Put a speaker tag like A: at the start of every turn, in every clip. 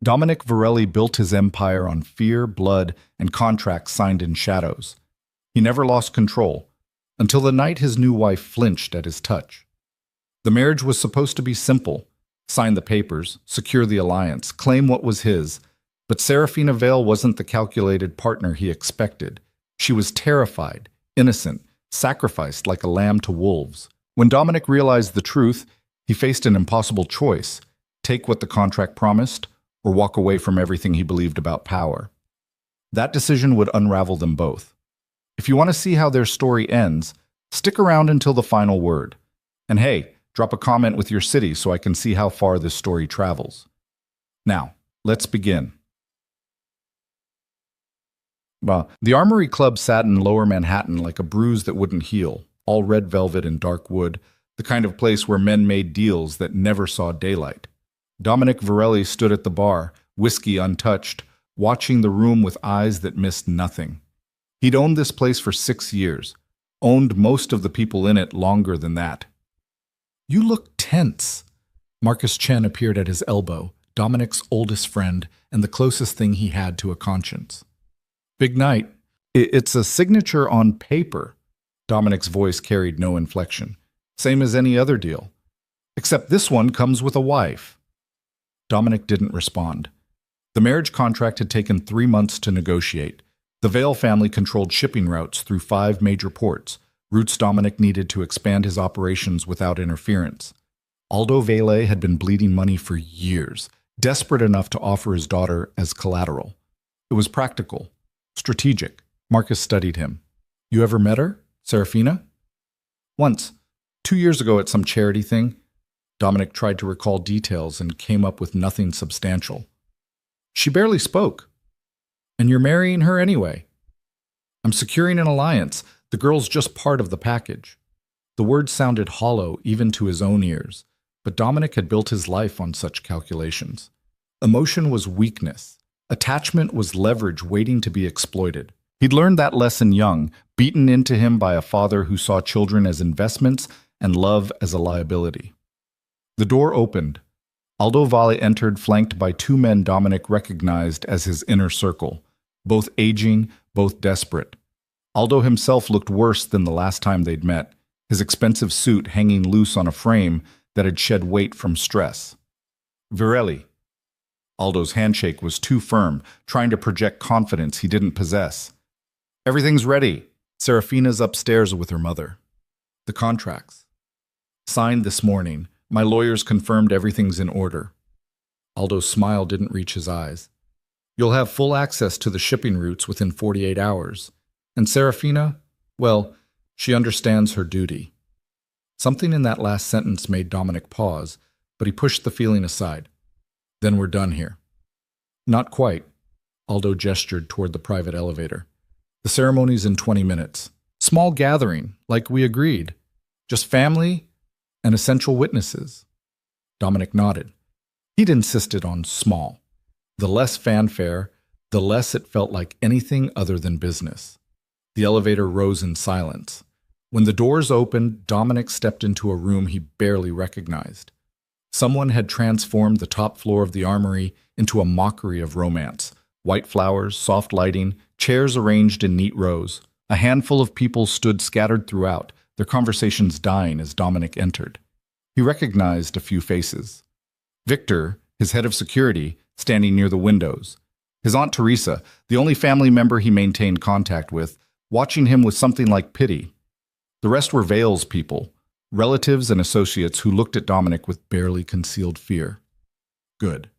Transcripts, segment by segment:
A: Dominic Varelli built his empire on fear, blood, and contracts signed in shadows. He never lost control, until the night his new wife flinched at his touch. The marriage was supposed to be simple: sign the papers, secure the alliance, claim what was his. But Serafina Vale wasn't the calculated partner he expected. She was terrified, innocent, sacrificed like a lamb to wolves. When Dominic realized the truth, he faced an impossible choice: take what the contract promised, or walk away from everything he believed about power. That decision would unravel them both. If you want to see how their story ends, stick around until the final word. And hey, drop a comment with your city so I can see how far this story travels. Now, let's begin. The Armory Club sat in Lower Manhattan like a bruise that wouldn't heal, all red velvet and dark wood, the kind of place where men made deals that never saw daylight. Dominic Varelli stood at the bar, whiskey untouched, watching the room with eyes that missed nothing. He'd owned this place for 6 years, owned most of the people in it longer than that. "You look tense." Marcus Chen appeared at his elbow, Dominic's oldest friend and the closest thing he had to a conscience. "Big night. It's a signature on paper." Dominic's voice carried no inflection. "Same as any other deal. Except this one comes with a wife." Dominic didn't respond. The marriage contract had taken 3 months to negotiate. The Vale family controlled shipping routes through 5 major ports, routes Dominic needed to expand his operations without interference. Aldo Vale had been bleeding money for years, desperate enough to offer his daughter as collateral. It was practical, strategic. Marcus studied him. "You ever met her, Serafina?" "Once. 2 years ago at some charity thing." Dominic tried to recall details and came up with nothing substantial. "She barely spoke." "And you're marrying her anyway?" "I'm securing an alliance. The girl's just part of the package." The words sounded hollow even to his own ears, but Dominic had built his life on such calculations. Emotion was weakness. Attachment was leverage waiting to be exploited. He'd learned that lesson young, beaten into him by a father who saw children as investments and love as a liability. The door opened. Aldo Valle entered, flanked by 2 men Dominic recognized as his inner circle, both aging, both desperate. Aldo himself looked worse than the last time they'd met, his expensive suit hanging loose on a frame that had shed weight from stress. "Varelli." Aldo's handshake was too firm, trying to project confidence he didn't possess. "Everything's ready. Serafina's upstairs with her mother." "The contracts." "Signed this morning. My lawyers confirmed everything's in order." Aldo's smile didn't reach his eyes. "You'll have full access to the shipping routes within 48 hours. And Serafina, well, she understands her duty." Something in that last sentence made Dominic pause, but he pushed the feeling aside. "Then we're done here." "Not quite." Aldo gestured toward the private elevator. "The ceremony's in 20 minutes. Small gathering, like we agreed. Just family and essential witnesses." Dominic nodded. He'd insisted on small. The less fanfare, the less it felt like anything other than business. The elevator rose in silence. When the doors opened, Dominic stepped into a room he barely recognized. Someone had transformed the top floor of the Armory into a mockery of romance. White flowers, soft lighting, chairs arranged in neat rows. A handful of people stood scattered throughout, their conversations dying as Dominic entered. He recognized a few faces. Victor, his head of security, standing near the windows. His Aunt Teresa, the only family member he maintained contact with, watching him with something like pity. The rest were Vale's people, relatives and associates who looked at Dominic with barely concealed fear. Good.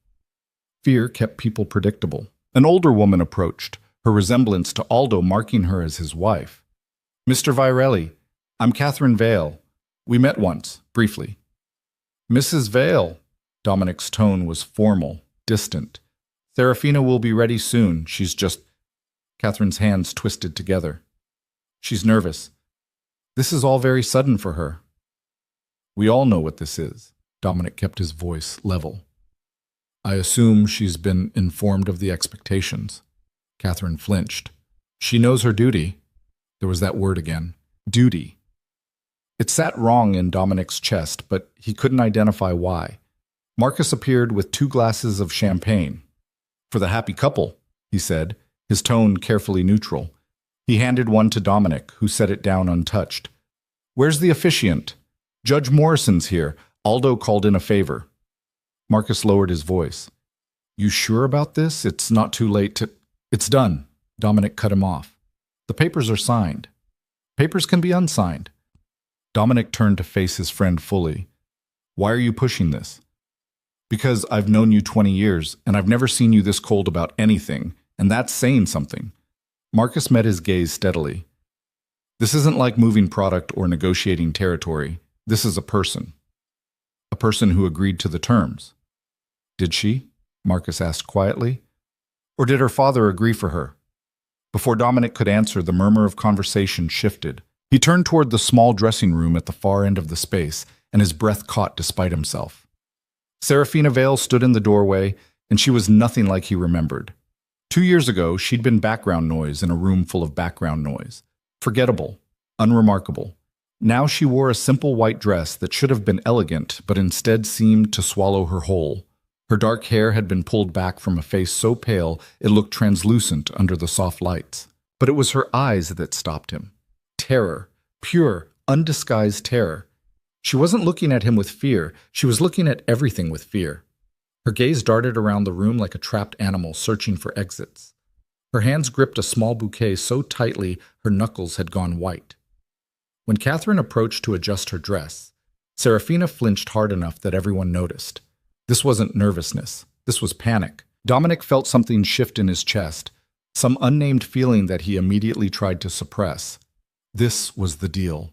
A: Fear kept people predictable. An older woman approached, her resemblance to Aldo marking her as his wife. "Mr. Varelli, I'm Catherine Vale. We met once, briefly." "Mrs. Vale." Dominic's tone was formal, distant. "Serafina will be ready soon. She's just—" Catherine's hands twisted together. "She's nervous. This is all very sudden for her." "We all know what this is." Dominic kept his voice level. "I assume she's been informed of the expectations." Catherine flinched. "She knows her duty." There was that word again. Duty. It sat wrong in Dominic's chest, but he couldn't identify why. Marcus appeared with 2 glasses of champagne, For the happy couple, he said, his tone carefully neutral. He handed one to Dominic, who set it down untouched. Where's the officiant? Judge Morrison's here. Aldo called in a favor. Marcus lowered his voice. You sure about this? It's not too late to... It's done. Dominic cut him off. The papers are signed. Papers can be unsigned. Dominic turned to face his friend fully. Why are you pushing this? Because I've known you 20 years, and I've never seen you this cold about anything, and that's saying something. Marcus met his gaze steadily. This isn't like moving product or negotiating territory. This is a person. A person who agreed to the terms. Did she? Marcus asked quietly. Or did her father agree for her? Before Dominic could answer, the murmur of conversation shifted. He turned toward the small dressing room at the far end of the space, and his breath caught despite himself. Serafina Vale stood in the doorway, and she was nothing like he remembered. 2 years ago, she'd been background noise in a room full of background noise. Forgettable, unremarkable. Now she wore a simple white dress that should have been elegant, but instead seemed to swallow her whole. Her dark hair had been pulled back from a face so pale it looked translucent under the soft lights. But it was her eyes that stopped him. Terror, pure, undisguised terror. She wasn't looking at him with fear, she was looking at everything with fear. Her gaze darted around the room like a trapped animal searching for exits. Her hands gripped a small bouquet so tightly her knuckles had gone white. When Catherine approached to adjust her dress, Serafina flinched hard enough that everyone noticed. This wasn't nervousness. This was panic. Dominic felt something shift in his chest, some unnamed feeling that he immediately tried to suppress. This was the deal.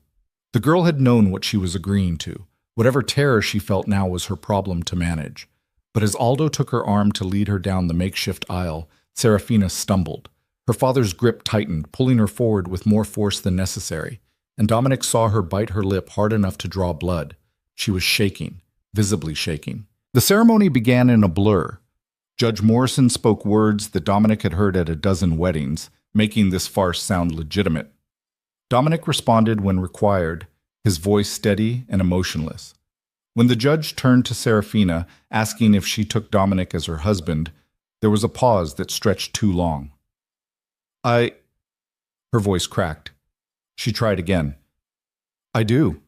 A: The girl had known what she was agreeing to. Whatever terror she felt now was her problem to manage. But as Aldo took her arm to lead her down the makeshift aisle, Serafina stumbled. Her father's grip tightened, pulling her forward with more force than necessary, and Dominic saw her bite her lip hard enough to draw blood. She was shaking, visibly shaking. The ceremony began in a blur. Judge Morrison spoke words that Dominic had heard at a dozen weddings, making this farce sound legitimate. Dominic responded when required, his voice steady and emotionless. When the judge turned to Serafina, asking if she took Dominic as her husband, there was a pause that stretched too long. Her voice cracked. She tried again. I do.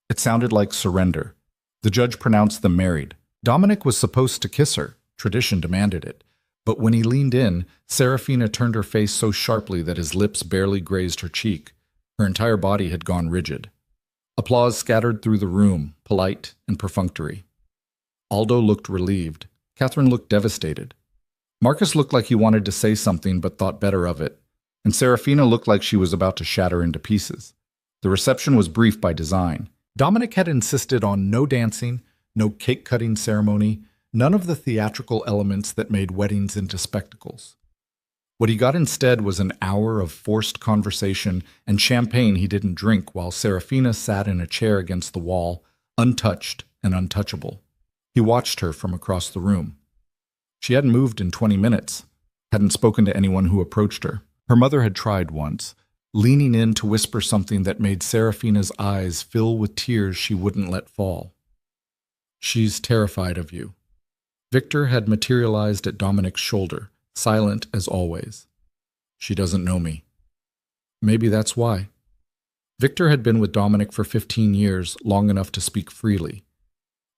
A: It sounded like surrender. The judge pronounced them married. Dominic was supposed to kiss her. Tradition demanded it. But when he leaned in, Serafina turned her face so sharply that his lips barely grazed her cheek. Her entire body had gone rigid. Applause scattered through the room, polite and perfunctory. Aldo looked relieved. Catherine looked devastated. Marcus looked like he wanted to say something but thought better of it. And Serafina looked like she was about to shatter into pieces. The reception was brief by design. Dominic had insisted on no dancing, no cake-cutting ceremony, none of the theatrical elements that made weddings into spectacles. What he got instead was an hour of forced conversation and champagne he didn't drink while Serafina sat in a chair against the wall, untouched and untouchable. He watched her from across the room. She hadn't moved in 20 minutes, hadn't spoken to anyone who approached her. Her mother had tried once, leaning in to whisper something that made Serafina's eyes fill with tears she wouldn't let fall. She's terrified of you. Victor had materialized at Dominic's shoulder, silent as always. She doesn't know me. Maybe that's why. Victor had been with Dominic for 15 years, long enough to speak freely.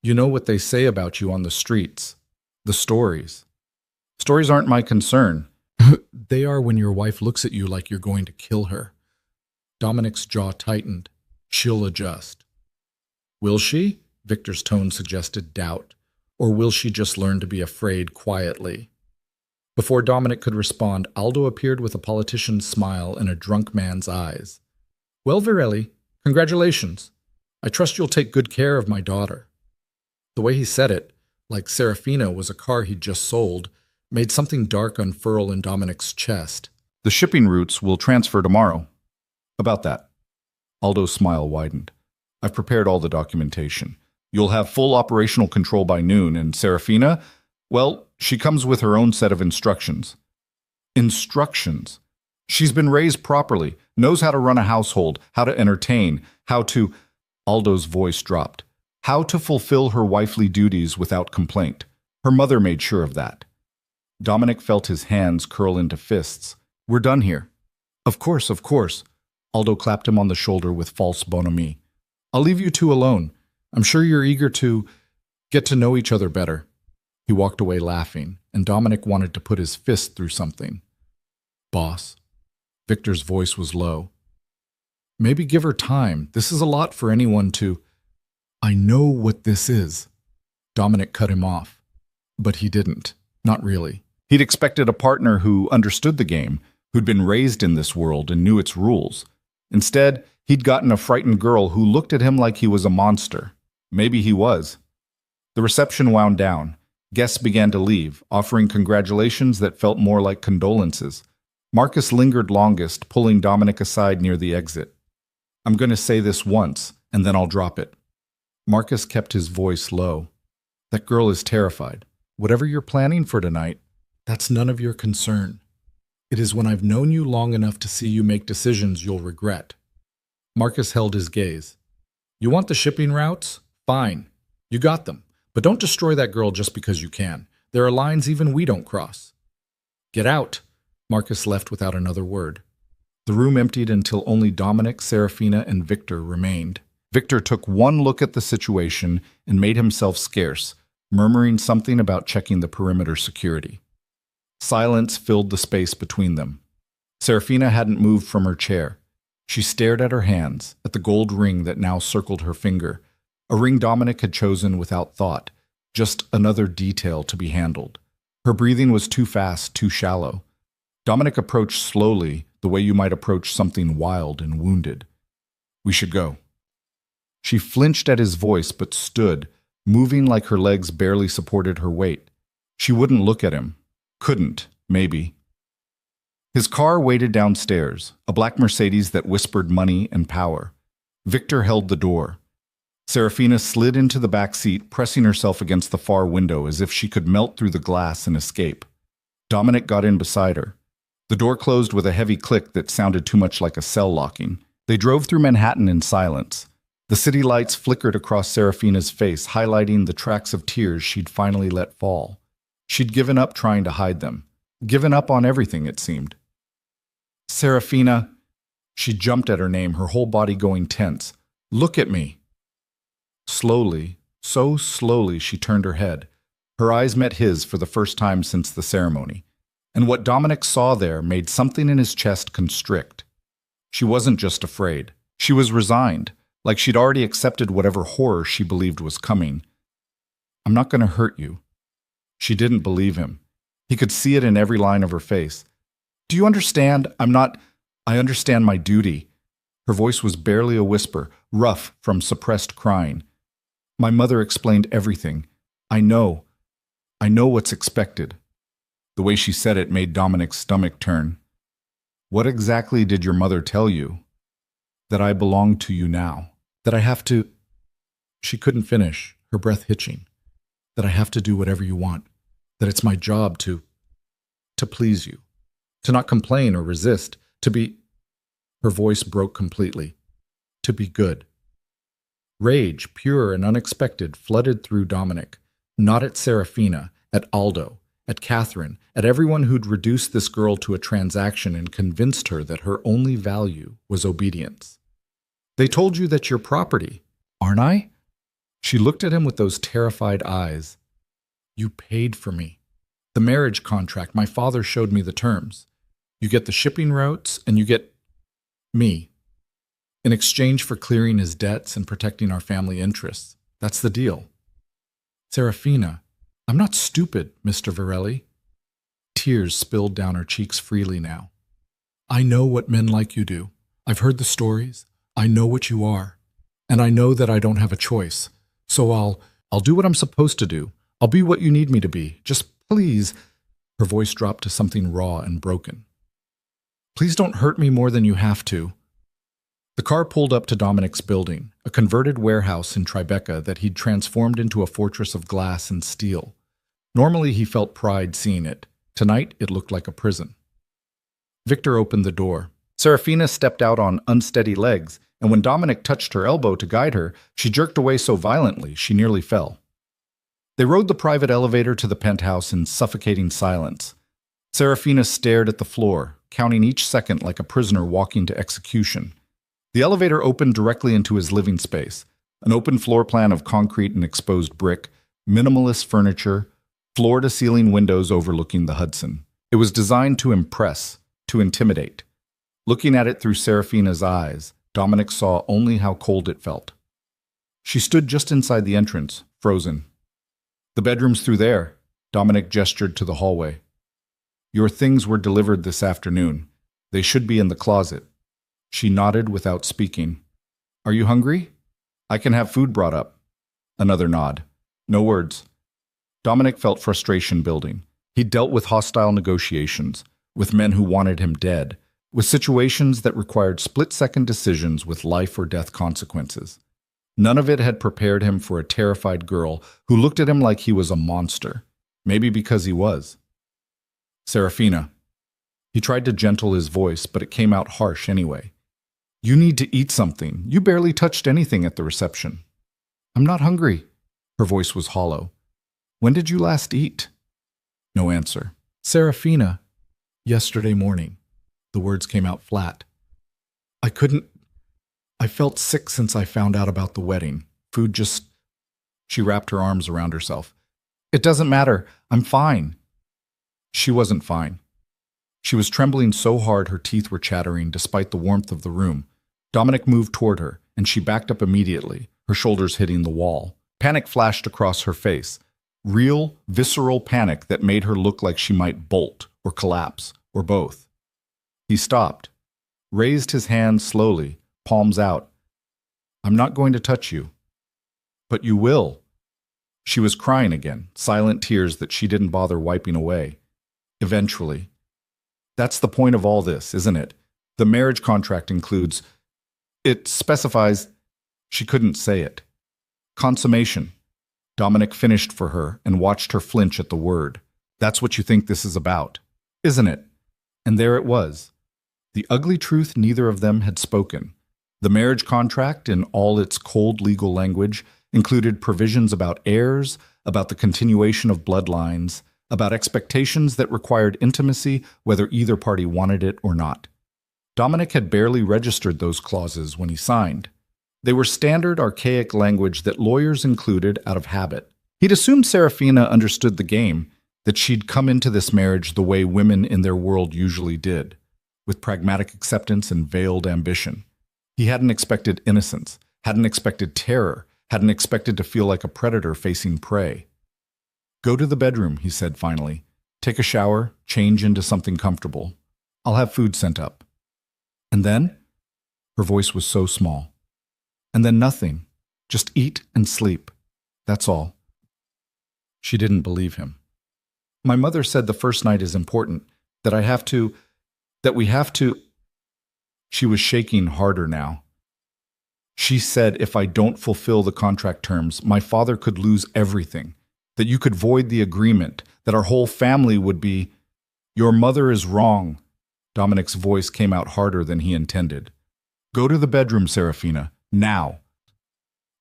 A: You know what they say about you on the streets. The stories. Stories aren't my concern. They are when your wife looks at you like you're going to kill her. Dominic's jaw tightened. She'll adjust. Will she? Victor's tone suggested doubt. Or will she just learn to be afraid quietly? Before Dominic could respond, Aldo appeared with a politician's smile and a drunk man's eyes. Well, Virelli, congratulations. I trust you'll take good care of my daughter. The way he said it, like Serafina was a car he'd just sold, made something dark unfurl in Dominic's chest. The shipping routes will transfer tomorrow. About that. Aldo's smile widened. I've prepared all the documentation. You'll have full operational control by noon, and Serafina, well, she comes with her own set of instructions. Instructions? She's been raised properly, knows how to run a household, how to entertain, how to... Aldo's voice dropped. How to fulfill her wifely duties without complaint. Her mother made sure of that. Dominic felt his hands curl into fists. We're done here. Of course, of course. Aldo clapped him on the shoulder with false bonhomie. I'll leave you two alone. I'm sure you're eager to get to know each other better. He walked away laughing, and Dominic wanted to put his fist through something. Boss. Victor's voice was low. Maybe give her time. This is a lot for anyone to... I know what this is. Dominic cut him off. But he didn't. Not really. He'd expected a partner who understood the game, who'd been raised in this world and knew its rules. Instead, he'd gotten a frightened girl who looked at him like he was a monster. Maybe he was. The reception wound down. Guests began to leave, offering congratulations that felt more like condolences. Marcus lingered longest, pulling Dominic aside near the exit. I'm going to say this once, and then I'll drop it. Marcus kept his voice low. That girl is terrified. Whatever you're planning for tonight, that's none of your concern. It is when I've known you long enough to see you make decisions you'll regret. Marcus held his gaze. You want the shipping routes? Fine. You got them. But don't destroy that girl just because you can. There are lines even we don't cross. Get out. Marcus left without another word. The room emptied until only Dominic, Serafina, and Victor remained. Victor took one look at the situation and made himself scarce, murmuring something about checking the perimeter security. Silence filled the space between them. Serafina hadn't moved from her chair. She stared at her hands, at the gold ring that now circled her finger, a ring Dominic had chosen without thought, just another detail to be handled. Her breathing was too fast, too shallow. Dominic approached slowly, the way you might approach something wild and wounded. We should go. She flinched at his voice but stood, moving like her legs barely supported her weight. She wouldn't look at him. Couldn't, maybe. His car waited downstairs, a black Mercedes that whispered money and power. Victor held the door. Serafina slid into the back seat, pressing herself against the far window as if she could melt through the glass and escape. Dominic got in beside her. The door closed with a heavy click that sounded too much like a cell locking. They drove through Manhattan in silence. The city lights flickered across Serafina's face, highlighting the tracks of tears she'd finally let fall. She'd given up trying to hide them. Given up on everything, it seemed. Serafina. She jumped at her name, her whole body going tense. Look at me. Slowly, so slowly, she turned her head. Her eyes met his for the first time since the ceremony. And what Dominic saw there made something in his chest constrict. She wasn't just afraid. She was resigned, like she'd already accepted whatever horror she believed was coming. I'm not going to hurt you. She didn't believe him. He could see it in every line of her face. Do you understand? I understand my duty. Her voice was barely a whisper, rough from suppressed crying. My mother explained everything. I know what's expected. The way she said it made Dominic's stomach turn. What exactly did your mother tell you? That I belong to you now. That I have to... She couldn't finish, her breath hitching. That I have to do whatever you want. That it's my job to please you. To not complain or resist. To be... Her voice broke completely. To be good. Rage, pure and unexpected, flooded through Dominic. Not at Serafina, at Aldo, at Catherine, at everyone who'd reduced this girl to a transaction and convinced her that her only value was obedience. They told you that you're property, aren't I? She looked at him with those terrified eyes. You paid for me. The marriage contract, my father showed me the terms. You get the shipping routes and you get me. In exchange for clearing his debts and protecting our family interests. That's the deal. Serafina, I'm not stupid, Mr. Varelli. Tears spilled down her cheeks freely now. I know what men like you do. I've heard the stories. I know what you are. And I know that I don't have a choice. So I'll do what I'm supposed to do. I'll be what you need me to be. Just please. Her voice dropped to something raw and broken. Please don't hurt me more than you have to. The car pulled up to Dominic's building, a converted warehouse in Tribeca that he'd transformed into a fortress of glass and steel. Normally he felt pride seeing it. Tonight it looked like a prison. Victor opened the door. Serafina stepped out on unsteady legs, and when Dominic touched her elbow to guide her, she jerked away so violently she nearly fell. They rode the private elevator to the penthouse in suffocating silence. Serafina stared at the floor, counting each second like a prisoner walking to execution. The elevator opened directly into his living space, an open floor plan of concrete and exposed brick, minimalist furniture, floor-to-ceiling windows overlooking the Hudson. It was designed to impress, to intimidate. Looking at it through Serafina's eyes, Dominic saw only how cold it felt. She stood just inside the entrance, frozen. "The bedroom's through there," Dominic gestured to the hallway. "Your things were delivered this afternoon. They should be in the closet." She nodded without speaking. "Are you hungry? I can have food brought up." Another nod. No words. Dominic felt frustration building. He'd dealt with hostile negotiations, with men who wanted him dead, with situations that required split-second decisions with life or death consequences. None of it had prepared him for a terrified girl who looked at him like he was a monster, maybe because he was. "Serafina." He tried to gentle his voice, but it came out harsh anyway. "You need to eat something. You barely touched anything at the reception." "I'm not hungry." Her voice was hollow. "When did you last eat?" No answer. "Serafina." "Yesterday morning." The words came out flat. I felt sick since I found out about the wedding. Food just..." She wrapped her arms around herself. "It doesn't matter. I'm fine." She wasn't fine. She was trembling so hard her teeth were chattering despite the warmth of the room. Dominic moved toward her, and she backed up immediately, her shoulders hitting the wall. Panic flashed across her face. Real, visceral panic that made her look like she might bolt or collapse, or both. He stopped, raised his hand slowly, palms out. "I'm not going to touch you." "But you will." She was crying again, silent tears that she didn't bother wiping away. "Eventually." "That's the point of all this, isn't it? The marriage contract includes... It specifies..." She couldn't say it. "Consummation." Dominic finished for her and watched her flinch at the word. "That's what you think this is about, isn't it?" And there it was. The ugly truth neither of them had spoken. The marriage contract, in all its cold legal language, included provisions about heirs, about the continuation of bloodlines, about expectations that required intimacy whether either party wanted it or not. Dominic had barely registered those clauses when he signed. They were standard, archaic language that lawyers included out of habit. He'd assumed Serafina understood the game, that she'd come into this marriage the way women in their world usually did, with pragmatic acceptance and veiled ambition. He hadn't expected innocence, hadn't expected terror, hadn't expected to feel like a predator facing prey. "Go to the bedroom," he said finally. "Take a shower, change into something comfortable. I'll have food sent up." "And then?" Her voice was so small. "And then nothing. Just eat and sleep. That's all." She didn't believe him. "My mother said the first night is important, that we have to..." She was shaking harder now. "She said if I don't fulfill the contract terms, my father could lose everything, that you could void the agreement, that our whole family would be..." "Your mother is wrong." Dominic's voice came out harder than he intended. "Go to the bedroom, Serafina, now."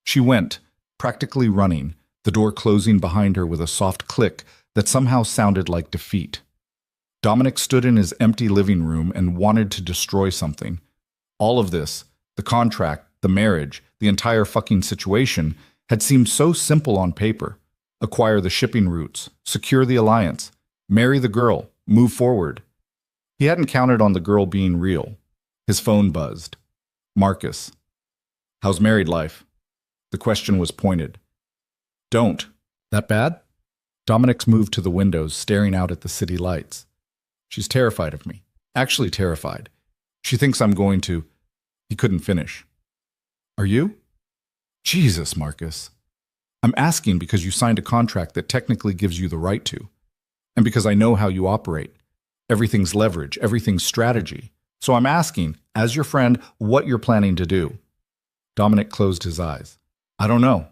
A: She went, practically running, the door closing behind her with a soft click that somehow sounded like defeat. Dominic stood in his empty living room and wanted to destroy something. All of this, the contract, the marriage, the entire fucking situation, had seemed so simple on paper. Acquire the shipping routes, secure the alliance, marry the girl, move forward. He hadn't counted on the girl being real. His phone buzzed. Marcus. "How's married life?" The question was pointed. "Don't." "That bad?" Dominic's moved to the windows, staring out at the city lights. "She's terrified of me. Actually terrified. She thinks I'm going to..." He couldn't finish. "Are you?" "Jesus, Marcus. I'm asking because you signed a contract that technically gives you the right to. And because I know how you operate. Everything's leverage, everything's strategy. So I'm asking, as your friend, what you're planning to do." Dominic closed his eyes. "I don't know.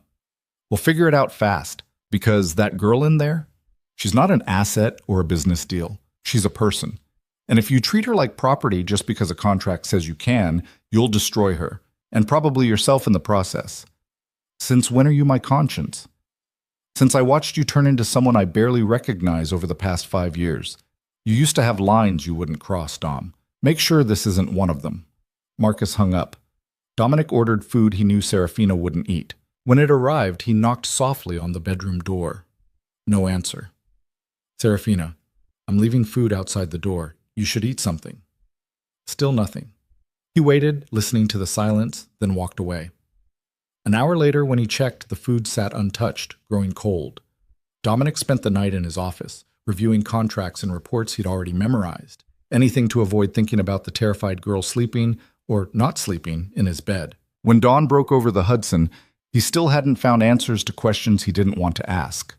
A: We'll figure it out fast, because that girl in there, she's not an asset or a business deal. She's a person. And if you treat her like property just because a contract says you can, you'll destroy her, and probably yourself in the process. Since when are you my conscience?" Since I watched you turn into someone I barely recognize over the past 5 years. You used to have lines you wouldn't cross, Dom. Make sure this isn't one of them." Marcus hung up. Dominic ordered food he knew Serafina wouldn't eat. When it arrived, he knocked softly on the bedroom door. No answer. "Serafina, I'm leaving food outside the door. You should eat something." Still nothing. He waited, listening to the silence, then walked away. An hour later, when he checked, the food sat untouched, growing cold. Dominic spent the night in his office, reviewing contracts and reports he'd already memorized. Anything to avoid thinking about the terrified girl sleeping, or not sleeping, in his bed. When dawn broke over the Hudson, he still hadn't found answers to questions he didn't want to ask.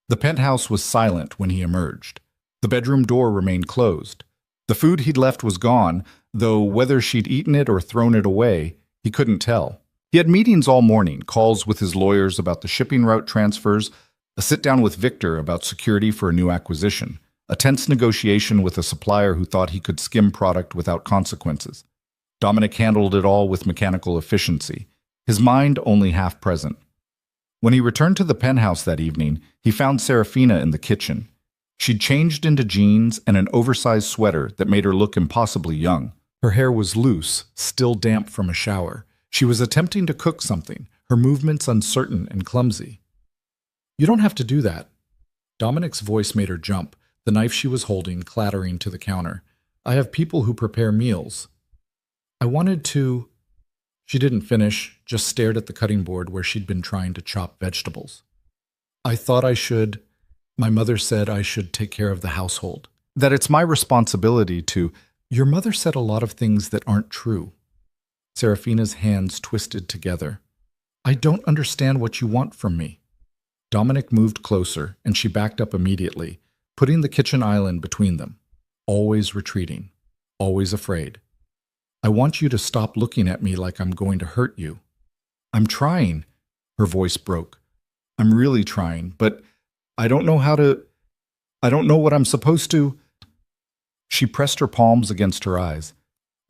A: The penthouse was silent when he emerged. The bedroom door remained closed. The food he'd left was gone, though whether she'd eaten it or thrown it away, he couldn't tell. He had meetings all morning, calls with his lawyers about the shipping route transfers, a sit-down with Victor about security for a new acquisition, a tense negotiation with a supplier who thought he could skim product without consequences. Dominic handled it all with mechanical efficiency, his mind only half present. When he returned to the penthouse that evening, he found Serafina in the kitchen. She'd changed into jeans and an oversized sweater that made her look impossibly young. Her hair was loose, still damp from a shower. She was attempting to cook something, her movements uncertain and clumsy. "You don't have to do that." Dominic's voice made her jump, the knife she was holding clattering to the counter. "I have people who prepare meals." "I wanted to—" She didn't finish, just stared at the cutting board where she'd been trying to chop vegetables. "I thought I should. My mother said I should take care of the household. That it's my responsibility to—" "Your mother said a lot of things that aren't true." Serafina's hands twisted together. "I don't understand what you want from me." Dominic moved closer, and she backed up immediately, putting the kitchen island between them. Always retreating. Always afraid. "I want you to stop looking at me like I'm going to hurt you." "I'm trying." Her voice broke. "I'm really trying, but I don't know how to— I don't know what I'm supposed to—" She pressed her palms against her eyes.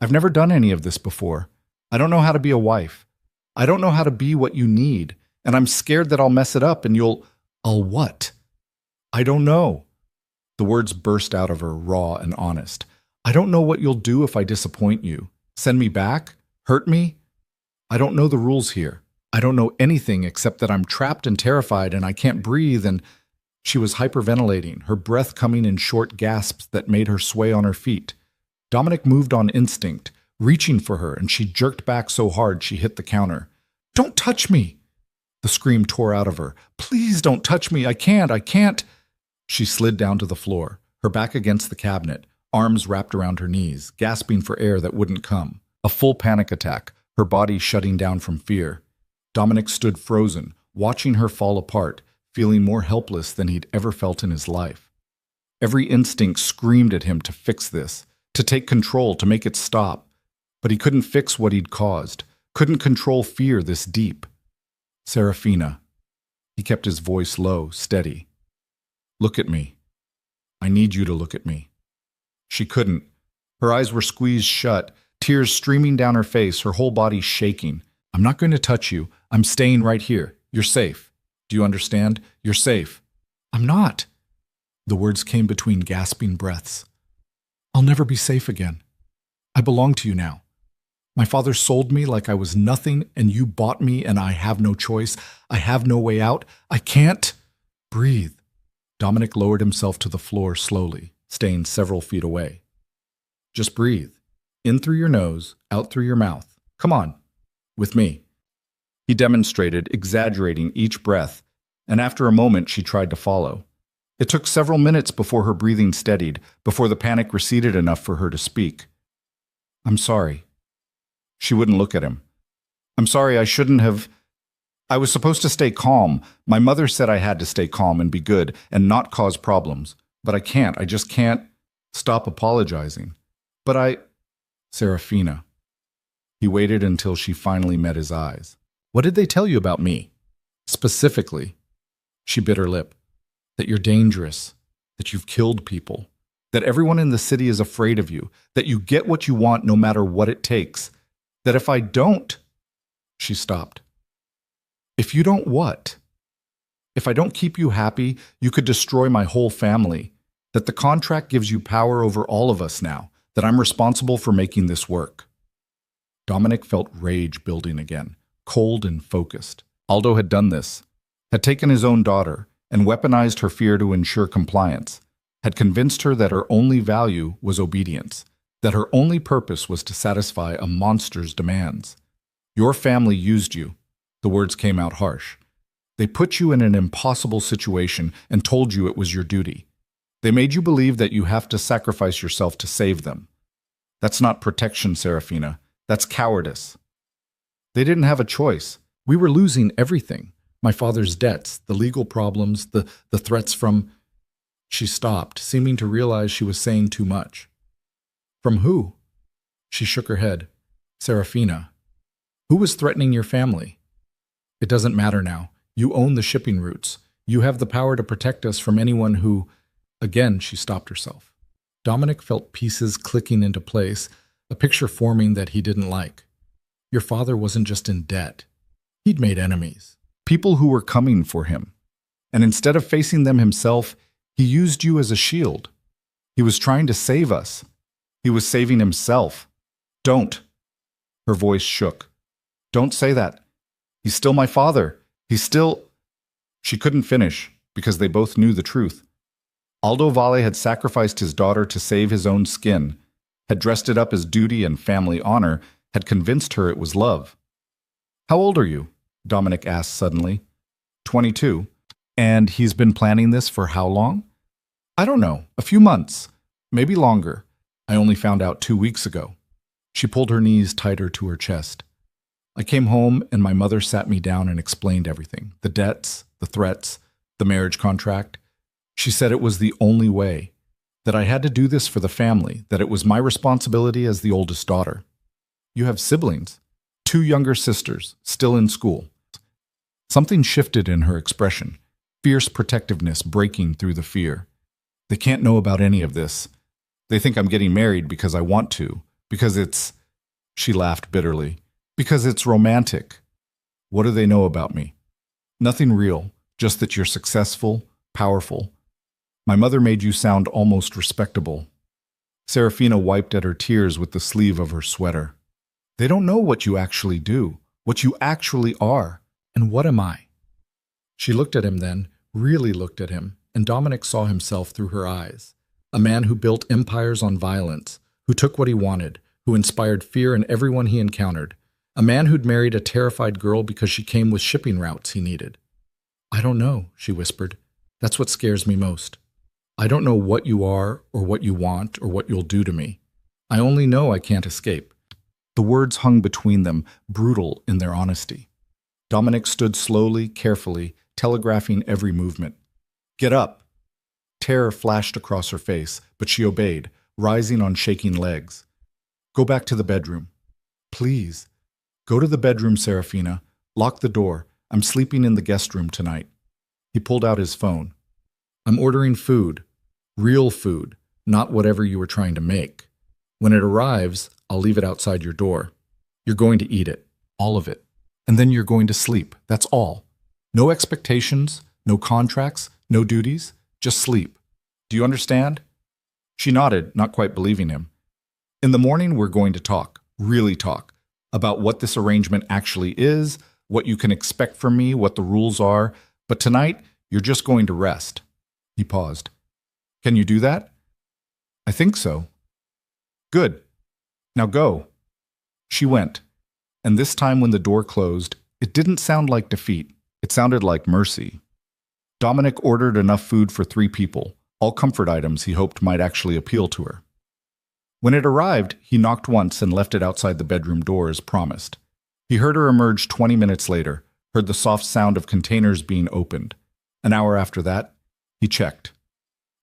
A: "I've never done any of this before. I don't know how to be a wife. I don't know how to be what you need, and I'm scared that I'll mess it up and you'll—" "I'll what?" "I don't know." The words burst out of her, raw and honest. "I don't know what you'll do if I disappoint you. Send me back? Hurt me? I don't know the rules here. I don't know anything except that I'm trapped and terrified and I can't breathe and—" She was hyperventilating, her breath coming in short gasps that made her sway on her feet. Dominic moved on instinct, reaching for her, and she jerked back so hard she hit the counter. "Don't touch me!" The scream tore out of her. "Please don't touch me! I can't!" She slid down to the floor, her back against the cabinet, arms wrapped around her knees, gasping for air that wouldn't come. A full panic attack, her body shutting down from fear. Dominic stood frozen, watching her fall apart, feeling more helpless than he'd ever felt in his life. Every instinct screamed at him to fix this, to take control, to make it stop. But he couldn't fix what he'd caused, couldn't control fear this deep. "Serafina." He kept his voice low, steady. "Look at me. I need you to look at me." She couldn't. Her eyes were squeezed shut, tears streaming down her face, her whole body shaking. "I'm not going to touch you. I'm staying right here. You're safe. Do you understand? You're safe." "I'm not." The words came between gasping breaths. "I'll never be safe again. I belong to you now. My father sold me like I was nothing, and you bought me, and I have no choice. I have no way out. I can't breathe." Dominic lowered himself to the floor slowly, staying several feet away. "Just breathe. In through your nose, out through your mouth. Come on. With me." He demonstrated, exaggerating each breath, and after a moment she tried to follow. It took several minutes before her breathing steadied, before the panic receded enough for her to speak. "I'm sorry." She wouldn't look at him. "I'm sorry, I shouldn't have— I was supposed to stay calm. My mother said I had to stay calm and be good and not cause problems. But I can't. I just can't stop apologizing. But I—" "Serafina." He waited until she finally met his eyes. "What did they tell you about me? Specifically?" She bit her lip. "That you're dangerous, that you've killed people, that everyone in the city is afraid of you, that you get what you want no matter what it takes, that if I don't—" She stopped. "If you don't what?" If I don't keep you happy, you could destroy my whole family. That the contract gives you power over all of us now, that I'm responsible for making this work." Dominic felt rage building again, cold and focused. Aldo had done this, had taken his own daughter and weaponized her fear to ensure compliance, had convinced her that her only value was obedience, that her only purpose was to satisfy a monster's demands. "Your family used you." The words came out harsh. "They put you in an impossible situation and told you it was your duty. They made you believe that you have to sacrifice yourself to save them. That's not protection, Serafina. That's cowardice." "They didn't have a choice. We were losing everything. My father's debts, the legal problems, the threats from—" She stopped, seeming to realize she was saying too much. "From who?" She shook her head. "Serafina. Who was threatening your family?" "It doesn't matter now. You own the shipping routes. You have the power to protect us from anyone who—" Again, she stopped herself. Dominic felt pieces clicking into place, a picture forming that he didn't like. Your father wasn't just in debt. He'd made enemies. People who were coming for him. And instead of facing them himself, he used you as a shield. He was trying to save us. He was saving himself. Don't. Her voice shook. Don't say that. He's still my father. He's still... She couldn't finish, because they both knew the truth. Aldo Valle had sacrificed his daughter to save his own skin, had dressed it up as duty and family honor, had convinced her it was love. How old are you? Dominic asked suddenly. 22. And he's been planning this for how long? I don't know, a few months, maybe longer. I only found out 2 weeks ago. She pulled her knees tighter to her chest. I came home and my mother sat me down and explained everything. The debts, the threats, the marriage contract. She said it was the only way, that I had to do this for the family, that it was my responsibility as the oldest daughter. You have siblings, 2 younger sisters, still in school. Something shifted in her expression, fierce protectiveness breaking through the fear. They can't know about any of this. They think I'm getting married because I want to, because it's... She laughed bitterly. Because it's romantic. What do they know about me? Nothing real, just that you're successful, powerful. My mother made you sound almost respectable. Serafina wiped at her tears with the sleeve of her sweater. They don't know what you actually do, what you actually are. And what am I? She looked at him then, really looked at him, and Dominic saw himself through her eyes. A man who built empires on violence, who took what he wanted, who inspired fear in everyone he encountered. A man who'd married a terrified girl because she came with shipping routes he needed. I don't know, she whispered. That's what scares me most. I don't know what you are, or what you want, or what you'll do to me. I only know I can't escape. The words hung between them, brutal in their honesty. Dominic stood slowly, carefully, telegraphing every movement. Get up! Terror flashed across her face, but she obeyed, rising on shaking legs. Go back to the bedroom. Please. Go to the bedroom, Serafina. Lock the door. I'm sleeping in the guest room tonight. He pulled out his phone. I'm ordering food. Real food, not whatever you were trying to make. When it arrives, I'll leave it outside your door. You're going to eat it. All of it. And then you're going to sleep. That's all. No expectations, no contracts, no duties. Just sleep. Do you understand? She nodded, not quite believing him. In the morning, we're going to talk, really talk, about what this arrangement actually is, what you can expect from me, what the rules are. But tonight, you're just going to rest. He paused. Can you do that? I think so. Good. Now go. She went. And this time when the door closed, it didn't sound like defeat. It sounded like mercy. Dominic ordered enough food for 3 people, all comfort items he hoped might actually appeal to her. When it arrived, he knocked once and left it outside the bedroom door as promised. He heard her emerge 20 minutes later, heard the soft sound of containers being opened. An hour after that, he checked.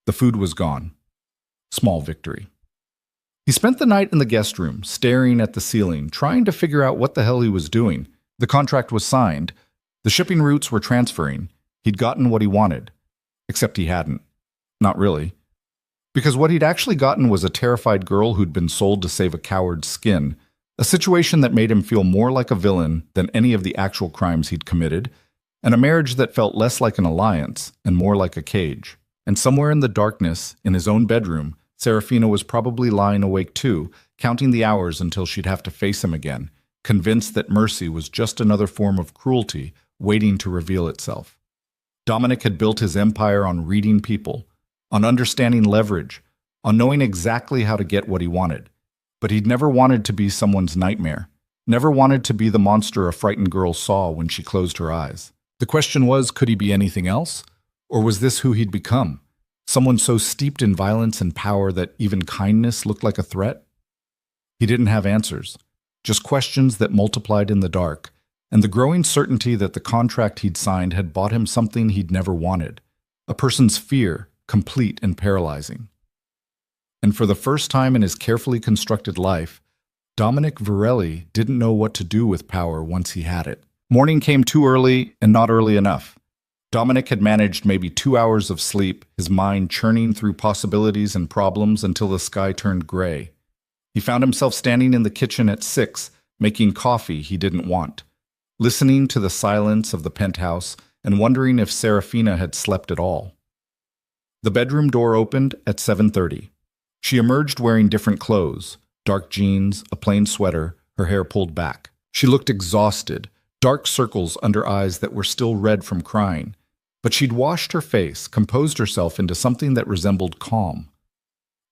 A: The food was gone. Small victory. He spent the night in the guest room, staring at the ceiling, trying to figure out what the hell he was doing. The contract was signed. The shipping routes were transferring. He'd gotten what he wanted. Except he hadn't. Not really. Because what he'd actually gotten was a terrified girl who'd been sold to save a coward's skin, a situation that made him feel more like a villain than any of the actual crimes he'd committed. and a marriage that felt less like an alliance and more like a cage. And somewhere in the darkness, in his own bedroom, Serafina was probably lying awake too, counting the hours until she'd have to face him again, convinced that mercy was just another form of cruelty waiting to reveal itself. Dominic had built his empire on reading people, on understanding leverage, on knowing exactly how to get what he wanted. But he'd never wanted to be someone's nightmare, never wanted to be the monster a frightened girl saw when she closed her eyes. The question was, could he be anything else? Or was this who he'd become? Someone so steeped in violence and power that even kindness looked like a threat? He didn't have answers, just questions that multiplied in the dark, and the growing certainty that the contract he'd signed had bought him something he'd never wanted, a person's fear, complete and paralyzing. And for the first time in his carefully constructed life, Dominic Varelli didn't know what to do with power once he had it. Morning came too early and not early enough. Dominic had managed maybe 2 hours of sleep, his mind churning through possibilities and problems until the sky turned gray. He found himself standing in the kitchen at 6, making coffee he didn't want, listening to the silence of the penthouse and wondering if Serafina had slept at all. The bedroom door opened at 7:30. She emerged wearing different clothes, dark jeans, a plain sweater, her hair pulled back. She looked exhausted, dark circles under eyes that were still red from crying. But she'd washed her face, composed herself into something that resembled calm.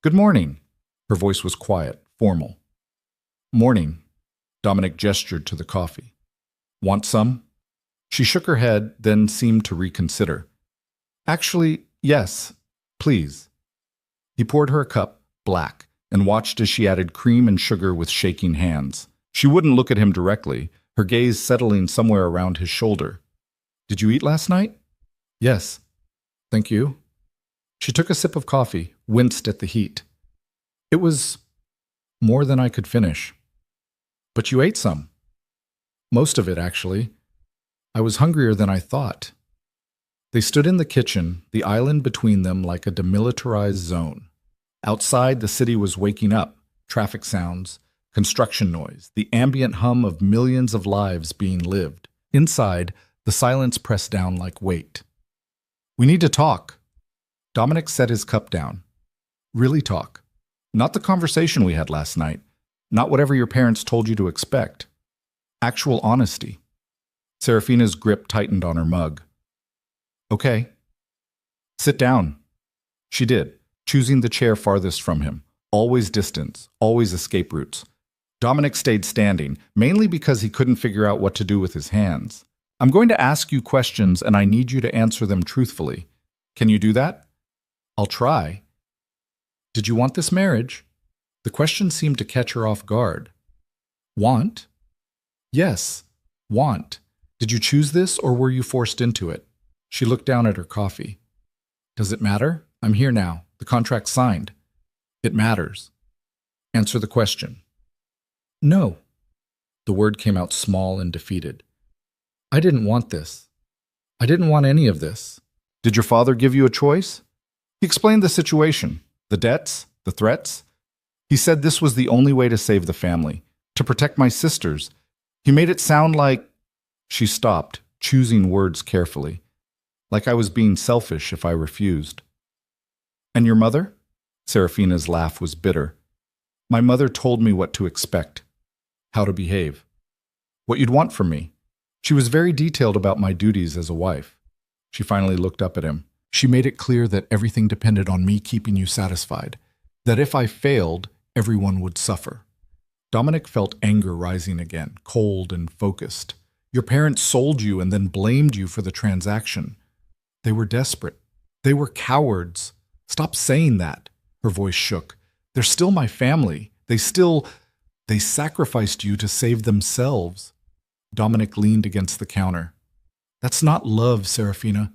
A: "Good morning." Her voice was quiet, formal. "Morning." Dominic gestured to the coffee. "Want some?" She shook her head, then seemed to reconsider. "Actually, yes, please." He poured her a cup, black, and watched as she added cream and sugar with shaking hands. She wouldn't look at him directly, her gaze settling somewhere around his shoulder. "Did you eat last night?" "Yes. Thank you." She took a sip of coffee, winced at the heat. "It was more than I could finish." "But you ate some." "Most of it, actually. I was hungrier than I thought." They stood in the kitchen, the island between them like a demilitarized zone. Outside, the city was waking up, traffic sounds, construction noise, the ambient hum of millions of lives being lived. Inside, the silence pressed down like weight. "We need to talk." Dominic set his cup down. "Really talk. Not the conversation we had last night. Not whatever your parents told you to expect. Actual honesty." Serafina's grip tightened on her mug. "Okay." "Sit down." She did, choosing the chair farthest from him. Always distance, always escape routes. Dominic stayed standing, mainly because he couldn't figure out what to do with his hands. "I'm going to ask you questions and I need you to answer them truthfully. Can you do that?" "I'll try." "Did you want this marriage?" The question seemed to catch her off guard. "Want?" "Yes, want. Did you choose this or were you forced into it?" She looked down at her coffee. "Does it matter? I'm here now. The contract's signed." "It matters." "Answer the question." "No." The word came out small and defeated. "I didn't want this. I didn't want any of this." "Did your father give you a choice?" He explained the situation, the debts, the threats. He said this was the only way to save the family, to protect my sisters. He made it sound like... She stopped, choosing words carefully, like I was being selfish if I refused. "And your mother?" Serafina's laugh was bitter. "My mother told me what to expect, how to behave, what you'd want from me. She was very detailed about my duties as a wife." She finally looked up at him. "She made it clear that everything depended on me keeping you satisfied, that if I failed, everyone would suffer." Dominic felt anger rising again, cold and focused. "Your parents sold you and then blamed you for the transaction. They were desperate. They were cowards. Stop saying that." Her voice shook. "They're still my family. They sacrificed you to save themselves." Dominic leaned against the counter. "That's not love, Serafina.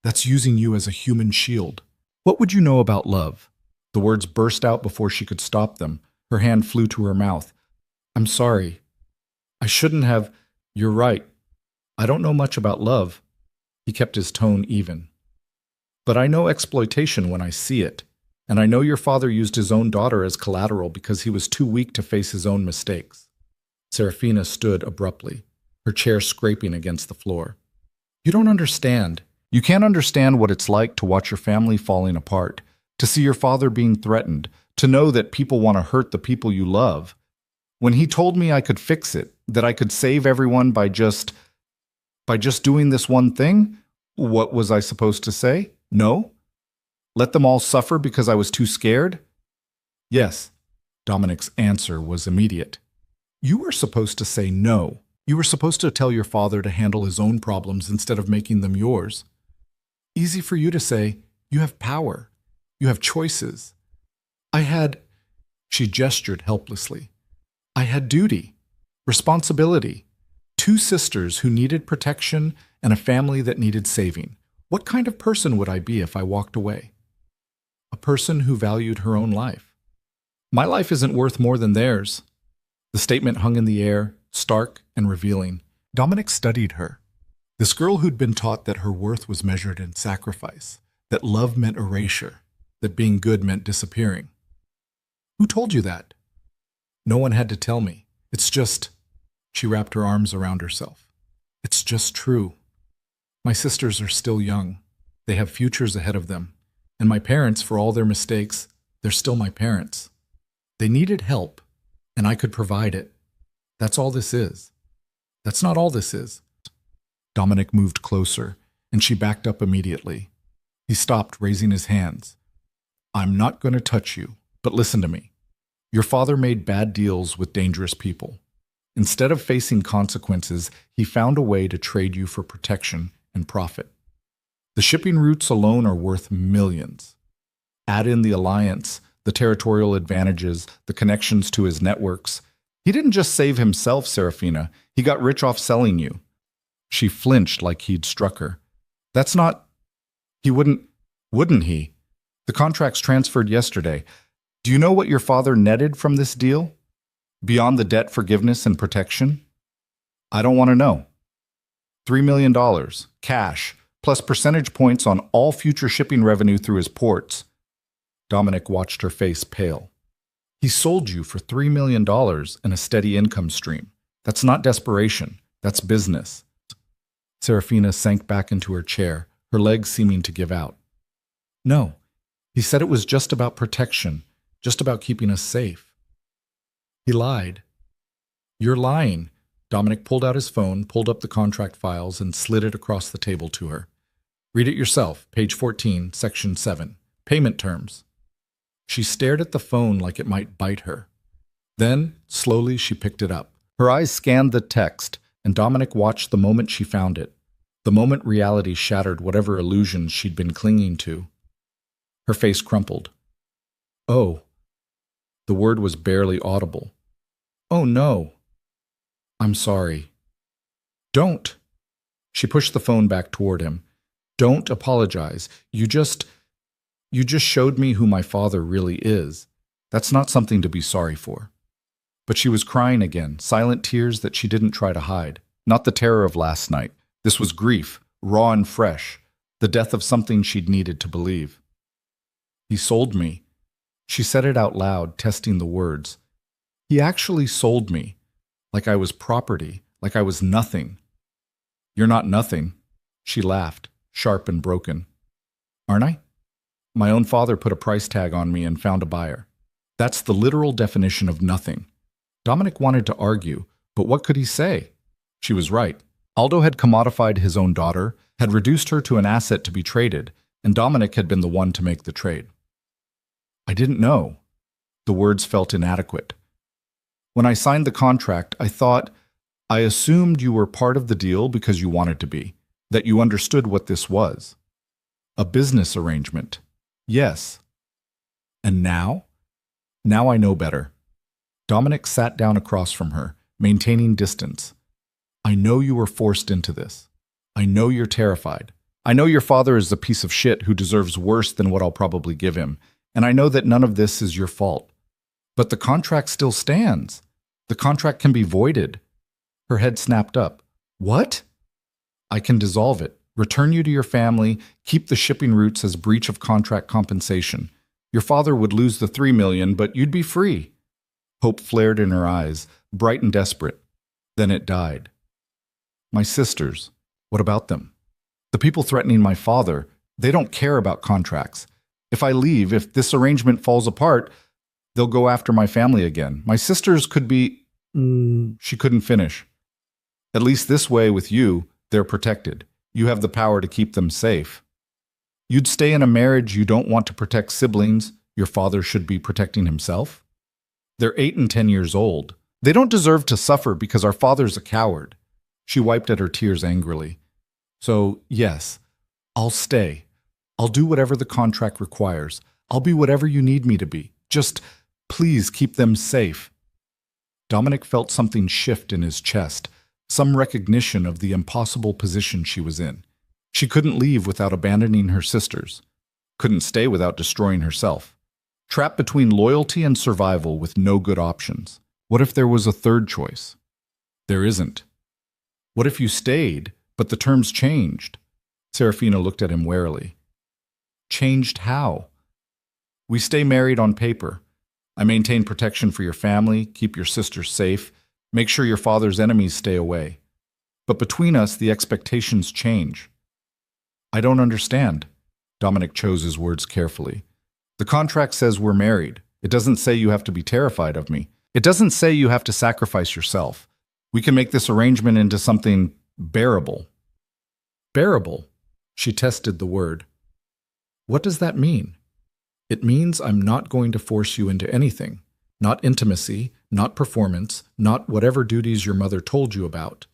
A: That's using you as a human shield. What would you know about love?" The words burst out before she could stop them. Her hand flew to her mouth. "I'm sorry. I shouldn't have. You're right. I don't know much about love." He kept his tone even. "But I know exploitation when I see it. And I know your father used his own daughter as collateral because he was too weak to face his own mistakes." Serafina stood abruptly, her chair scraping against the floor. You don't understand. You can't understand what it's like to watch your family falling apart, to see your father being threatened, to know that people want to hurt the people you love. When he told me I could fix it, that I could save everyone by just doing this one thing, what was I supposed to say? No? Let them all suffer because I was too scared? Yes. Dominic's answer was immediate. You were supposed to say no. You were supposed to tell your father to handle his own problems instead of making them yours. Easy for you to say, you have power. You have choices. She gestured helplessly. I had duty, responsibility, 2 sisters who needed protection and a family that needed saving. What kind of person would I be if I walked away? A person who valued her own life. My life isn't worth more than theirs. The statement hung in the air, stark and revealing. Dominic studied her. This girl who'd been taught that her worth was measured in sacrifice, that love meant erasure, that being good meant disappearing. Who told you that? No one had to tell me. It's just, she wrapped her arms around herself. It's just true. My sisters are still young. They have futures ahead of them. And my parents, for all their mistakes, they're still my parents. They needed help, and I could provide it. That's all this is. That's not all this is. Dominic moved closer, and she backed up immediately. He stopped, raising his hands. I'm not going to touch you, but listen to me. Your father made bad deals with dangerous people. Instead of facing consequences, he found a way to trade you for protection and profit. The shipping routes alone are worth millions. Add in the alliance, the territorial advantages, the connections to his networks. He didn't just save himself, Serafina. He got rich off selling you. She flinched like he'd struck her. That's not... He wouldn't he? The contract's transferred yesterday. Do you know what your father netted from this deal? Beyond the debt forgiveness and protection? I don't want to know. $3 million, cash, plus percentage points on all future shipping revenue through his ports. Dominic watched her face pale. He sold you for $3 million and a steady income stream. That's not desperation. That's business. Serafina sank back into her chair, her legs seeming to give out. No, he said it was just about protection, just about keeping us safe. He lied. You're lying. Dominic pulled out his phone, pulled up the contract files, and slid it across the table to her. Read it yourself, page 14, section 7. Payment terms. She stared at the phone like it might bite her. Then, slowly, she picked it up. Her eyes scanned the text, and Dominic watched the moment she found it, the moment reality shattered whatever illusions she'd been clinging to. Her face crumpled. Oh. The word was barely audible. Oh, no. I'm sorry. Don't. She pushed the phone back toward him. Don't apologize. You just showed me who my father really is. That's not something to be sorry for. But she was crying again, silent tears that she didn't try to hide. Not the terror of last night. This was grief, raw and fresh, the death of something she'd needed to believe. He sold me. She said it out loud, testing the words. He actually sold me. Like I was property, like I was nothing. You're not nothing. She laughed, sharp and broken. Aren't I? My own father put a price tag on me and found a buyer. That's the literal definition of nothing. Dominic wanted to argue, but what could he say? She was right. Aldo had commodified his own daughter, had reduced her to an asset to be traded, and Dominic had been the one to make the trade. I didn't know. The words felt inadequate. When I signed the contract, I assumed you were part of the deal because you wanted to be, that you understood what this was. A business arrangement. Yes. And now? Now I know better. Dominic sat down across from her, maintaining distance. I know you were forced into this. I know you're terrified. I know your father is a piece of shit who deserves worse than what I'll probably give him, and I know that none of this is your fault. But the contract still stands. The contract can be voided. Her head snapped up. What? I can dissolve it, return you to your family, keep the shipping routes as breach of contract compensation. Your father would lose the $3 million, but you'd be free. Hope flared in her eyes, bright and desperate. Then it died. My sisters, what about them? The people threatening my father, they don't care about contracts. If I leave, if this arrangement falls apart, they'll go after my family again. My sisters could be... She couldn't finish. At least this way with you, they're protected. You have the power to keep them safe. You'd stay in a marriage you don't want to protect siblings. Your father should be protecting himself. They're 8 and 10 years old. They don't deserve to suffer because our father's a coward. She wiped at her tears angrily. So, yes, I'll stay. I'll do whatever the contract requires. I'll be whatever you need me to be. Just please keep them safe. Dominic felt something shift in his chest, some recognition of the impossible position she was in. She couldn't leave without abandoning her sisters, couldn't stay without destroying herself. Trapped between loyalty and survival with no good options. What if there was a third choice? There isn't. What if you stayed, but the terms changed? Serafina looked at him warily. Changed how? We stay married on paper. I maintain protection for your family, keep your sisters safe, make sure your father's enemies stay away. But between us, the expectations change. I don't understand. Dominic chose his words carefully. The contract says we're married. It doesn't say you have to be terrified of me. It doesn't say you have to sacrifice yourself. We can make this arrangement into something bearable. Bearable? She tested the word. What does that mean? It means I'm not going to force you into anything. Not intimacy, not performance, not whatever duties your mother told you about.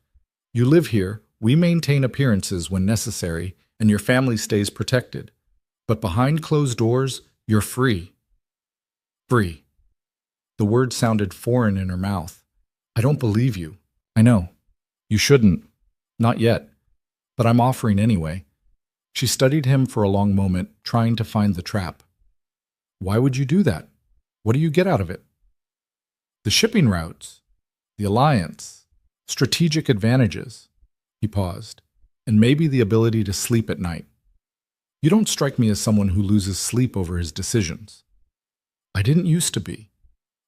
A: You live here, we maintain appearances when necessary, and your family stays protected. But behind closed doors, you're free. Free. The word sounded foreign in her mouth. I don't believe you. I know. You shouldn't. Not yet. But I'm offering anyway. She studied him for a long moment, trying to find the trap. Why would you do that? What do you get out of it? The shipping routes, the alliance, strategic advantages. He paused. And maybe the ability to sleep at night. You don't strike me as someone who loses sleep over his decisions. I didn't used to be.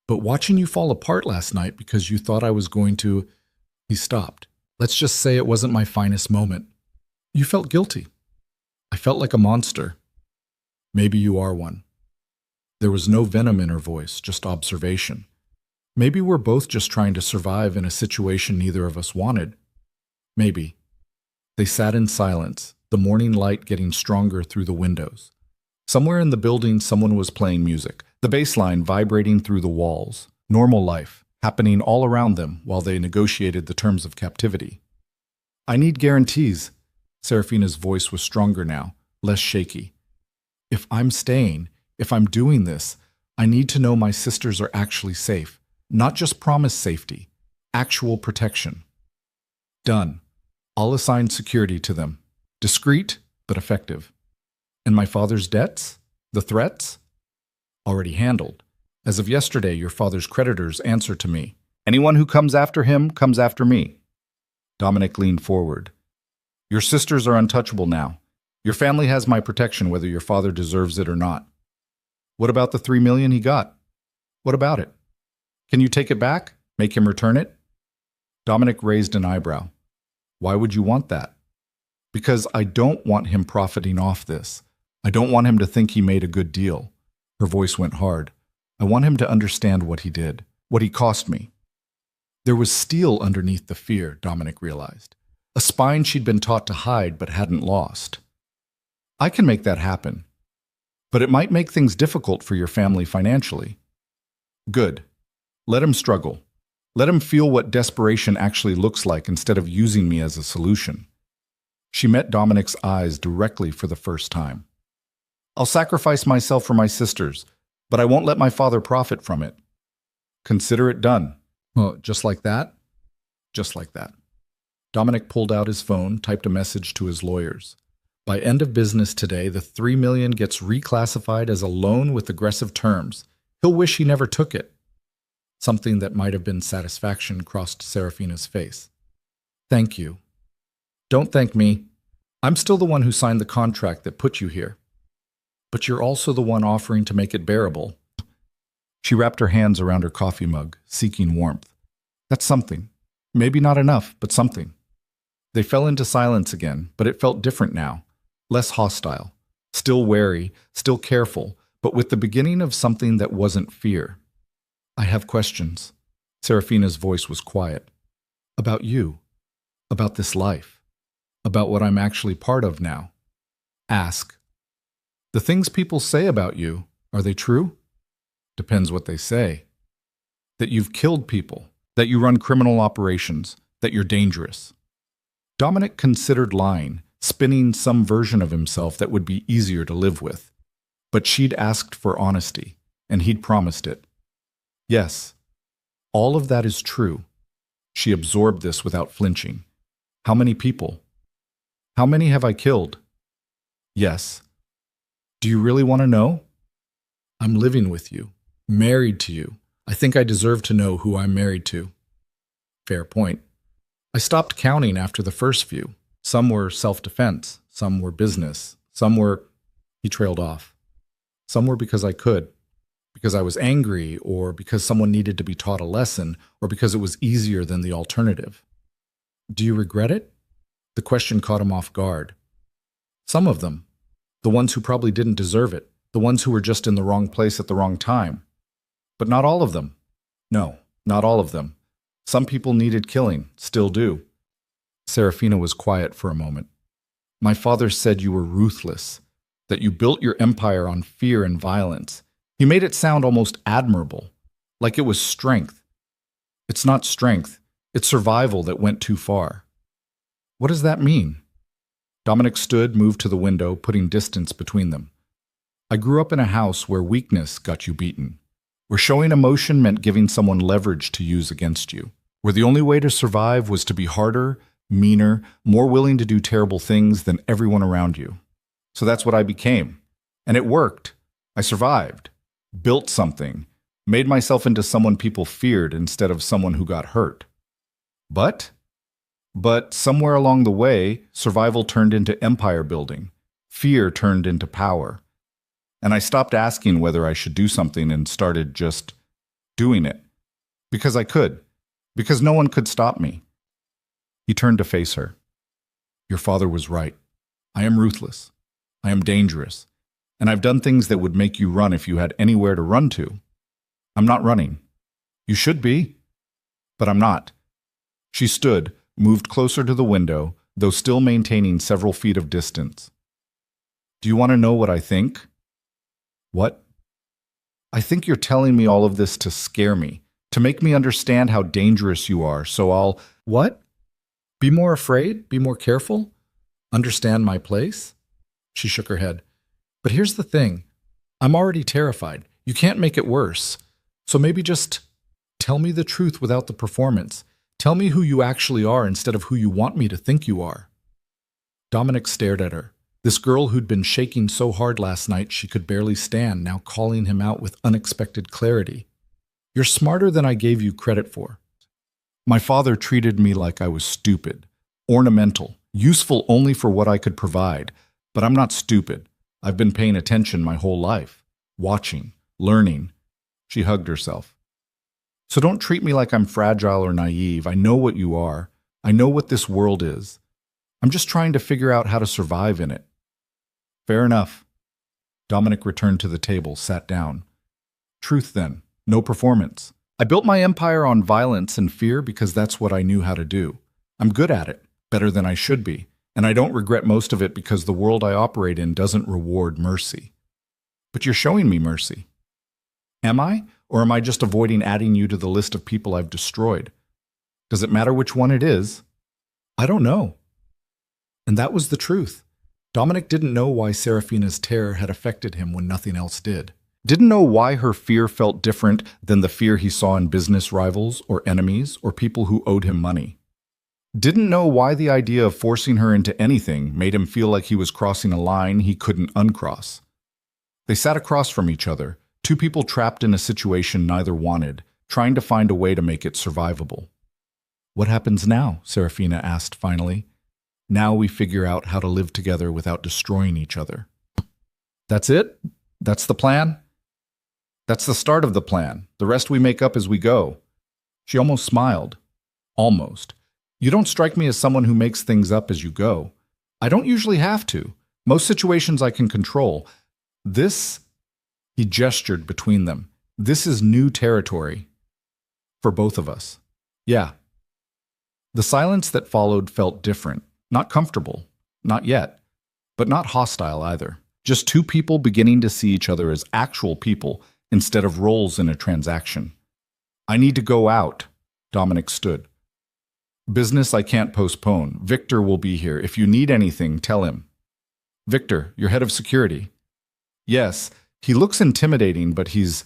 A: But watching you fall apart last night because you thought I was going to... He stopped. Let's just say it wasn't my finest moment. You felt guilty. I felt like a monster. Maybe you are one. There was no venom in her voice, just observation. Maybe we're both just trying to survive in a situation neither of us wanted. Maybe. They sat in silence, the morning light getting stronger through the windows. Somewhere in the building, someone was playing music, the bass line vibrating through the walls. Normal life, happening all around them while they negotiated the terms of captivity. I need guarantees. Serafina's voice was stronger now, less shaky. If I'm staying, if I'm doing this, I need to know my sisters are actually safe. Not just promised safety, actual protection. Done. I'll assign security to them. Discreet, but effective. And my father's debts? The threats? Already handled. As of yesterday, your father's creditors answer to me. Anyone who comes after him comes after me. Dominic leaned forward. Your sisters are untouchable now. Your family has my protection whether your father deserves it or not. What about the $3 million he got? What about it? Can you take it back? Make him return it? Dominic raised an eyebrow. Why would you want that? Because I don't want him profiting off this. I don't want him to think he made a good deal. Her voice went hard. I want him to understand what he did, what he cost me. There was steel underneath the fear, Dominic realized. A spine she'd been taught to hide but hadn't lost. I can make that happen. But it might make things difficult for your family financially. Good. Let him struggle. Let him feel what desperation actually looks like instead of using me as a solution. She met Dominic's eyes directly for the first time. I'll sacrifice myself for my sisters, but I won't let my father profit from it. Consider it done. Well, just like that? Just like that. Dominic pulled out his phone, typed a message to his lawyers. By end of business today, the $3 million gets reclassified as a loan with aggressive terms. He'll wish he never took it. Something that might have been satisfaction crossed Serafina's face. Thank you. Don't thank me. I'm still the one who signed the contract that put you here. But you're also the one offering to make it bearable. She wrapped her hands around her coffee mug, seeking warmth. That's something. Maybe not enough, but something. They fell into silence again, but it felt different now, less hostile, still wary, still careful, but with the beginning of something that wasn't fear. I have questions. Serafina's voice was quiet. About you. About this life. About what I'm actually part of now. Ask. The things people say about you, are they true? Depends what they say. That you've killed people, that you run criminal operations, that you're dangerous. Dominic considered lying, spinning some version of himself that would be easier to live with. But she'd asked for honesty, and he'd promised it. Yes, all of that is true. She absorbed this without flinching. How many people? How many have I killed? Yes. Do you really want to know? I'm living with you, married to you. I think I deserve to know who I'm married to. Fair point. I stopped counting after the first few. Some were self-defense, some were business, some were... He trailed off. Some were because I could, because I was angry, or because someone needed to be taught a lesson, or because it was easier than the alternative. Do you regret it? The question caught him off guard. Some of them. The ones who probably didn't deserve it. The ones who were just in the wrong place at the wrong time. But not all of them. No, not all of them. Some people needed killing, still do. Serafina was quiet for a moment. My father said you were ruthless, that you built your empire on fear and violence. He made it sound almost admirable, like it was strength. It's not strength, it's survival that went too far. What does that mean? Dominic stood, moved to the window, putting distance between them. I grew up in a house where weakness got you beaten, where showing emotion meant giving someone leverage to use against you, where the only way to survive was to be harder, meaner, more willing to do terrible things than everyone around you. So that's what I became. And it worked. I survived, built something, made myself into someone people feared instead of someone who got hurt. But somewhere along the way, survival turned into empire building. Fear turned into power. And I stopped asking whether I should do something and started just doing it. Because I could. Because no one could stop me. He turned to face her. Your father was right. I am ruthless. I am dangerous. And I've done things that would make you run if you had anywhere to run to. I'm not running. You should be. But I'm not. She stood, moved closer to the window, though still maintaining several feet of distance. Do you want to know what I think? What? I think you're telling me all of this to scare me, to make me understand how dangerous you are, so I'll... What? Be more afraid? Be more careful? Understand my place? She shook her head. But here's the thing. I'm already terrified. You can't make it worse. So maybe just tell me the truth without the performance. Tell me who you actually are instead of who you want me to think you are. Dominic stared at her. This girl who'd been shaking so hard last night she could barely stand, now calling him out with unexpected clarity. You're smarter than I gave you credit for. My father treated me like I was stupid, ornamental, useful only for what I could provide. But I'm not stupid. I've been paying attention my whole life, watching, learning. She hugged herself. So don't treat me like I'm fragile or naive. I know what you are. I know what this world is. I'm just trying to figure out how to survive in it. Fair enough. Dominic returned to the table, sat down. Truth then, no performance. I built my empire on violence and fear because that's what I knew how to do. I'm good at it, better than I should be. And I don't regret most of it because the world I operate in doesn't reward mercy. But you're showing me mercy. Am I? Or am I just avoiding adding you to the list of people I've destroyed? Does it matter which one it is? I don't know. And that was the truth. Dominic didn't know why Serafina's terror had affected him when nothing else did. Didn't know why her fear felt different than the fear he saw in business rivals or enemies or people who owed him money. Didn't know why the idea of forcing her into anything made him feel like he was crossing a line he couldn't uncross. They sat across from each other, two people trapped in a situation neither wanted, trying to find a way to make it survivable. What happens now? Serafina asked finally. Now we figure out how to live together without destroying each other. That's it? That's the plan? That's the start of the plan. The rest we make up as we go. She almost smiled. Almost. You don't strike me as someone who makes things up as you go. I don't usually have to. Most situations I can control. This, he gestured between them. This is new territory for both of us. Yeah. The silence that followed felt different, not comfortable, not yet, but not hostile either. Just two people beginning to see each other as actual people instead of roles in a transaction. I need to go out, Dominic stood. Business I can't postpone. Victor will be here. If you need anything, tell him. Victor, you're head of security. Yes, he looks intimidating, but he's...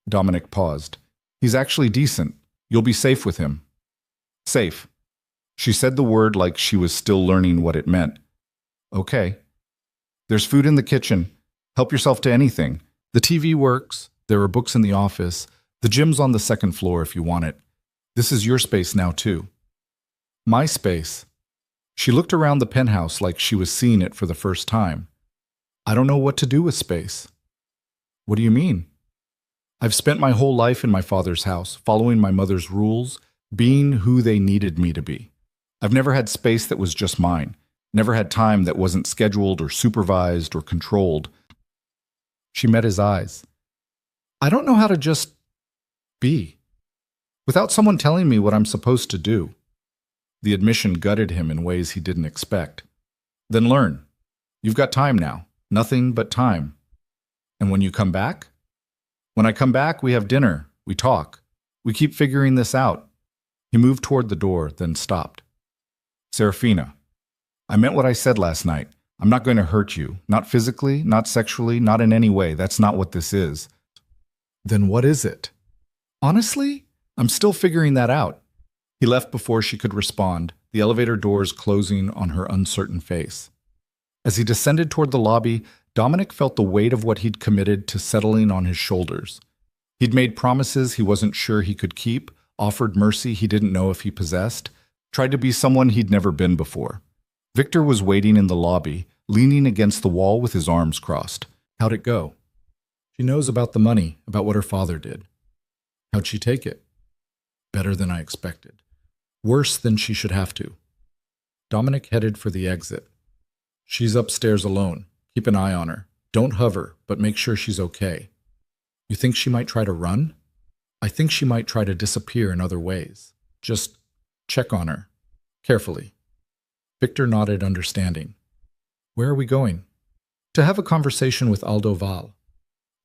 A: Dominic paused. He's actually decent. You'll be safe with him. Safe. She said the word like she was still learning what it meant. Okay. There's food in the kitchen. Help yourself to anything. The TV works. There are books in the office. The gym's on the second floor if you want it. This is your space now, too. My space. She looked around the penthouse like she was seeing it for the first time. I don't know what to do with space. What do you mean? I've spent my whole life in my father's house, following my mother's rules, being who they needed me to be. I've never had space that was just mine, never had time that wasn't scheduled or supervised or controlled. She met his eyes. I don't know how to just be, without someone telling me what I'm supposed to do. The admission gutted him in ways he didn't expect. Then learn. You've got time now, nothing but time. And when you come back? When I come back, we have dinner, we talk, we keep figuring this out. He moved toward the door, then stopped. Serafina, I meant what I said last night. I'm not going to hurt you, not physically, not sexually, not in any way. That's not what this is. Then what is it? Honestly, I'm still figuring that out. He left before she could respond, the elevator doors closing on her uncertain face. As he descended toward the lobby, Dominic felt the weight of what he'd committed to settling on his shoulders. He'd made promises he wasn't sure he could keep, offered mercy he didn't know if he possessed, tried to be someone he'd never been before. Victor was waiting in the lobby, leaning against the wall with his arms crossed. How'd it go? She knows about the money, about what her father did. How'd she take it? Better than I expected. Worse than she should have to. Dominic headed for the exit. She's upstairs alone. Keep an eye on her. Don't hover, but make sure she's okay. You think she might try to run? I think she might try to disappear in other ways. Just check on her. Carefully. Victor nodded, understanding. Where are we going? To have a conversation with Aldo Val.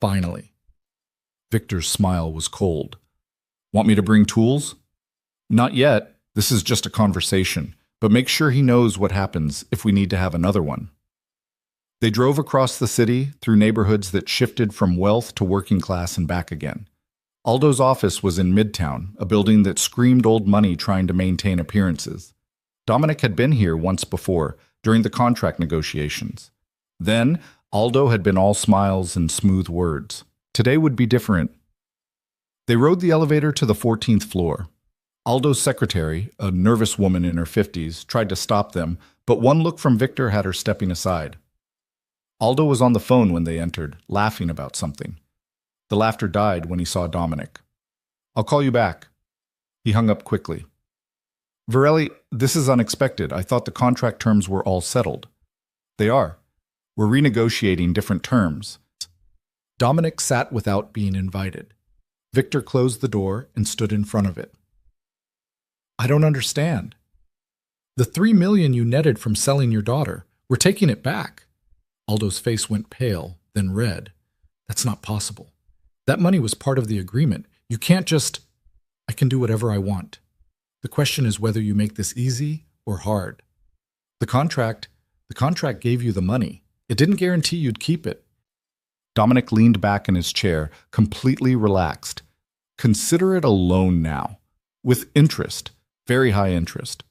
A: Finally. Victor's smile was cold. Want me to bring tools? Not yet. This is just a conversation, but make sure he knows what happens if we need to have another one. They drove across the city, through neighborhoods that shifted from wealth to working class and back again. Aldo's office was in Midtown, a building that screamed old money trying to maintain appearances. Dominic had been here once before, during the contract negotiations. Then, Aldo had been all smiles and smooth words. Today would be different. They rode the elevator to the 14th floor. Aldo's secretary, a nervous woman in her 50s, tried to stop them, but one look from Victor had her stepping aside. Aldo was on the phone when they entered, laughing about something. The laughter died when he saw Dominic. I'll call you back. He hung up quickly. Varelli, this is unexpected. I thought the contract terms were all settled. They are. We're renegotiating different terms. Dominic sat without being invited. Victor closed the door and stood in front of it. I don't understand. The $3 million you netted from selling your daughter, we're taking it back. Aldo's face went pale, then red. That's not possible. That money was part of the agreement. You can't just... I can do whatever I want. The question is whether you make this easy or hard. The contract gave you the money. It didn't guarantee you'd keep it. Dominic leaned back in his chair, completely relaxed. Consider it a loan now. With interest. Very high interest.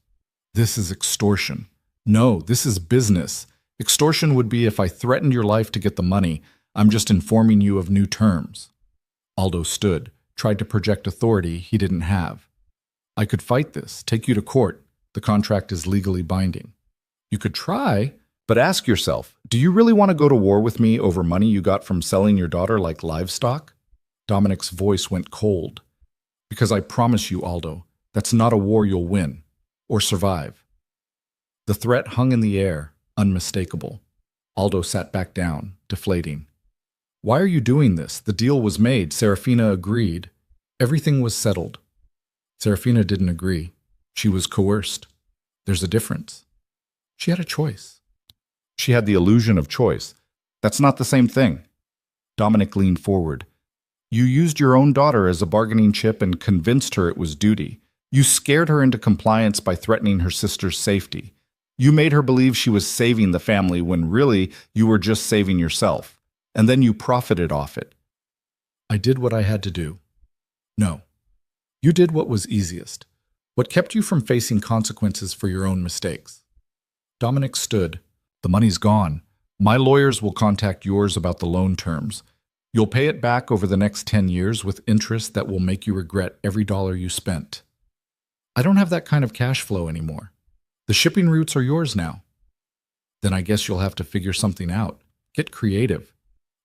A: This is extortion. No, this is business. Extortion would be if I threatened your life to get the money. I'm just informing you of new terms. Aldo stood, tried to project authority he didn't have. I could fight this, take you to court. The contract is legally binding. You could try, but ask yourself, do you really want to go to war with me over money you got from selling your daughter like livestock? Dominic's voice went cold. Because I promise you, Aldo, that's not a war you'll win. or survive. The threat hung in the air, unmistakable. Aldo sat back down, deflating. Why are you doing this? The deal was made. Serafina agreed. Everything was settled. Serafina didn't agree. She was coerced. There's a difference. She had a choice. She had the illusion of choice. That's not the same thing. Dominic leaned forward. You used your own daughter as a bargaining chip and convinced her it was duty. You scared her into compliance by threatening her sister's safety. You made her believe she was saving the family when really you were just saving yourself. And then you profited off it. I did what I had to do. No. You did what was easiest. What kept you from facing consequences for your own mistakes. Dominic stood. The money's gone. My lawyers will contact yours about the loan terms. You'll pay it back over the next 10 years with interest that will make you regret every dollar you spent. I don't have that kind of cash flow anymore. The shipping routes are yours now. Then I guess you'll have to figure something out. Get creative.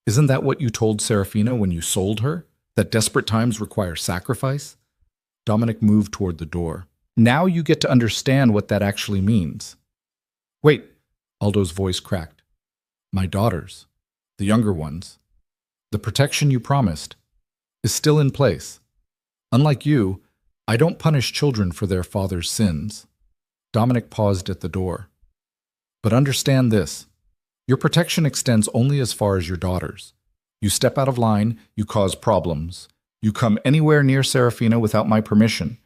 A: Isn't that what you told Serafina when you sold her? That desperate times require sacrifice? Dominic moved toward the door. Now you get to understand what that actually means. Wait, Aldo's voice cracked. My daughters, the younger ones, the protection you promised, is still in place. Unlike you, I don't punish children for their father's sins. Dominic paused at the door. But understand this. Your protection extends only as far as your daughters. You step out of line, you cause problems. You come anywhere near Serafina without my permission,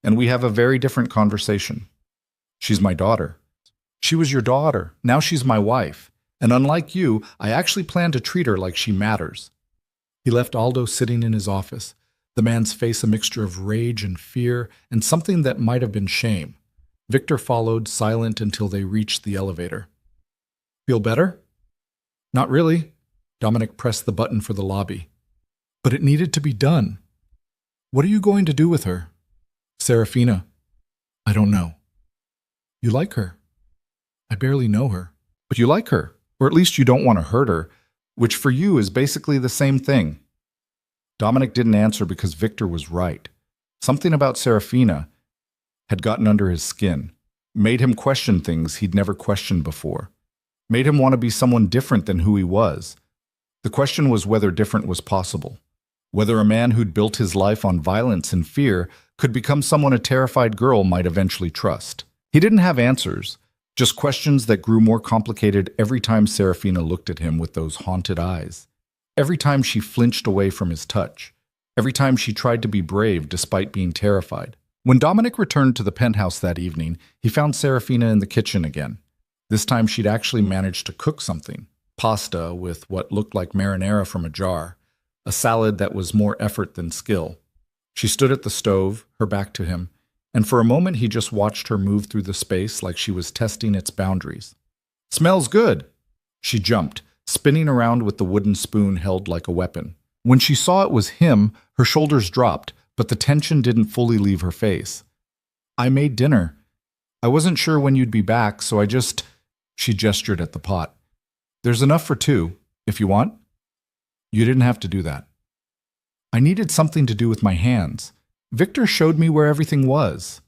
A: and we have a very different conversation. She's my daughter. She was your daughter. Now she's my wife. And unlike you, I actually plan to treat her like she matters. He left Aldo sitting in his office, the man's face a mixture of rage and fear and something that might have been shame. Victor followed, silent until they reached the elevator. Feel better? Not really. Dominic pressed the button for the lobby. But it needed to be done. What are you going to do with her? Serafina. I don't know. You like her? I barely know her. But you like her, or at least you don't want to hurt her, which for you is basically the same thing. Dominic didn't answer because Victor was right. Something about Serafina had gotten under his skin, made him question things he'd never questioned before, made him want to be someone different than who he was. The question was whether different was possible, whether a man who'd built his life on violence and fear could become someone a terrified girl might eventually trust. He didn't have answers, just questions that grew more complicated every time Serafina looked at him with those haunted eyes, every time she flinched away from his touch, every time she tried to be brave despite being terrified. When Dominic returned to the penthouse that evening, he found Serafina in the kitchen again. This time she'd actually managed to cook something, pasta with what looked like marinara from a jar, a salad that was more effort than skill. She stood at the stove, her back to him, and for a moment he just watched her move through the space like she was testing its boundaries. Smells good! She jumped, spinning around with the wooden spoon held like a weapon. When she saw it was him, her shoulders dropped, but the tension didn't fully leave her face. I made dinner. I wasn't sure when you'd be back, so She gestured at the pot. There's enough for two, if you want. You didn't have to do that. I needed something to do with my hands. Victor showed me where everything was.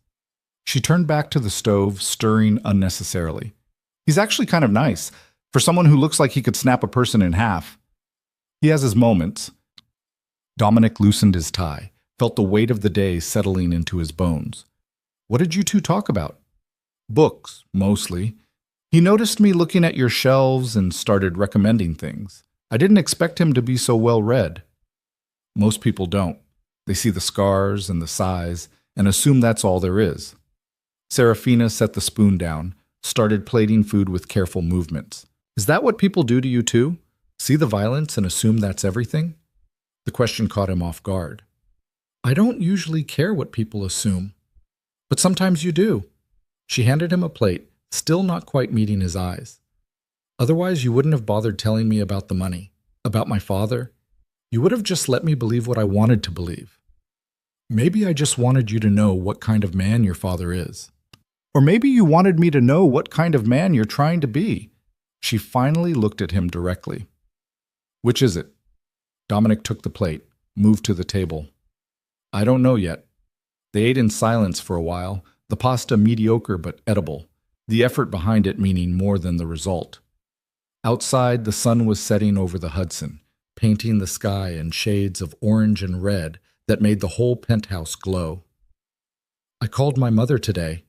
A: She turned back to the stove, stirring unnecessarily. He's actually kind of nice, for someone who looks like he could snap a person in half. He has his moments. Dominic loosened his tie, felt the weight of the day settling into his bones. What did you two talk about? Books, mostly. He noticed me looking at your shelves and started recommending things. I didn't expect him to be so well read. Most people don't. They see the scars and the size and assume that's all there is. Serafina set the spoon down, started plating food with careful movements. Is that what people do to you too? See the violence and assume that's everything? The question caught him off guard. I don't usually care what people assume, but sometimes you do. She handed him a plate, still not quite meeting his eyes. Otherwise, you wouldn't have bothered telling me about the money, about my father. You would have just let me believe what I wanted to believe. Maybe I just wanted you to know what kind of man your father is. Or maybe you wanted me to know what kind of man you're trying to be. She finally looked at him directly. Which is it? Dominic took the plate, moved to the table. I don't know yet. They ate in silence for a while, The pasta mediocre but edible, the effort behind it meaning more than the result. Outside, the sun was setting over the Hudson, painting the sky in shades of orange and red that made the whole penthouse glow. "I called my mother today."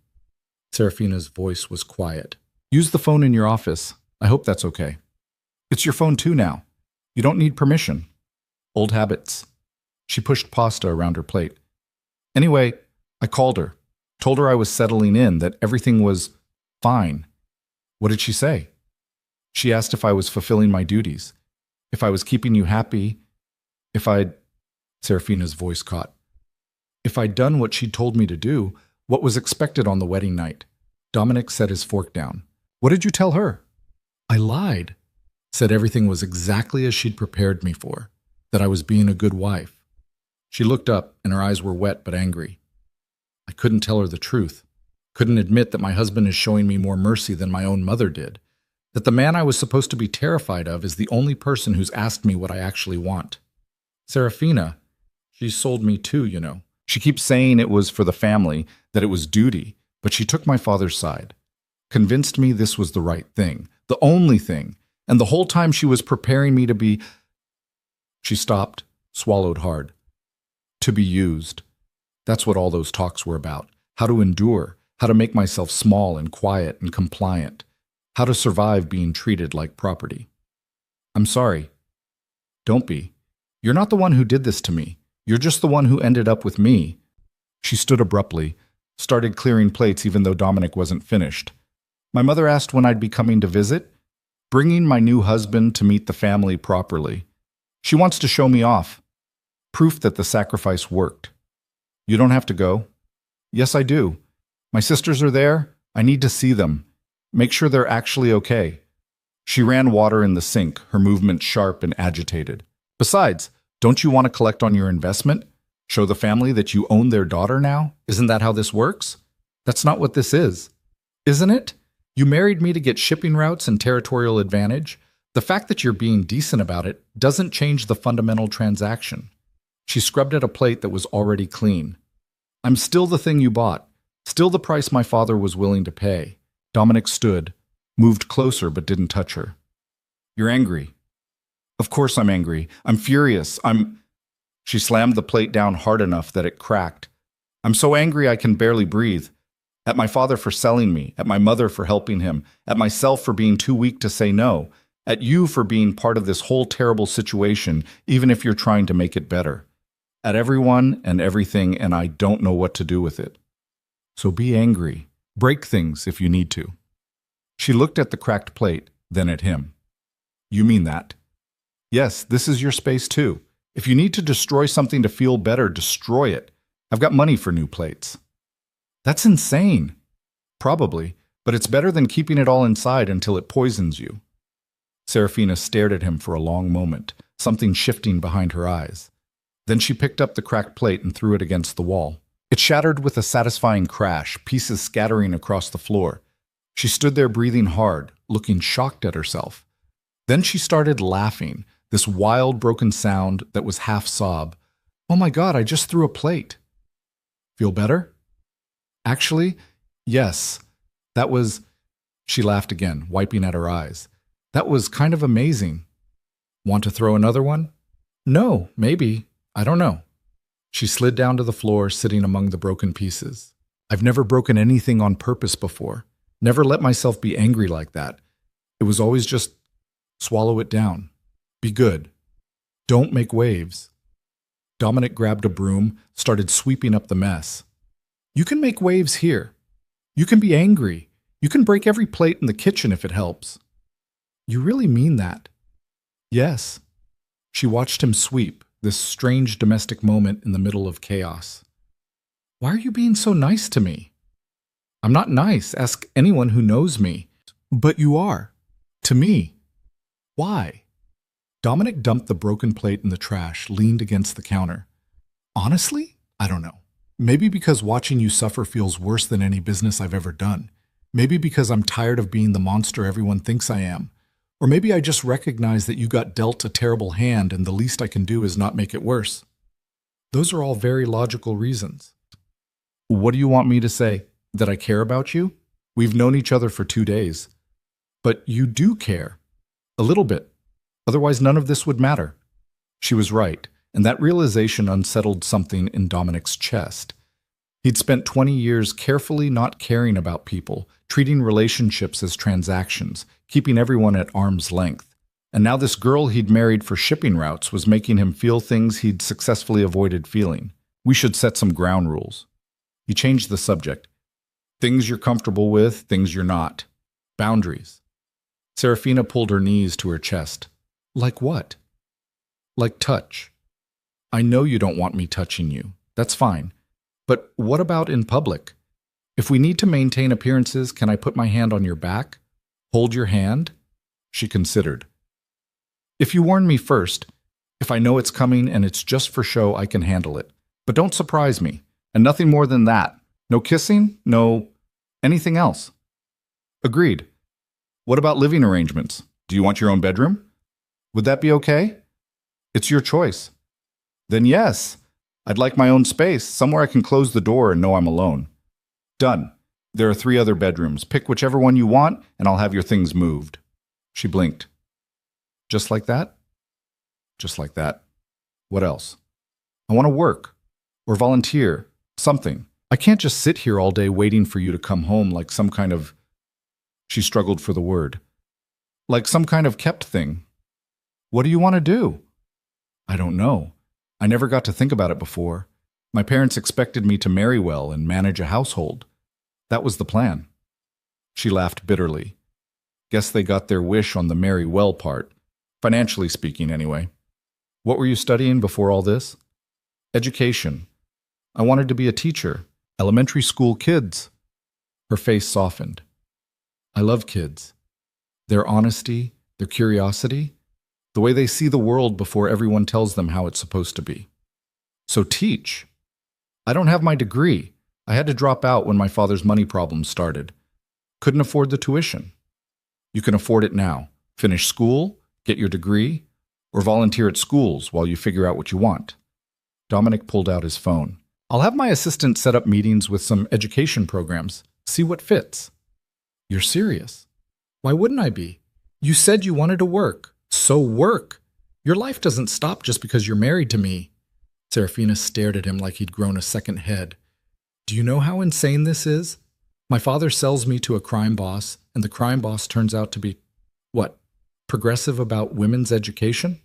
A: Serafina's voice was quiet. "Use the phone in your office. I hope that's okay." "It's your phone too now. You don't need permission." "Old habits." She pushed pasta around her plate. "Anyway, I called her. Told her I was settling in, that everything was fine." "What did she say?" "She asked if I was fulfilling my duties, if I was keeping you happy, if I'd—" Serafina's voice caught. "If I'd done what she'd told me to do, what was expected on the wedding night." Dominic set his fork down. "What did you tell her?" "I lied. Said everything was exactly as she'd prepared me for, that I was being a good wife." She looked up, and her eyes were wet but angry. "I couldn't tell her the truth. Couldn't admit that my husband is showing me more mercy than my own mother did. That the man I was supposed to be terrified of is the only person who's asked me what I actually want. Serafina, she sold me too, you know. She keeps saying it was for the family, that it was duty, but she took my father's side. Convinced me this was the right thing, the only thing, and the whole time she was preparing me to be—" She stopped, swallowed hard. "To be used. That's what all those talks were about. How to endure, how to make myself small and quiet and compliant, how to survive being treated like property. I'm sorry. Don't be. You're not the one who did this to me. You're just the one who ended up with me." She stood abruptly, started clearing plates even though Dominic wasn't finished. "My mother asked when I'd be coming to visit, bringing my new husband to meet the family properly. She wants to show me off. Proof that the sacrifice worked. You don't have to go." "Yes, I do. My sisters are there. I need to see them. Make sure they're actually okay." She ran water in the sink, her movement sharp and agitated. "Besides, don't you want to collect on your investment? Show the family that you own their daughter now? Isn't that how this works? That's not what this is. Isn't it? You married me to get shipping routes and territorial advantage. The fact that you're being decent about it doesn't change the fundamental transaction." She scrubbed at a plate that was already clean. "I'm still the thing you bought, still the price my father was willing to pay." Dominic stood, moved closer but didn't touch her. "You're angry." "Of course I'm angry. I'm furious. She slammed the plate down hard enough that it cracked. "I'm so angry I can barely breathe. At my father for selling me, at my mother for helping him, at myself for being too weak to say no, at you for being part of this whole terrible situation, even if you're trying to make it better. At everyone and everything, and I don't know what to do with it. So be angry. Break things if you need to." She looked at the cracked plate, then at him. "You mean that?" "Yes, this is your space too. If you need to destroy something to feel better, destroy it. I've got money for new plates." "That's insane." "Probably, but it's better than keeping it all inside until it poisons you." Serafina stared at him for a long moment, something shifting behind her eyes. Then she picked up the cracked plate and threw it against the wall. It shattered with a satisfying crash, pieces scattering across the floor. She stood there breathing hard, looking shocked at herself. Then she started laughing, this wild, broken sound that was half sob. "Oh my God, I just threw a plate." "Feel better?" "Actually, yes. That was—" She laughed again, wiping at her eyes. "That was kind of amazing." "Want to throw another one?" "No, maybe. I don't know." She slid down to the floor, sitting among the broken pieces. "I've never broken anything on purpose before. Never let myself be angry like that. It was always just swallow it down. Be good. Don't make waves." Dominic grabbed a broom, started sweeping up the mess. "You can make waves here. You can be angry. You can break every plate in the kitchen if it helps." "You really mean that?" "Yes." She watched him sweep, this strange domestic moment in the middle of chaos. "Why are you being so nice to me?" "I'm not nice. Ask anyone who knows me." "But you are. To me. Why?" Dominic dumped the broken plate in the trash, leaned against the counter. "Honestly, I don't know. Maybe because watching you suffer feels worse than any business I've ever done. Maybe because I'm tired of being the monster everyone thinks I am. Or maybe I just recognize that you got dealt a terrible hand and the least I can do is not make it worse. Those are all very logical reasons." "What do you want me to say?" That I care about you? We've known each other for 2 days. But you do care. A little bit. Otherwise, none of this would matter. She was right, and that realization unsettled something in Dominic's chest. He'd spent 20 years carefully not caring about people, treating relationships as transactions, keeping everyone at arm's length. And now this girl he'd married for shipping routes was making him feel things he'd successfully avoided feeling. We should set some ground rules. He changed the subject. Things you're comfortable with, things you're not. Boundaries. Serafina pulled her knees to her chest. Like what? Like touch. I know you don't want me touching you. That's fine. But what about in public? If we need to maintain appearances, can I put my hand on your back? Hold your hand? She considered. If you warn me first, if I know it's coming and it's just for show, I can handle it. But don't surprise me. And nothing more than that. No kissing, no anything else. Agreed. What about living arrangements? Do you want your own bedroom? Would that be okay? It's your choice. Then yes. I'd like my own space, somewhere I can close the door and know I'm alone. Done. There are 3 other bedrooms. Pick whichever one you want, and I'll have your things moved. She blinked. Just like that? Just like that. What else? I want to work. Or volunteer. Something. I can't just sit here all day waiting for you to come home like some kind of... She struggled for the word. Like some kind of kept thing. What do you want to do? I don't know. I never got to think about it before. My parents expected me to marry well and manage a household. That was the plan. She laughed bitterly. Guess they got their wish on the marry well part. Financially speaking, anyway. What were you studying before all this? Education. I wanted to be a teacher. Elementary school kids. Her face softened. I love kids. Their honesty, their curiosity, the way they see the world before everyone tells them how it's supposed to be. So teach. I don't have my degree. I had to drop out when my father's money problems started. Couldn't afford the tuition. You can afford it now. Finish school, get your degree, or volunteer at schools while you figure out what you want. Dominic pulled out his phone. I'll have my assistant set up meetings with some education programs. See what fits. You're serious? Why wouldn't I be? You said you wanted to work. So work. Your life doesn't stop just because you're married to me. Serafina stared at him like he'd grown a second head. Do you know how insane this is? My father sells me to a crime boss, and the crime boss turns out to be, what, progressive about women's education?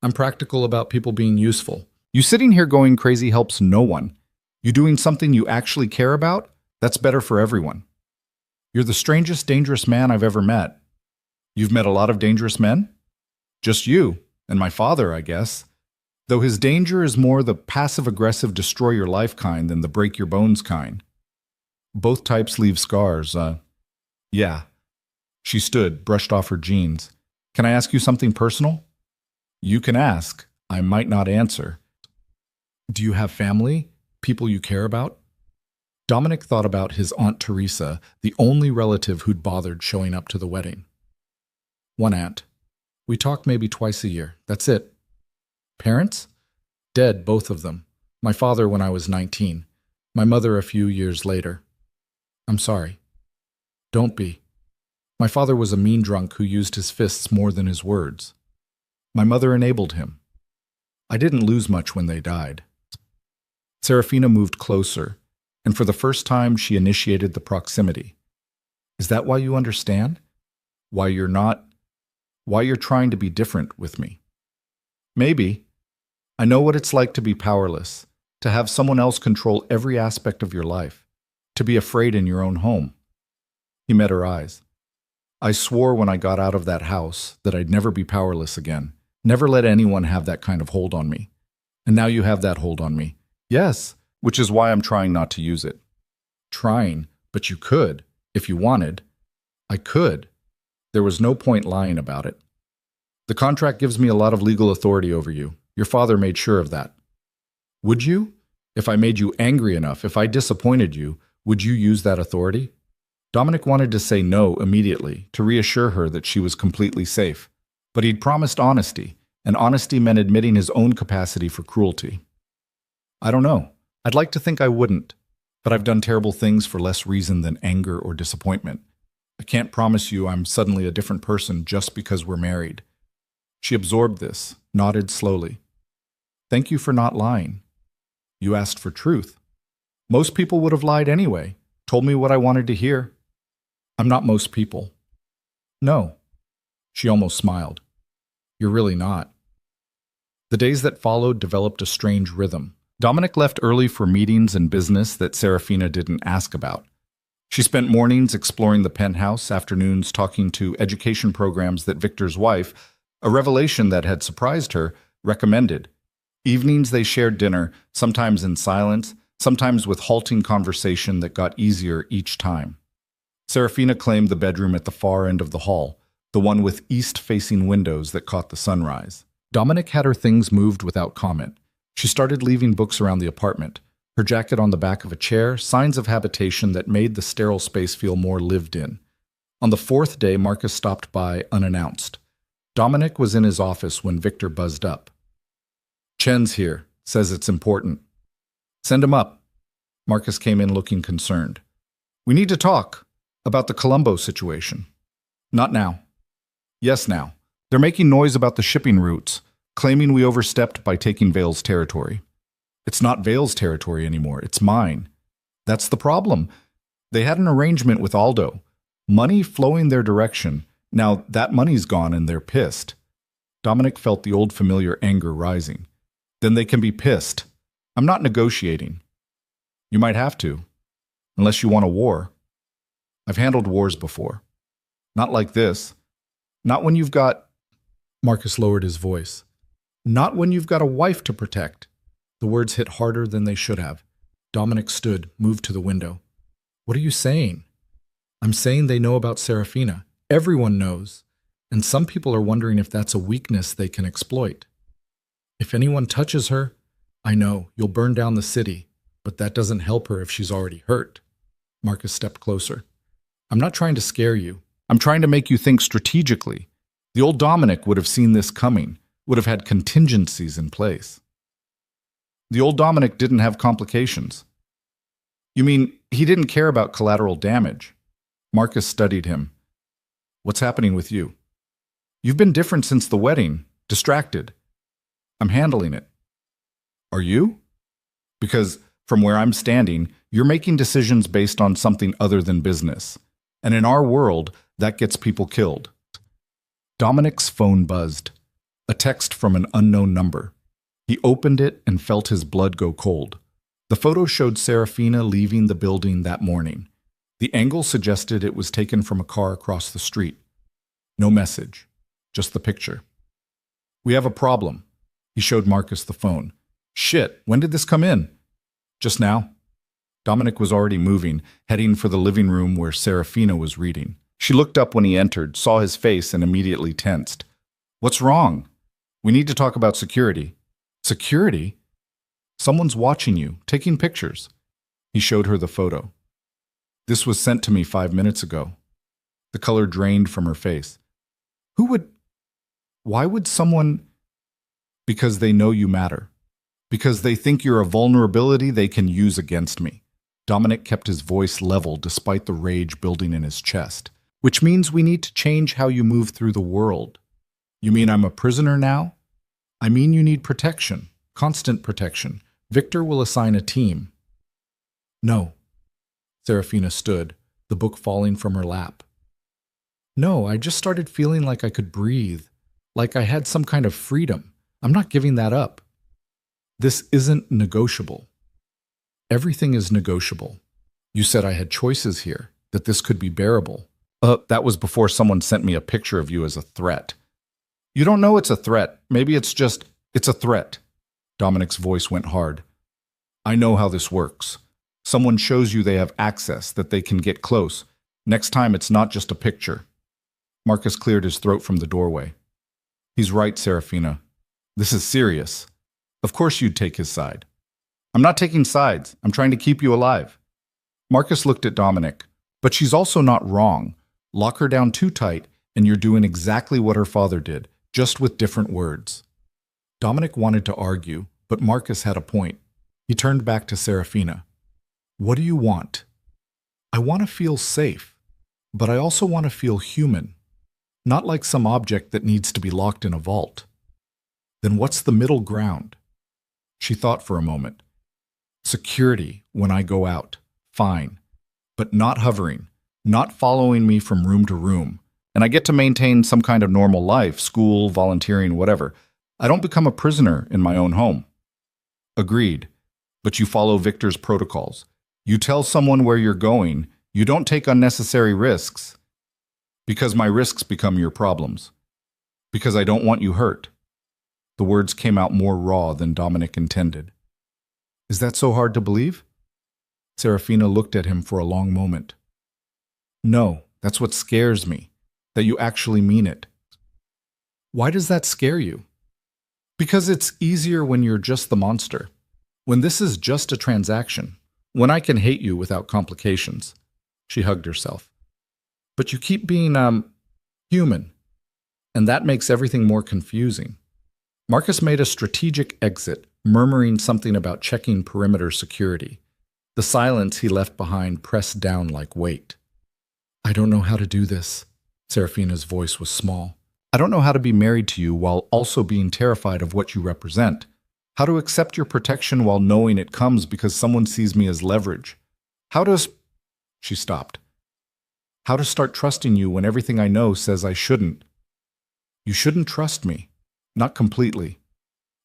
A: I'm practical about people being useful. You sitting here going crazy helps no one. You doing something you actually care about? That's better for everyone. You're the strangest, dangerous man I've ever met. You've met a lot of dangerous men? Just you, and my father, I guess. Though his danger is more the passive-aggressive destroy-your-life kind than the break-your-bones kind. Both types leave scars, Yeah. She stood, brushed off her jeans. Can I ask you something personal? You can ask. I might not answer. Do you have family? People you care about? Dominic thought about his Aunt Teresa, the only relative who'd bothered showing up to the wedding. One aunt. We talk maybe twice a year. That's it. Parents? Dead, both of them. My father when I was 19. My mother a few years later. I'm sorry. Don't be. My father was a mean drunk who used his fists more than his words. My mother enabled him. I didn't lose much when they died. Serafina moved closer, and for the first time she initiated the proximity. Is that why you understand? Why you're trying to be different with me? Maybe. I know what it's like to be powerless, to have someone else control every aspect of your life, to be afraid in your own home. He met her eyes. I swore when I got out of that house that I'd never be powerless again, never let anyone have that kind of hold on me. And now you have that hold on me. Yes, which is why I'm trying not to use it. Trying, but you could, if you wanted. I could. There was no point lying about it. The contract gives me a lot of legal authority over you. Your father made sure of that. Would you? If I made you angry enough, if I disappointed you, would you use that authority? Dominic wanted to say no immediately, to reassure her that she was completely safe. But he'd promised honesty, and honesty meant admitting his own capacity for cruelty. I don't know. I'd like to think I wouldn't. but I've done terrible things for less reason than anger or disappointment. I can't promise you I'm suddenly a different person just because we're married." She absorbed this, nodded slowly. "Thank you for not lying. You asked for truth. Most people would have lied anyway, told me what I wanted to hear." "I'm not most people." "No." She almost smiled. "You're really not." The days that followed developed a strange rhythm. Dominic left early for meetings and business that Serafina didn't ask about. She spent mornings exploring the penthouse, afternoons talking to education programs that Victor's wife, a revelation that had surprised her, recommended. Evenings they shared dinner, sometimes in silence, sometimes with halting conversation that got easier each time. Serafina claimed the bedroom at the far end of the hall, the one with east-facing windows that caught the sunrise. Dominic had her things moved without comment. She started leaving books around the apartment, her jacket on the back of a chair, signs of habitation that made the sterile space feel more lived in. On the fourth day, Marcus stopped by unannounced. Dominic was in his office when Victor buzzed up. "Chen's here, says it's important." "Send him up." Marcus came in looking concerned. "We need to talk about the Colombo situation." "Not now." "Yes, now. They're making noise about the shipping routes, claiming we overstepped by taking Vale's territory." "It's not Vale's territory anymore, it's mine." "That's the problem. They had an arrangement with Aldo. Money flowing their direction. Now that money's gone and they're pissed." Dominic felt the old familiar anger rising. "Then they can be pissed. I'm not negotiating." "You might have to, unless you want a war." "I've handled wars before. Not like this. Not when you've got—" Marcus lowered his voice. "Not when you've got a wife to protect." The words hit harder than they should have. Dominic stood, moved to the window. "What are you saying?" "I'm saying they know about Serafina. Everyone knows. And some people are wondering if that's a weakness they can exploit. If anyone touches her, I know, you'll burn down the city, but that doesn't help her if she's already hurt." Marcus stepped closer. "I'm not trying to scare you. I'm trying to make you think strategically. The old Dominic would have seen this coming, would have had contingencies in place." "The old Dominic didn't have complications." "You mean he didn't care about collateral damage?" Marcus studied him. "What's happening with you?" "You've been different since the wedding, distracted." "I'm handling it." "Are you?" "Because from where I'm standing, you're making decisions based on something other than business. And in our world, that gets people killed." Dominic's phone buzzed. A text from an unknown number. He opened it and felt his blood go cold. The photo showed Serafina leaving the building that morning. The angle suggested it was taken from a car across the street. No message, just the picture. "We have a problem." He showed Marcus the phone. "Shit, when did this come in?" "Just now." Dominic was already moving, heading for the living room where Serafina was reading. She looked up when he entered, saw his face, and immediately tensed. "What's wrong?" "We need to talk about security." "Security?" "Someone's watching you, taking pictures." He showed her the photo. "This was sent to me 5 minutes ago." The color drained from her face. Why would someone? "Because they know you matter. Because they think you're a vulnerability they can use against me." Dominic kept his voice level despite the rage building in his chest. "Which means we need to change how you move through the world." "You mean I'm a prisoner now?" "I mean you need protection, constant protection. Victor will assign a team." "No." Serafina stood, the book falling from her lap. "No, I just started feeling like I could breathe, like I had some kind of freedom. I'm not giving that up." "This isn't negotiable." "Everything is negotiable. You said I had choices here, that this could be bearable." That was before someone sent me a picture of you as a threat." "You don't know it's a threat. Maybe it's a threat." Dominic's voice went hard. "I know how this works. Someone shows you they have access, that they can get close. Next time it's not just a picture." Marcus cleared his throat from the doorway. "He's right, Serafina. This is serious. Of course you'd take his side." "I'm not taking sides. I'm trying to keep you alive." Marcus looked at Dominic. "But she's also not wrong. Lock her down too tight, and you're doing exactly what her father did, just with different words." Dominic wanted to argue, but Marcus had a point. He turned back to Serafina. What do you want? I want to feel safe, but I also want to feel human, not like some object that needs to be locked in a vault. Then what's the middle ground? She thought for a moment. Security when I go out, fine, but not hovering, not following me from room to room. And I get to maintain some kind of normal life, school, volunteering, whatever. I don't become a prisoner in my own home. Agreed, but you follow Victor's protocols. You tell someone where you're going. You don't take unnecessary risks. Because my risks become your problems. Because I don't want you hurt. The words came out more raw than Dominic intended. Is that so hard to believe? Serafina looked at him for a long moment. No, that's what scares me, that you actually mean it. Why does that scare you? Because it's easier when you're just the monster. When this is just a transaction. When I can hate you without complications. She hugged herself. But you keep being, human. And that makes everything more confusing. Marcus made a strategic exit, murmuring something about checking perimeter security. The silence he left behind pressed down like weight. I don't know how to do this. Serafina's voice was small. I don't know how to be married to you while also being terrified of what you represent. How to accept your protection while knowing it comes because someone sees me as leverage. She stopped. How to start trusting you when everything I know says I shouldn't. You shouldn't trust me. Not completely.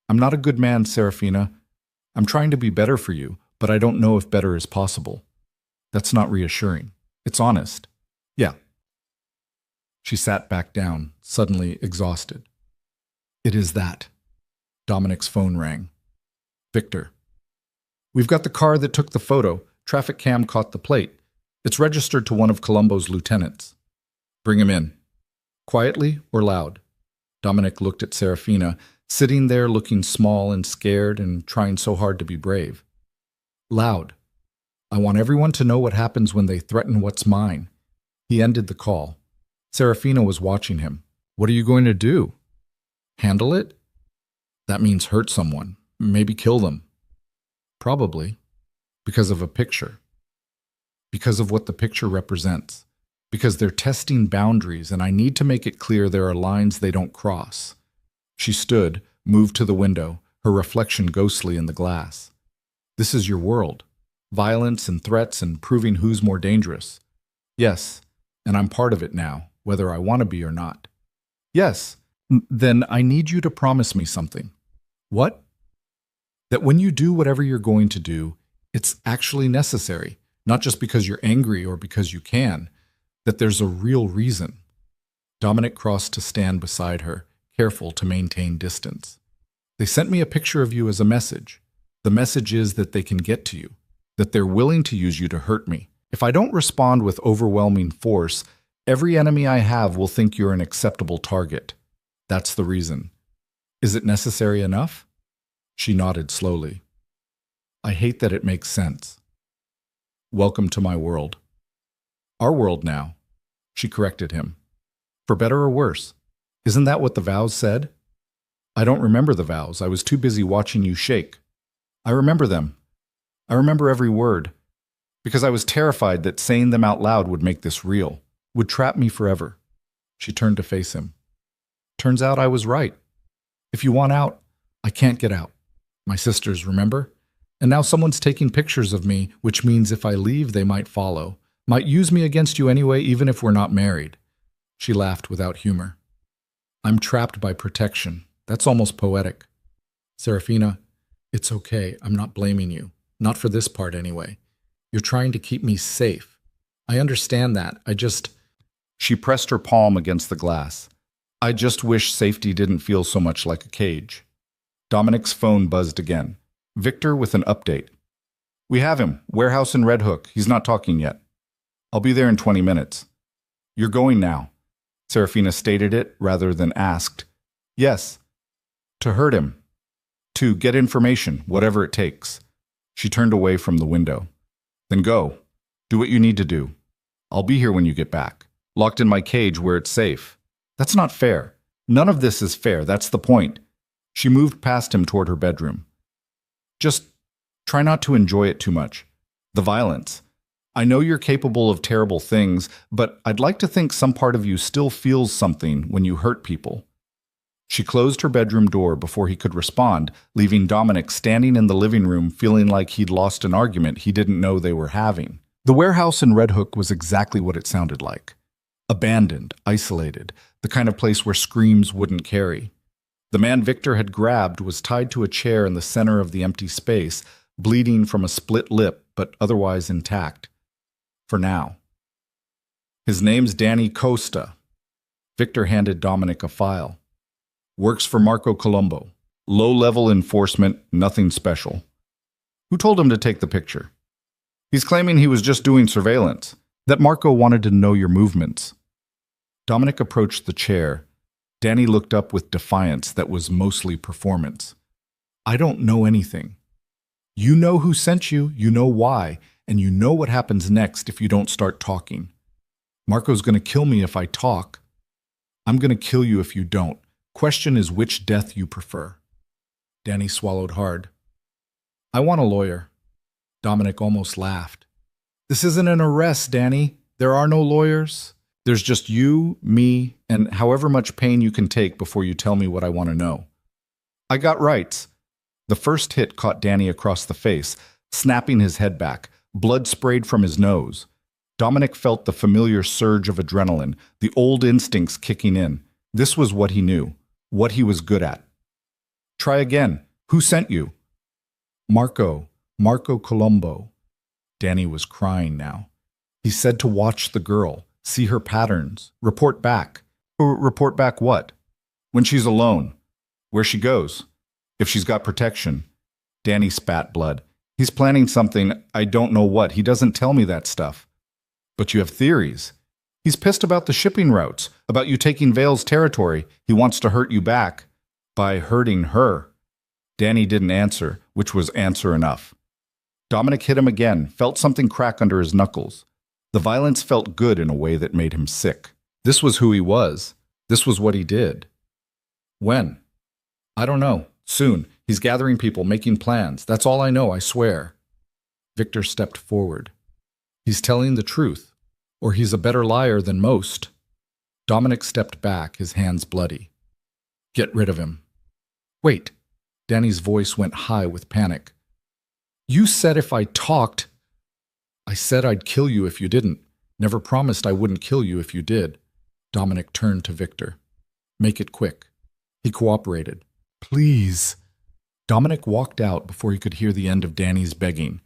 A: I'm not a good man, Serafina. I'm trying to be better for you, but I don't know if better is possible. That's not reassuring. It's honest. Yeah. She sat back down, suddenly exhausted. It is that. Dominic's phone rang. Victor. We've got the car that took the photo. Traffic cam caught the plate. It's registered to one of Colombo's lieutenants. Bring him in. Quietly or loud? Dominic looked at Serafina, sitting there looking small and scared and trying so hard to be brave. Loud. I want everyone to know what happens when they threaten what's mine. He ended the call. Serafina was watching him. What are you going to do? Handle it? That means hurt someone. Maybe kill them. Probably. Because of a picture. Because of what the picture represents. Because they're testing boundaries, and I need to make it clear there are lines they don't cross. She stood, moved to the window, her reflection ghostly in the glass. This is your world. Violence and threats and proving who's more dangerous. Yes, and I'm part of it now, whether I want to be or not. Yes, then I need you to promise me something. What? That when you do whatever you're going to do, it's actually necessary, not just because you're angry or because you can, that there's a real reason. Dominic crossed to stand beside her, careful to maintain distance. They sent me a picture of you as a message. The message is that they can get to you, that they're willing to use you to hurt me. If I don't respond with overwhelming force, every enemy I have will think you're an acceptable target. That's the reason. Is it necessary enough? She nodded slowly. I hate that it makes sense. Welcome to my world. Our world now, she corrected him. For better or worse. Isn't that what the vows said? I don't remember the vows. I was too busy watching you shake. I remember them. I remember every word. Because I was terrified that saying them out loud would make this real, would trap me forever. She turned to face him. Turns out I was right. If you want out, I can't get out. My sisters, remember? And now someone's taking pictures of me, which means if I leave, they might follow. Might use me against you anyway, even if we're not married. She laughed without humor. I'm trapped by protection. That's almost poetic. Serafina, it's okay. I'm not blaming you. Not for this part anyway. You're trying to keep me safe. I understand that. She pressed her palm against the glass. I just wish safety didn't feel so much like a cage. Dominic's phone buzzed again. Victor with an update. We have him. Warehouse in Red Hook. He's not talking yet. I'll be there in 20 minutes. You're going now. Serafina stated it rather than asked. Yes. To hurt him. To get information, whatever it takes. She turned away from the window. Then go. Do what you need to do. I'll be here when you get back. Locked in my cage where it's safe. That's not fair. None of this is fair. That's the point. She moved past him toward her bedroom. Just try not to enjoy it too much. The violence. I know you're capable of terrible things, but I'd like to think some part of you still feels something when you hurt people. She closed her bedroom door before he could respond, leaving Dominic standing in the living room feeling like he'd lost an argument he didn't know they were having. The warehouse in Red Hook was exactly what it sounded like. Abandoned, isolated, the kind of place where screams wouldn't carry. The man Victor had grabbed was tied to a chair in the center of the empty space, bleeding from a split lip, but otherwise intact. For now. His name's Danny Costa. Victor handed Dominic a file. Works for Marco Colombo. Low-level enforcement, nothing special. Who told him to take the picture? He's claiming he was just doing surveillance, that Marco wanted to know your movements. Dominic approached the chair. Danny looked up with defiance that was mostly performance. I don't know anything. You know who sent you, you know why, and you know what happens next if you don't start talking. Marco's going to kill me if I talk. I'm going to kill you if you don't. Question is which death you prefer. Danny swallowed hard. I want a lawyer. Dominic almost laughed. This isn't an arrest, Danny. There are no lawyers. There's just you, me, and however much pain you can take before you tell me what I want to know. I got rights. The first hit caught Danny across the face, snapping his head back. Blood sprayed from his nose. Dominic felt the familiar surge of adrenaline, the old instincts kicking in. This was what he knew, what he was good at. Try again. Who sent you? Marco Colombo. Danny was crying now. He said to watch the girl, see her patterns, report back. Report back what? When she's alone. Where she goes. If she's got protection. Danny spat blood. He's planning something, I don't know what. He doesn't tell me that stuff. But you have theories. He's pissed about the shipping routes, about you taking Vale's territory. He wants to hurt you back. By hurting her. Danny didn't answer, which was answer enough. Dominic hit him again, felt something crack under his knuckles. The violence felt good in a way that made him sick. This was who he was. This was what he did. When? I don't know. Soon. He's gathering people, making plans. That's all I know, I swear. Victor stepped forward. He's telling the truth, or he's a better liar than most. Dominic stepped back, his hands bloody. Get rid of him. Wait. Danny's voice went high with panic. You said if I talked... I said I'd kill you if you didn't. Never promised I wouldn't kill you if you did. Dominic turned to Victor. Make it quick. He cooperated. Please. Dominic walked out before he could hear the end of Danny's begging.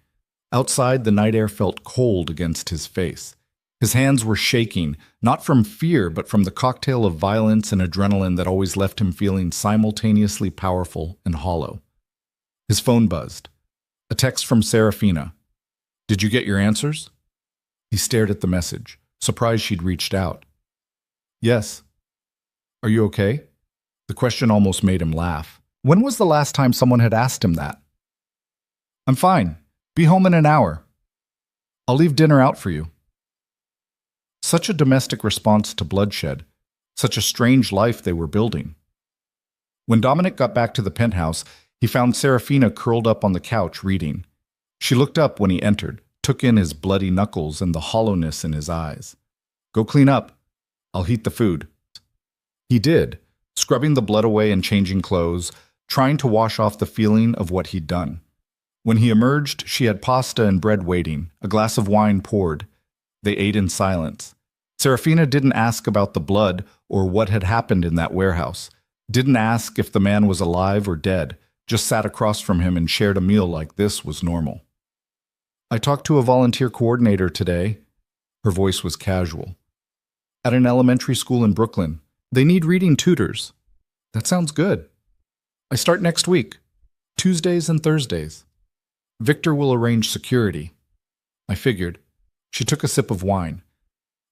A: Outside, the night air felt cold against his face. His hands were shaking, not from fear, but from the cocktail of violence and adrenaline that always left him feeling simultaneously powerful and hollow. His phone buzzed. A text from Serafina. Did you get your answers? He stared at the message, surprised she'd reached out. Yes. Are you okay? The question almost made him laugh. When was the last time someone had asked him that? I'm fine. Be home in an hour. I'll leave dinner out for you. Such a domestic response to bloodshed, such a strange life they were building. When Dominic got back to the penthouse, he found Serafina curled up on the couch reading. She looked up when he entered, took in his bloody knuckles and the hollowness in his eyes. Go clean up. I'll heat the food. He did, scrubbing the blood away and changing clothes, trying to wash off the feeling of what he'd done. When he emerged, she had pasta and bread waiting, a glass of wine poured. They ate in silence. Serafina didn't ask about the blood or what had happened in that warehouse. Didn't ask if the man was alive or dead, just sat across from him and shared a meal like this was normal. I talked to a volunteer coordinator today. Her voice was casual. At an elementary school in Brooklyn. They need reading tutors. That sounds good. I start next week, Tuesdays and Thursdays. Victor will arrange security. I figured. She took a sip of wine.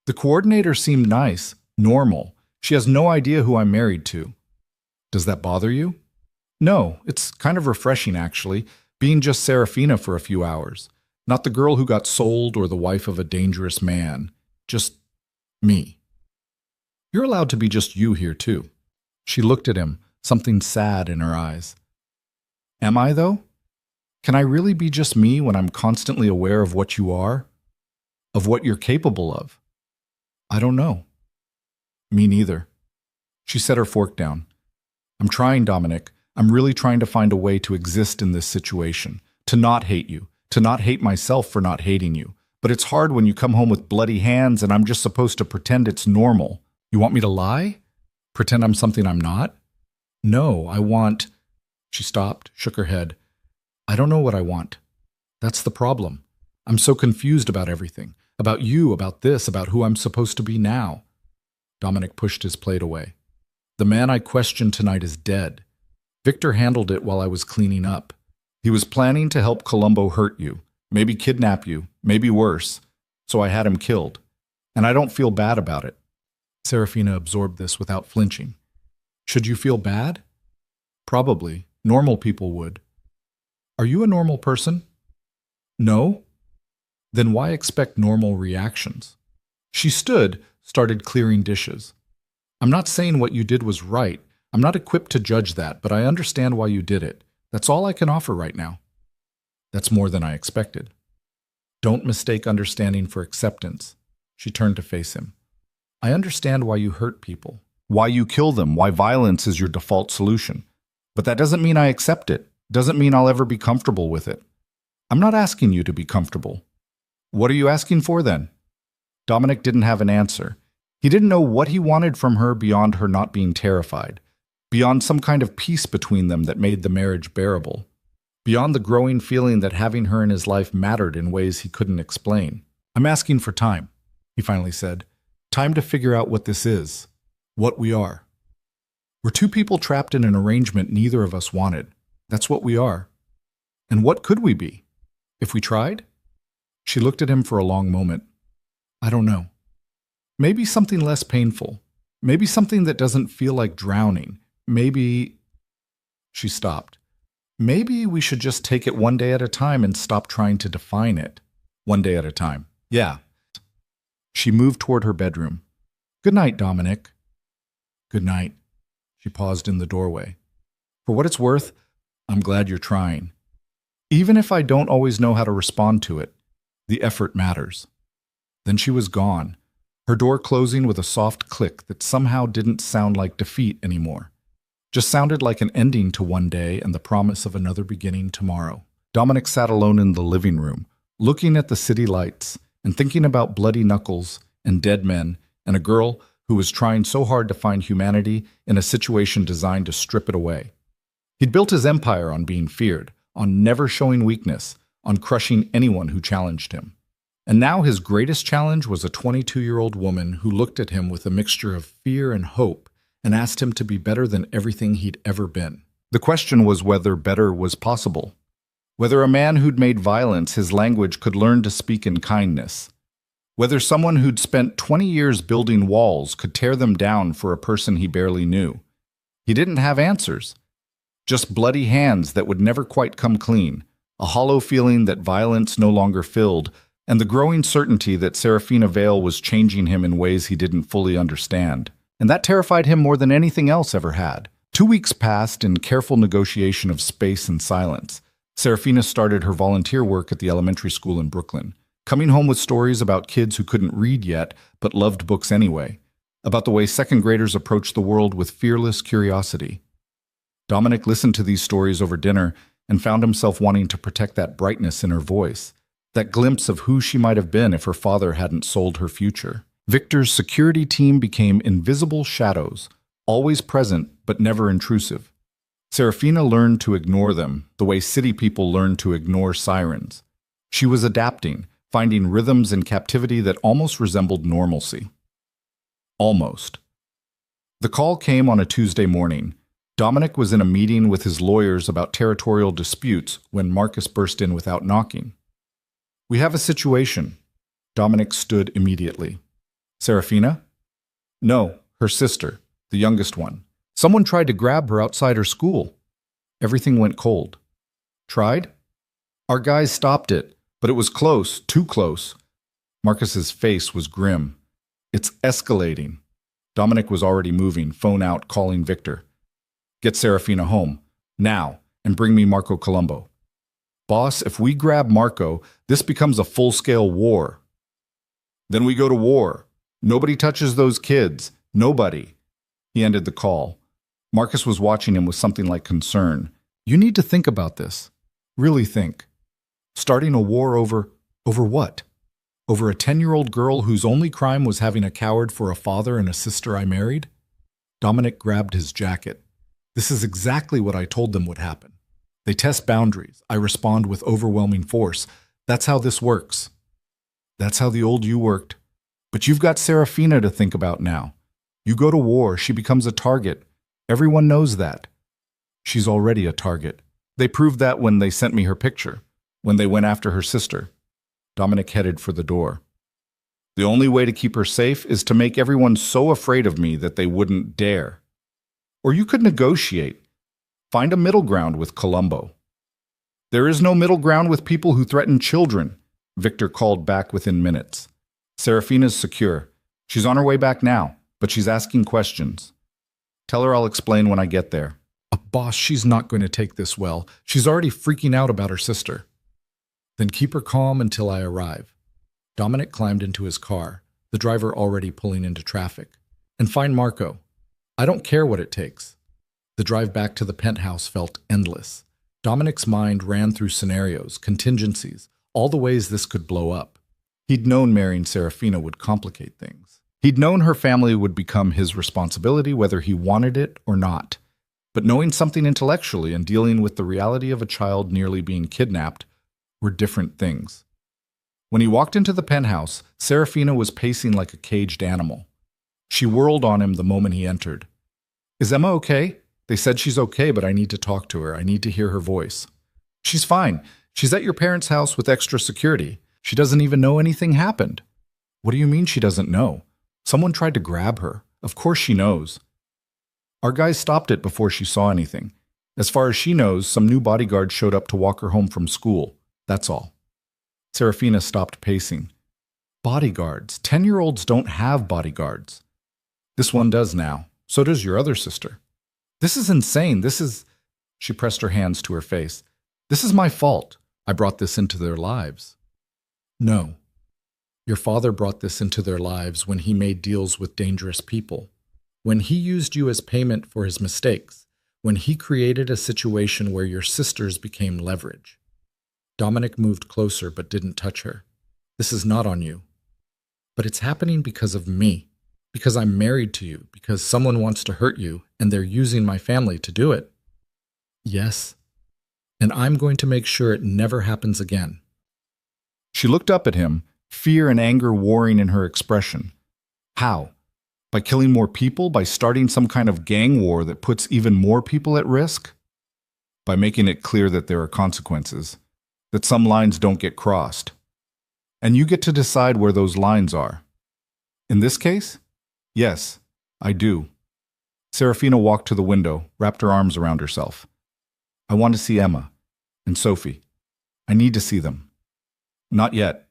A: The coordinator seemed nice, normal. She has no idea who I'm married to. Does that bother you? No, it's kind of refreshing, actually, being just Serafina for a few hours. Not the girl who got sold or the wife of a dangerous man. Just me. You're allowed to be just you here, too. She looked at him, something sad in her eyes. Am I, though? Can I really be just me when I'm constantly aware of what you are? Of what you're capable of? I don't know. Me neither. She set her fork down. I'm trying, Dominic. I'm really trying to find a way to exist in this situation. To not hate you. To not hate myself for not hating you. But it's hard when you come home with bloody hands and I'm just supposed to pretend it's normal. You want me to lie? Pretend I'm something I'm not? No, I want... She stopped, shook her head. I don't know what I want. That's the problem. I'm so confused about everything. About you, about this, about who I'm supposed to be now. Dominic pushed his plate away. The man I questioned tonight is dead. Victor handled it while I was cleaning up. He was planning to help Columbo hurt you, maybe kidnap you, maybe worse. So I had him killed. And I don't feel bad about it. Serafina absorbed this without flinching. Should you feel bad? Probably. Normal people would. Are you a normal person? No? Then why expect normal reactions? She stood, started clearing dishes. I'm not saying what you did was right. I'm not equipped to judge that, but I understand why you did it. That's all I can offer right now. That's more than I expected. Don't mistake understanding for acceptance. She turned to face him. I understand why you hurt people, why you kill them, why violence is your default solution. But that doesn't mean I accept it. Doesn't mean I'll ever be comfortable with it. I'm not asking you to be comfortable. What are you asking for then? Dominic didn't have an answer. He didn't know what he wanted from her beyond her not being terrified, beyond some kind of peace between them that made the marriage bearable, beyond the growing feeling that having her in his life mattered in ways he couldn't explain. I'm asking for time, he finally said. Time to figure out what this is, what we are. We're two people trapped in an arrangement neither of us wanted. That's what we are. And what could we be? If we tried? She looked at him for a long moment. I don't know. Maybe something less painful. Maybe something that doesn't feel like drowning. Maybe... She stopped. Maybe we should just take it one day at a time and stop trying to define it. One day at a time. Yeah. She moved toward her bedroom. Good night, Dominic. Good night. She paused in the doorway. For what it's worth, I'm glad you're trying. Even if I don't always know how to respond to it, the effort matters. Then she was gone, her door closing with a soft click that somehow didn't sound like defeat anymore. Just sounded like an ending to one day and the promise of another beginning tomorrow. Dominic sat alone in the living room, looking at the city lights and thinking about bloody knuckles and dead men and a girl who was trying so hard to find humanity in a situation designed to strip it away. He'd built his empire on being feared, on never showing weakness, on crushing anyone who challenged him. And now his greatest challenge was a 22-year-old woman who looked at him with a mixture of fear and hope and asked him to be better than everything he'd ever been. The question was whether better was possible. Whether a man who'd made violence his language could learn to speak in kindness. Whether someone who'd spent 20 years building walls could tear them down for a person he barely knew. He didn't have answers. Just bloody hands that would never quite come clean, a hollow feeling that violence no longer filled, and the growing certainty that Serafina Vale was changing him in ways he didn't fully understand. And that terrified him more than anything else ever had. 2 weeks passed in careful negotiation of space and silence. Serafina started her volunteer work at the elementary school in Brooklyn, coming home with stories about kids who couldn't read yet but loved books anyway, about the way second graders approached the world with fearless curiosity. Dominic listened to these stories over dinner and found himself wanting to protect that brightness in her voice, that glimpse of who she might have been if her father hadn't sold her future. Victor's security team became invisible shadows, always present but never intrusive. Serafina learned to ignore them, the way city people learn to ignore sirens. She was adapting, finding rhythms in captivity that almost resembled normalcy. Almost. The call came on a Tuesday morning. Dominic was in a meeting with his lawyers about territorial disputes when Marcus burst in without knocking. We have a situation. Dominic stood immediately. Serafina? No, her sister, the youngest one. Someone tried to grab her outside her school. Everything went cold. Tried? Our guys stopped it, but it was close, too close. Marcus's face was grim. It's escalating. Dominic was already moving, phone out, calling Victor. Get Serafina home, now, and bring me Marco Colombo. Boss, if we grab Marco, this becomes a full-scale war. Then we go to war. Nobody touches those kids. Nobody. He ended the call. Marcus was watching him with something like concern. You need to think about this. Really think. Starting a war over what? Over a 10-year-old girl whose only crime was having a coward for a father and a sister I married? Dominic grabbed his jacket. This is exactly what I told them would happen. They test boundaries. I respond with overwhelming force. That's how this works. That's how the old you worked. But you've got Serafina to think about now. You go to war, she becomes a target. Everyone knows that. She's already a target. They proved that when they sent me her picture, when they went after her sister. Dominic headed for the door. The only way to keep her safe is to make everyone so afraid of me that they wouldn't dare. Or you could negotiate. Find a middle ground with Colombo. There is no middle ground with people who threaten children, Victor called back within minutes. Serafina's secure. She's on her way back now, but she's asking questions. Tell her I'll explain when I get there. Boss, she's not going to take this well. She's already freaking out about her sister. Then keep her calm until I arrive. Dominic climbed into his car, the driver already pulling into traffic. And find Marco. I don't care what it takes. The drive back to the penthouse felt endless. Dominic's mind ran through scenarios, contingencies, all the ways this could blow up. He'd known marrying Serafina would complicate things. He'd known her family would become his responsibility whether he wanted it or not. But knowing something intellectually and dealing with the reality of a child nearly being kidnapped were different things. When he walked into the penthouse, Serafina was pacing like a caged animal. She whirled on him the moment he entered. Is Emma okay? They said she's okay, but I need to talk to her. I need to hear her voice. She's fine. She's at your parents' house with extra security. She doesn't even know anything happened. What do you mean she doesn't know? Someone tried to grab her. Of course she knows. Our guys stopped it before she saw anything. As far as she knows, some new bodyguards showed up to walk her home from school. That's all. Serafina stopped pacing. Bodyguards. 10-year-olds don't have bodyguards. This one does now. So does your other sister. This is insane. She pressed her hands to her face. This is my fault. I brought this into their lives. No. Your father brought this into their lives when he made deals with dangerous people. When he used you as payment for his mistakes, when he created a situation where your sisters became leverage. Dominic moved closer but didn't touch her. This is not on you. But it's happening because of me, because I'm married to you, because someone wants to hurt you, and they're using my family to do it. Yes. And I'm going to make sure it never happens again. She looked up at him, fear and anger warring in her expression. How? By killing more people? By starting some kind of gang war that puts even more people at risk? By making it clear that there are consequences, that some lines don't get crossed. And you get to decide where those lines are. In this case? Yes, I do. Serafina walked to the window, wrapped her arms around herself. I want to see Emma and Sophie. I need to see them. Not yet.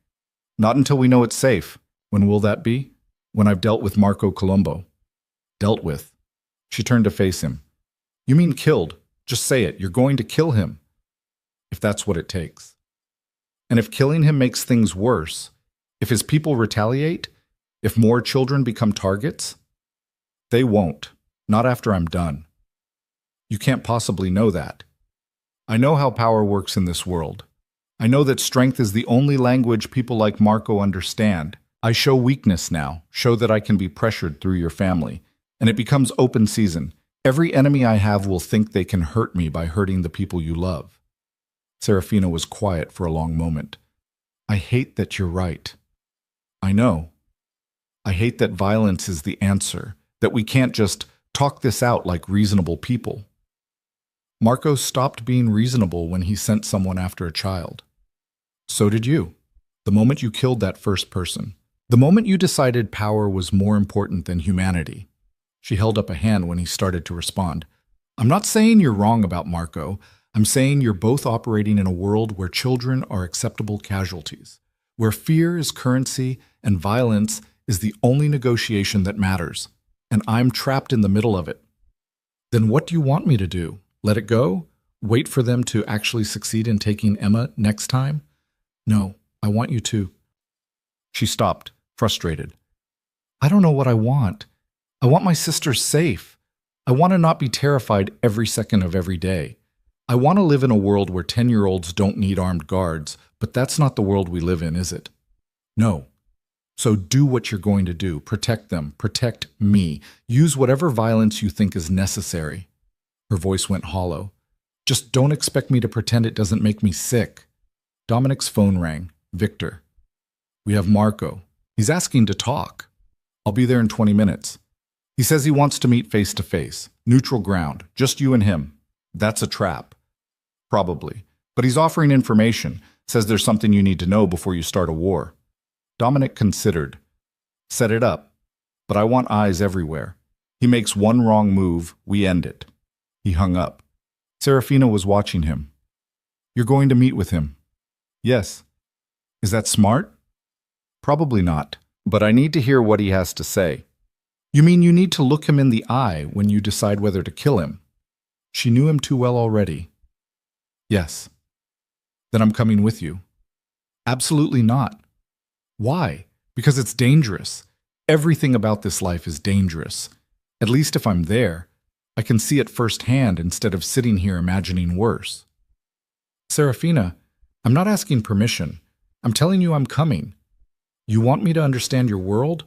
A: Not until we know it's safe. When will that be? When I've dealt with Marco Colombo. Dealt with. She turned to face him. You mean killed? Just say it. You're going to kill him. If that's what it takes. And if killing him makes things worse, if his people retaliate, if more children become targets, they won't. Not after I'm done. You can't possibly know that. I know how power works in this world. I know that strength is the only language people like Marco understand. I show weakness now, show that I can be pressured through your family, and it becomes open season. Every enemy I have will think they can hurt me by hurting the people you love. Serafina was quiet for a long moment. I hate that you're right. I know. I hate that violence is the answer, that we can't just talk this out like reasonable people. Marco stopped being reasonable when he sent someone after a child. So did you. The moment you killed that first person. The moment you decided power was more important than humanity. She held up a hand when he started to respond. I'm not saying you're wrong about Marco. I'm saying you're both operating in a world where children are acceptable casualties, where fear is currency and violence is the only negotiation that matters, and I'm trapped in the middle of it. Then what do you want me to do? Let it go? Wait for them to actually succeed in taking Emma next time? No, I want you to. She stopped, frustrated. I don't know what I want. I want my sister safe. I want to not be terrified every second of every day. I want to live in a world where 10-year-olds don't need armed guards, but that's not the world we live in, is it? No. So do what you're going to do. Protect them. Protect me. Use whatever violence you think is necessary. Her voice went hollow. Just don't expect me to pretend it doesn't make me sick. Dominic's phone rang. Victor. We have Marco. He's asking to talk. I'll be there in 20 minutes. He says he wants to meet face to face. Neutral ground. Just you and him. That's a trap. Probably. But he's offering information. Says there's something you need to know before you start a war. Dominic considered. Set it up. But I want eyes everywhere. He makes one wrong move, we end it. He hung up. Serafina was watching him. You're going to meet with him. Yes. Is that smart? Probably not. But I need to hear what he has to say. You mean you need to look him in the eye when you decide whether to kill him? She knew him too well already. Yes. Then I'm coming with you. Absolutely not. Why? Because it's dangerous. Everything about this life is dangerous. At least if I'm there, I can see it firsthand instead of sitting here imagining worse. Serafina, I'm not asking permission. I'm telling you I'm coming. You want me to understand your world?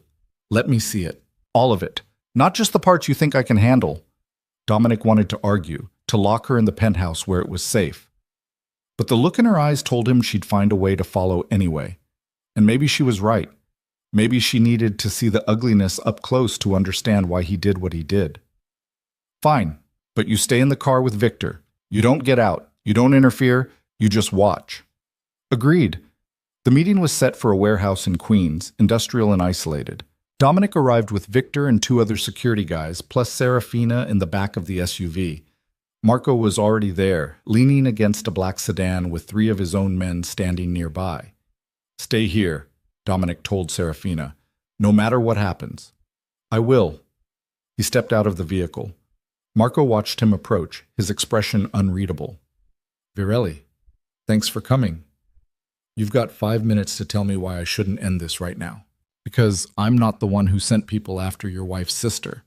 A: Let me see it. All of it. Not just the parts you think I can handle. Dominic wanted to argue, to lock her in the penthouse where it was safe. But the look in her eyes told him she'd find a way to follow anyway. And maybe she was right. Maybe she needed to see the ugliness up close to understand why he did what he did. Fine, but you stay in the car with Victor. You don't get out. You don't interfere. You just watch. Agreed. The meeting was set for a warehouse in Queens, industrial and isolated. Dominic arrived with Victor and 2 other security guys, plus Serafina in the back of the SUV. Marco was already there, leaning against a black sedan with 3 of his own men standing nearby. Stay here, Dominic told Serafina. No matter what happens. I will. He stepped out of the vehicle. Marco watched him approach, his expression unreadable. Virelli, thanks for coming. You've got 5 minutes to tell me why I shouldn't end this right now. Because I'm not the one who sent people after your wife's sister.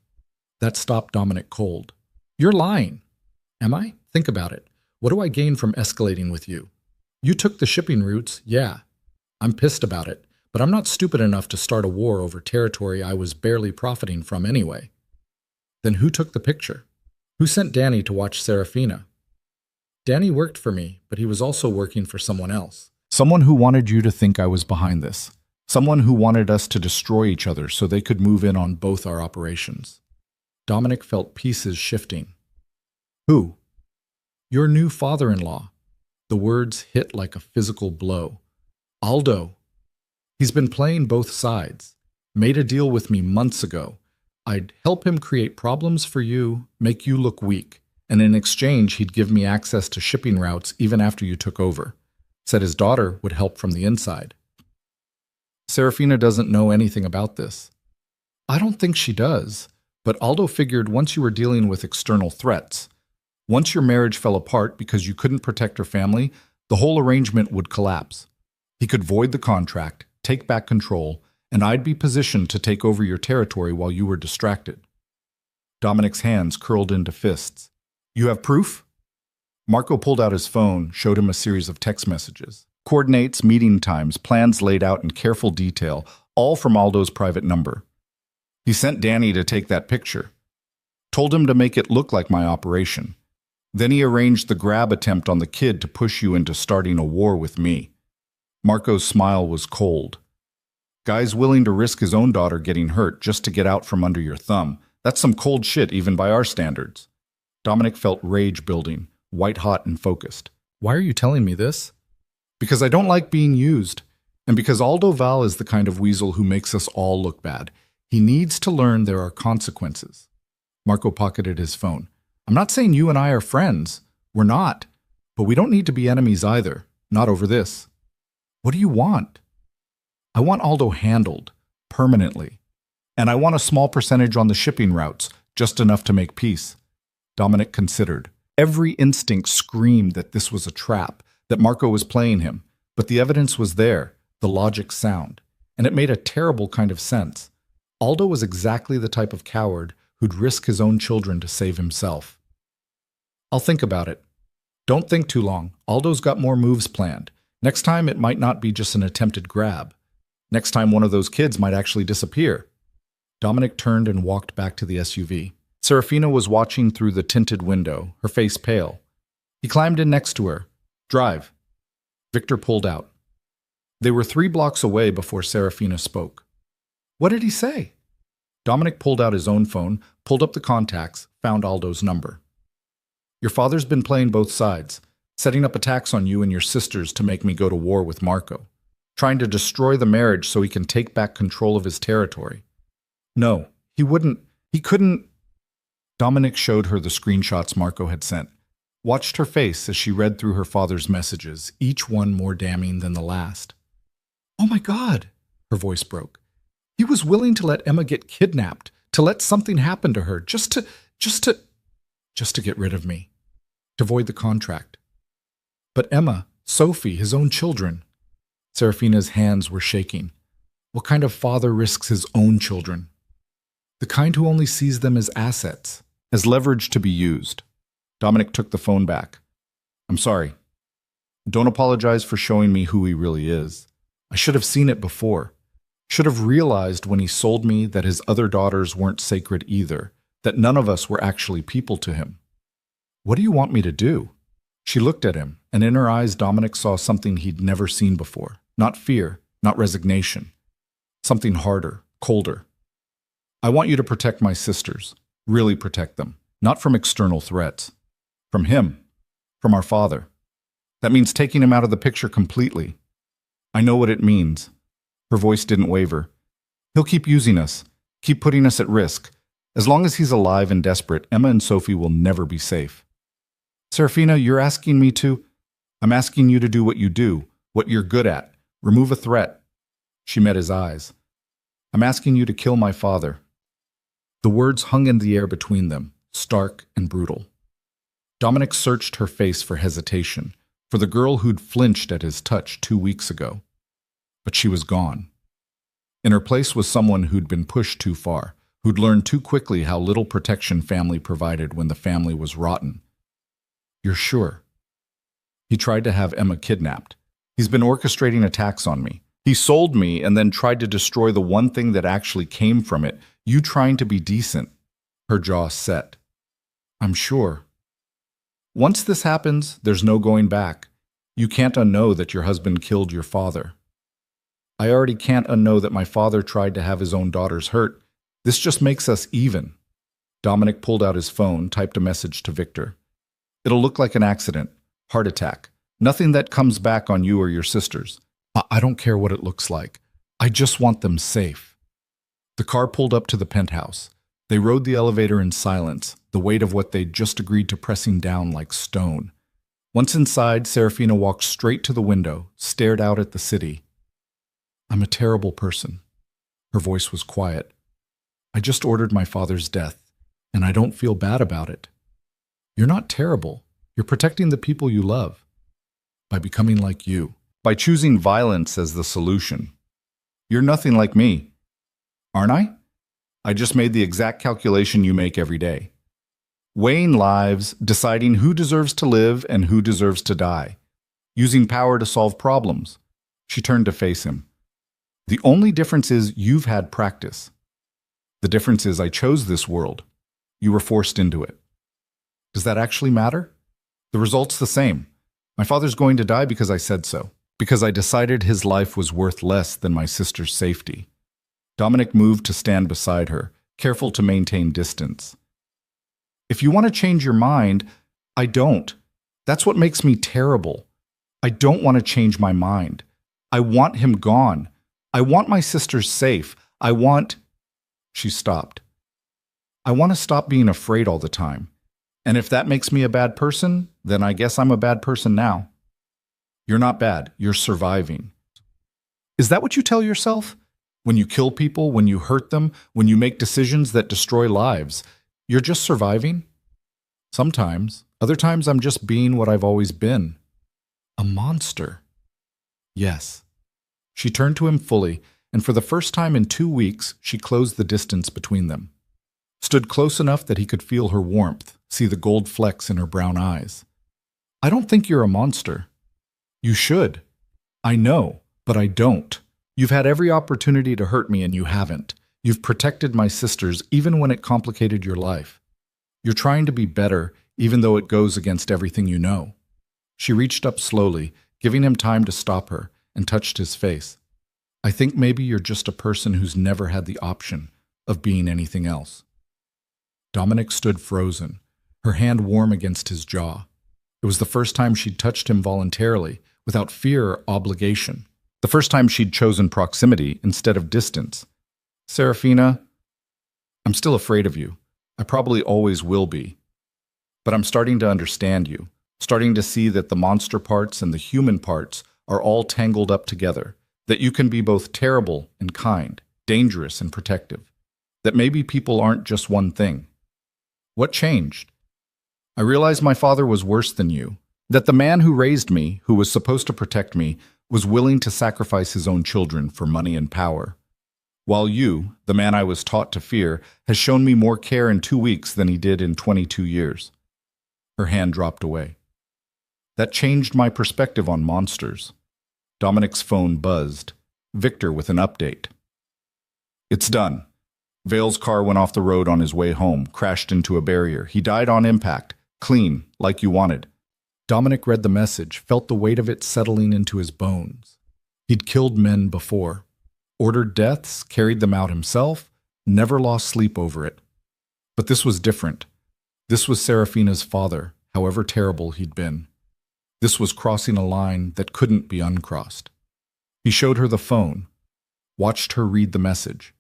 A: That stopped Dominic cold. You're lying. Am I? Think about it. What do I gain from escalating with you? You took the shipping routes, yeah. I'm pissed about it, but I'm not stupid enough to start a war over territory I was barely profiting from anyway. Then who took the picture? Who sent Danny to watch Serafina? Danny worked for me, but he was also working for someone else. Someone who wanted you to think I was behind this. Someone who wanted us to destroy each other so they could move in on both our operations. Dominic felt pieces shifting. Who? Your new father-in-law. The words hit like a physical blow. Aldo. He's been playing both sides. Made a deal with me months ago. I'd help him create problems for you, make you look weak, and in exchange he'd give me access to shipping routes even after you took over. Said his daughter would help from the inside. Serafina doesn't know anything about this. I don't think she does, but Aldo figured once you were dealing with external threats, once your marriage fell apart because you couldn't protect her family, the whole arrangement would collapse. He could void the contract, take back control, and I'd be positioned to take over your territory while you were distracted. Dominic's hands curled into fists. You have proof? Marco pulled out his phone, showed him a series of text messages. Coordinates, meeting times, plans laid out in careful detail, all from Aldo's private number. He sent Danny to take that picture. Told him to make it look like my operation. Then he arranged the grab attempt on the kid to push you into starting a war with me. Marco's smile was cold. Guy's willing to risk his own daughter getting hurt just to get out from under your thumb. That's some cold shit even by our standards. Dominic felt rage building, white-hot and focused. Why are you telling me this? Because I don't like being used, and because Aldo Val is the kind of weasel who makes us all look bad. He needs to learn there are consequences. Marco pocketed his phone. I'm not saying you and I are friends. We're not. But we don't need to be enemies either. Not over this. What do you want? I want Aldo handled, permanently. And I want a small percentage on the shipping routes, just enough to make peace. Dominic considered. Every instinct screamed that this was a trap, that Marco was playing him. But the evidence was there, the logic sound, and it made a terrible kind of sense. Aldo was exactly the type of coward who'd risk his own children to save himself. I'll think about it. Don't think too long. Aldo's got more moves planned. Next time, it might not be just an attempted grab. Next time, one of those kids might actually disappear. Dominic turned and walked back to the SUV. Serafina was watching through the tinted window, her face pale. He climbed in next to her. Drive. Victor pulled out. They were 3 blocks away before Serafina spoke. What did he say? Dominic pulled out his own phone, pulled up the contacts, found Aldo's number. Your father's been playing both sides, setting up attacks on you and your sisters to make me go to war with Marco, trying to destroy the marriage so he can take back control of his territory. No, he couldn't. Dominic showed her the screenshots Marco had sent, watched her face as she read through her father's messages, each one more damning than the last. Oh my God, her voice broke. He was willing to let Emma get kidnapped, to let something happen to her, just to get rid of me, to void the contract. But Emma, Sophie, his own children. Serafina's hands were shaking. What kind of father risks his own children? The kind who only sees them as assets, as leverage to be used. Dominic took the phone back. I'm sorry. Don't apologize for showing me who he really is. I should have seen it before. Should have realized when he sold me that his other daughters weren't sacred either, that none of us were actually people to him. What do you want me to do? She looked at him, and in her eyes Dominic saw something he'd never seen before. Not fear, not resignation. Something harder, colder. I want you to protect my sisters. Really protect them. Not from external threats. From him. From our father. That means taking him out of the picture completely. I know what it means. Her voice didn't waver. He'll keep using us. Keep putting us at risk. As long as he's alive and desperate, Emma and Sophie will never be safe. Serafina, you're asking me to? I'm asking you to do what you do, what you're good at. Remove a threat. She met his eyes. I'm asking you to kill my father. The words hung in the air between them, stark and brutal. Dominic searched her face for hesitation, for the girl who'd flinched at his touch 2 weeks ago. But she was gone. In her place was someone who'd been pushed too far, who'd learned too quickly how little protection family provided when the family was rotten. You're sure? He tried to have Emma kidnapped. He's been orchestrating attacks on me. He sold me and then tried to destroy the one thing that actually came from it, you trying to be decent. Her jaw set. I'm sure. Once this happens, there's no going back. You can't unknow that your husband killed your father. I already can't unknow that my father tried to have his own daughters hurt. This just makes us even. Dominic pulled out his phone, typed a message to Victor. It'll look like an accident. Heart attack. Nothing that comes back on you or your sisters. I don't care what it looks like. I just want them safe. The car pulled up to the penthouse. They rode the elevator in silence, the weight of what they'd just agreed to pressing down like stone. Once inside, Serafina walked straight to the window, stared out at the city. I'm a terrible person. Her voice was quiet. I just ordered my father's death, and I don't feel bad about it. You're not terrible. You're protecting the people you love. By becoming like you. By choosing violence as the solution. You're nothing like me. Aren't I? I just made the exact calculation you make every day. Weighing lives, deciding who deserves to live and who deserves to die. Using power to solve problems. She turned to face him. The only difference is you've had practice. The difference is I chose this world. You were forced into it. Does that actually matter? The result's the same. My father's going to die because I said so. Because I decided his life was worth less than my sister's safety. Dominic moved to stand beside her, careful to maintain distance. If you want to change your mind, I don't. That's what makes me terrible. I don't want to change my mind. I want him gone. I want my sisters safe. I want... She stopped. I want to stop being afraid all the time. And if that makes me a bad person, then I guess I'm a bad person now. You're not bad. You're surviving. Is that what you tell yourself? When you kill people, when you hurt them, when you make decisions that destroy lives, you're just surviving? Sometimes. Other times I'm just being what I've always been. A monster. Yes. She turned to him fully, and for the first time in 2 weeks, she closed the distance between them. Stood close enough that he could feel her warmth, see the gold flecks in her brown eyes. I don't think you're a monster. You should. I know, but I don't. You've had every opportunity to hurt me and you haven't. You've protected my sisters even when it complicated your life. You're trying to be better, even though it goes against everything you know. She reached up slowly, giving him time to stop her, and touched his face. I think maybe you're just a person who's never had the option of being anything else. Dominic stood frozen, her hand warm against his jaw. It was the first time she'd touched him voluntarily, without fear or obligation. The first time she'd chosen proximity instead of distance. Serafina, I'm still afraid of you. I probably always will be. But I'm starting to understand you, starting to see that the monster parts and the human parts are all tangled up together, that you can be both terrible and kind, dangerous and protective, that maybe people aren't just one thing. What changed? I realized my father was worse than you, that the man who raised me, who was supposed to protect me, was willing to sacrifice his own children for money and power. While you, the man I was taught to fear, has shown me more care in 2 weeks than he did in 22 years. Her hand dropped away. That changed my perspective on monsters. Dominic's phone buzzed. Victor with an update. It's done. Vale's car went off the road on his way home, crashed into a barrier. He died on impact, clean, like you wanted. Dominic read the message, felt the weight of it settling into his bones. He'd killed men before. Ordered deaths, carried them out himself, never lost sleep over it. But this was different. This was Serafina's father, however terrible he'd been. This was crossing a line that couldn't be uncrossed. He showed her the phone, watched her read the message,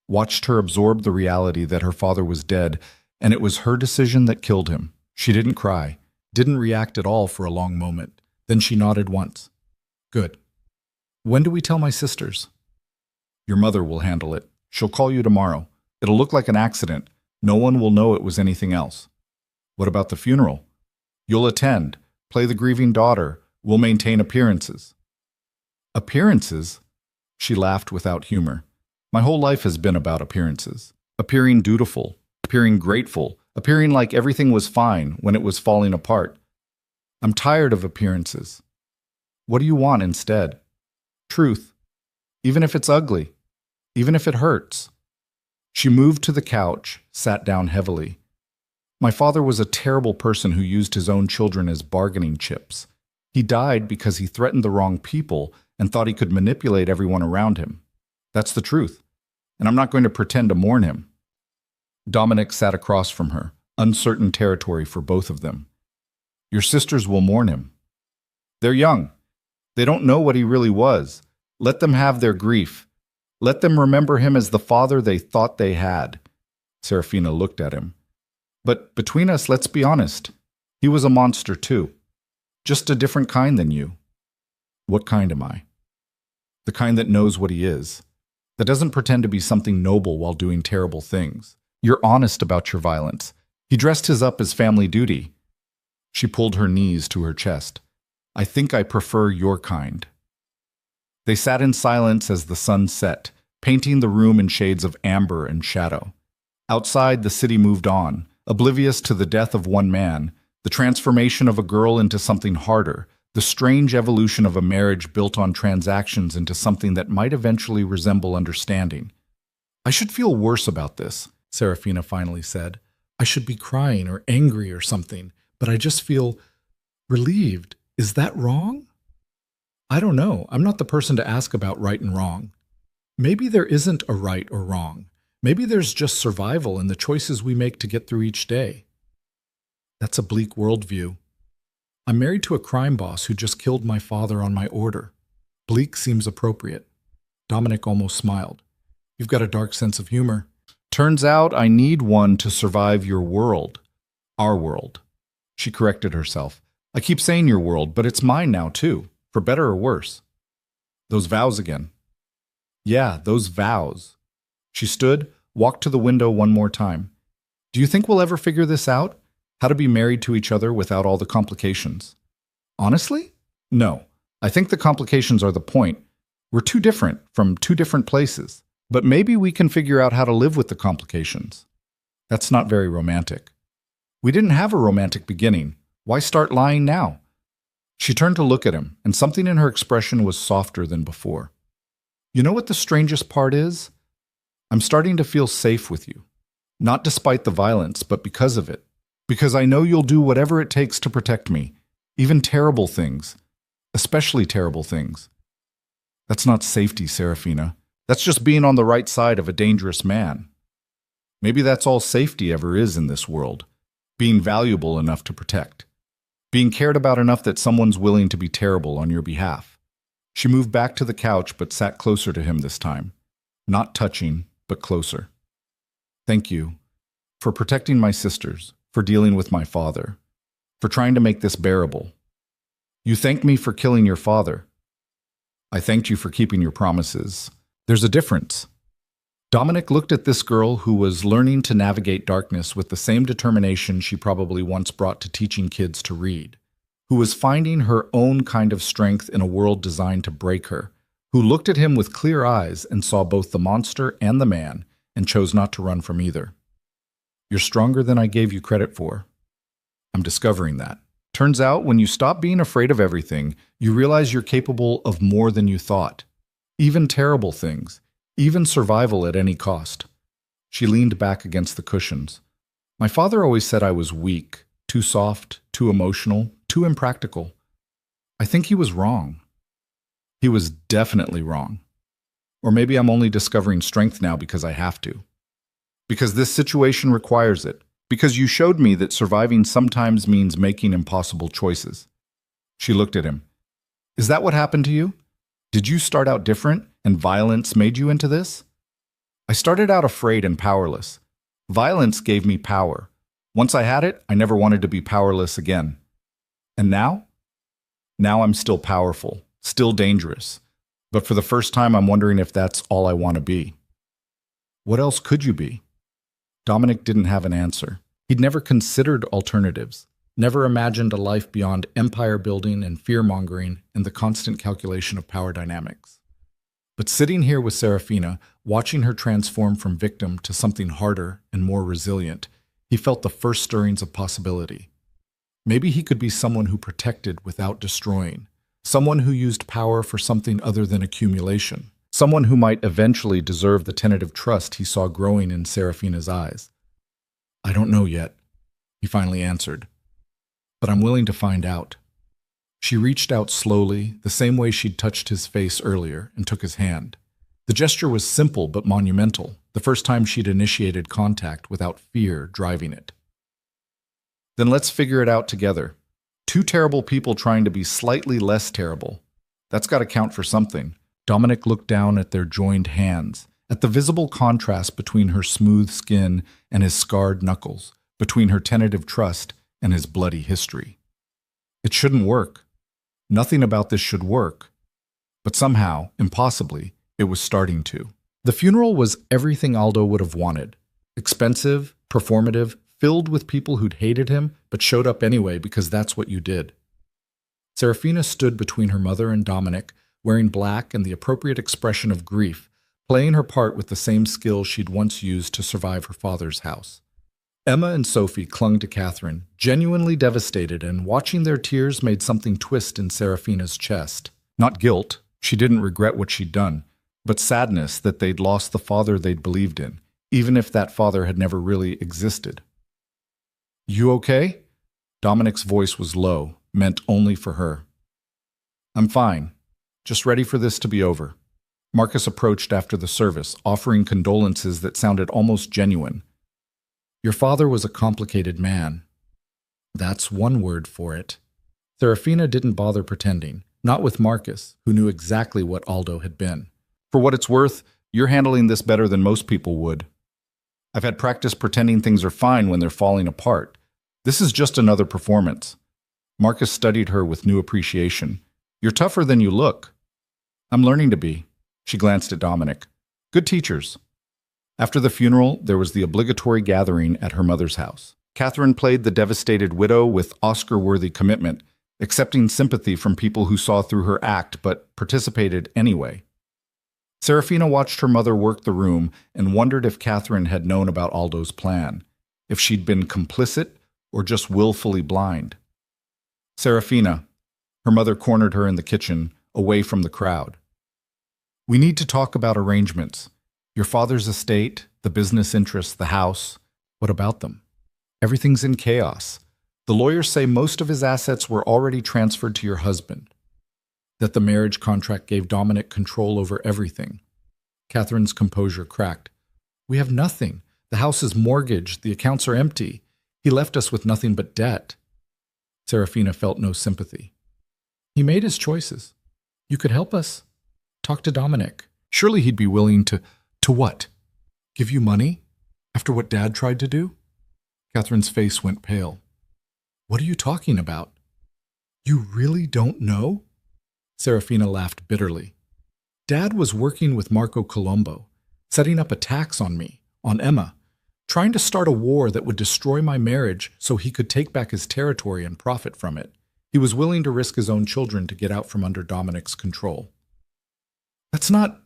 A: watched her absorb the reality that her father was dead, and it was her decision that killed him. She didn't cry, didn't react at all for a long moment. Then she nodded once. Good. When do we tell my sisters? Your mother will handle it. She'll call you tomorrow. It'll look like an accident. No one will know it was anything else. What about the funeral? You'll attend, play the grieving daughter. We'll maintain appearances. Appearances? She laughed without humor. My whole life has been about appearances. Appearing dutiful, appearing grateful, appearing like everything was fine when it was falling apart. I'm tired of appearances. What do you want instead? Truth. Even if it's ugly. Even if it hurts. She moved to the couch, sat down heavily. My father was a terrible person who used his own children as bargaining chips. He died because he threatened the wrong people and thought he could manipulate everyone around him. That's the truth, and I'm not going to pretend to mourn him. Dominic sat across from her, uncertain territory for both of them. Your sisters will mourn him. They're young. They don't know what he really was. Let them have their grief. Let them remember him as the father they thought they had. Serafina looked at him. But between us, let's be honest. He was a monster too. Just a different kind than you. What kind am I? The kind that knows what he is. That doesn't pretend to be something noble while doing terrible things. You're honest about your violence. He dressed his up as family duty. She pulled her knees to her chest. I think I prefer your kind. They sat in silence as the sun set, painting the room in shades of amber and shadow. Outside, the city moved on, oblivious to the death of one man, the transformation of a girl into something harder, the strange evolution of a marriage built on transactions into something that might eventually resemble understanding. I should feel worse about this, Serafina finally said. I should be crying or angry or something, but I just feel relieved. Is that wrong? I don't know. I'm not the person to ask about right and wrong. Maybe there isn't a right or wrong. Maybe there's just survival and the choices we make to get through each day. That's a bleak worldview. I'm married to a crime boss who just killed my father on my order. Bleak seems appropriate. Dominic almost smiled. You've got a dark sense of humor. Turns out I need one to survive your world. Our world. She corrected herself. I keep saying your world, but it's mine now too, for better or worse. Those vows again. Yeah, those vows. She stood, walked to the window one more time. Do you think we'll ever figure this out? How to be married to each other without all the complications. Honestly? No. I think the complications are the point. We're too different from two different places. But maybe we can figure out how to live with the complications. That's not very romantic. We didn't have a romantic beginning. Why start lying now? She turned to look at him, and something in her expression was softer than before. You know what the strangest part is? I'm starting to feel safe with you. Not despite the violence, but because of it. Because I know you'll do whatever it takes to protect me. Even terrible things. Especially terrible things. That's not safety, Serafina. That's just being on the right side of a dangerous man. Maybe that's all safety ever is in this world. Being valuable enough to protect. Being cared about enough that someone's willing to be terrible on your behalf. She moved back to the couch but sat closer to him this time. Not touching, but closer. Thank you for protecting my sisters, for dealing with my father, for trying to make this bearable. You thanked me for killing your father. I thanked you for keeping your promises. There's a difference. Dominic looked at this girl who was learning to navigate darkness with the same determination she probably once brought to teaching kids to read, who was finding her own kind of strength in a world designed to break her, who looked at him with clear eyes and saw both the monster and the man and chose not to run from either. You're stronger than I gave you credit for. I'm discovering that. Turns out, when you stop being afraid of everything, you realize you're capable of more than you thought. Even terrible things. Even survival at any cost. She leaned back against the cushions. My father always said I was weak, too soft, too emotional, too impractical. I think he was wrong. He was definitely wrong. Or maybe I'm only discovering strength now because I have to. Because this situation requires it. Because you showed me that surviving sometimes means making impossible choices. She looked at him. Is that what happened to you? Did you start out different, and violence made you into this? I started out afraid and powerless. Violence gave me power. Once I had it, I never wanted to be powerless again. And now? Now I'm still powerful, still dangerous. But for the first time, I'm wondering if that's all I want to be. What else could you be? Dominic didn't have an answer. He'd never considered alternatives. Never imagined a life beyond empire building and fear-mongering and the constant calculation of power dynamics. But sitting here with Serafina, watching her transform from victim to something harder and more resilient, he felt the first stirrings of possibility. Maybe he could be someone who protected without destroying, someone who used power for something other than accumulation, someone who might eventually deserve the tentative trust he saw growing in Serafina's eyes. I don't know yet, he finally answered. But I'm willing to find out. She reached out slowly, the same way she'd touched his face earlier, and took his hand. The gesture was simple but monumental, the first time she'd initiated contact without fear driving it. Then let's figure it out together. Two terrible people trying to be slightly less terrible. That's got to count for something. Dominic looked down at their joined hands, at the visible contrast between her smooth skin and his scarred knuckles, between her tentative trust and his bloody history. It shouldn't work. Nothing about this should work. But somehow, impossibly, it was starting to. The funeral was everything Aldo would have wanted. Expensive, performative, filled with people who'd hated him, but showed up anyway because that's what you did. Serafina stood between her mother and Dominic, wearing black and the appropriate expression of grief, playing her part with the same skill she'd once used to survive her father's house. Emma and Sophie clung to Catherine, genuinely devastated, and watching their tears made something twist in Serafina's chest. Not guilt, she didn't regret what she'd done, but sadness that they'd lost the father they'd believed in, even if that father had never really existed. You okay? Dominic's voice was low, meant only for her. I'm fine, just ready for this to be over. Marcus approached after the service, offering condolences that sounded almost genuine. Your father was a complicated man. That's one word for it. Serafina didn't bother pretending, not with Marcus, who knew exactly what Aldo had been. For what it's worth, you're handling this better than most people would. I've had practice pretending things are fine when they're falling apart. This is just another performance. Marcus studied her with new appreciation. You're tougher than you look. I'm learning to be. She glanced at Dominic. Good teachers. After the funeral, there was the obligatory gathering at her mother's house. Catherine played the devastated widow with Oscar-worthy commitment, accepting sympathy from people who saw through her act but participated anyway. Serafina watched her mother work the room and wondered if Catherine had known about Aldo's plan, if she'd been complicit or just willfully blind. Serafina, her mother cornered her in the kitchen, away from the crowd. We need to talk about arrangements. Your father's estate, the business interests, the house. What about them? Everything's in chaos. The lawyers say most of his assets were already transferred to your husband, that the marriage contract gave Dominic control over everything. Catherine's composure cracked. We have nothing. The house is mortgaged. The accounts are empty. He left us with nothing but debt. Serafina felt no sympathy. He made his choices. You could help us. Talk to Dominic. Surely he'd be willing to what? Give you money? After what Dad tried to do? Catherine's face went pale. What are you talking about? You really don't know? Serafina laughed bitterly. Dad was working with Marco Colombo, setting up attacks on me, on Emma, trying to start a war that would destroy my marriage so he could take back his territory and profit from it. He was willing to risk his own children to get out from under Dominic's control. That's not...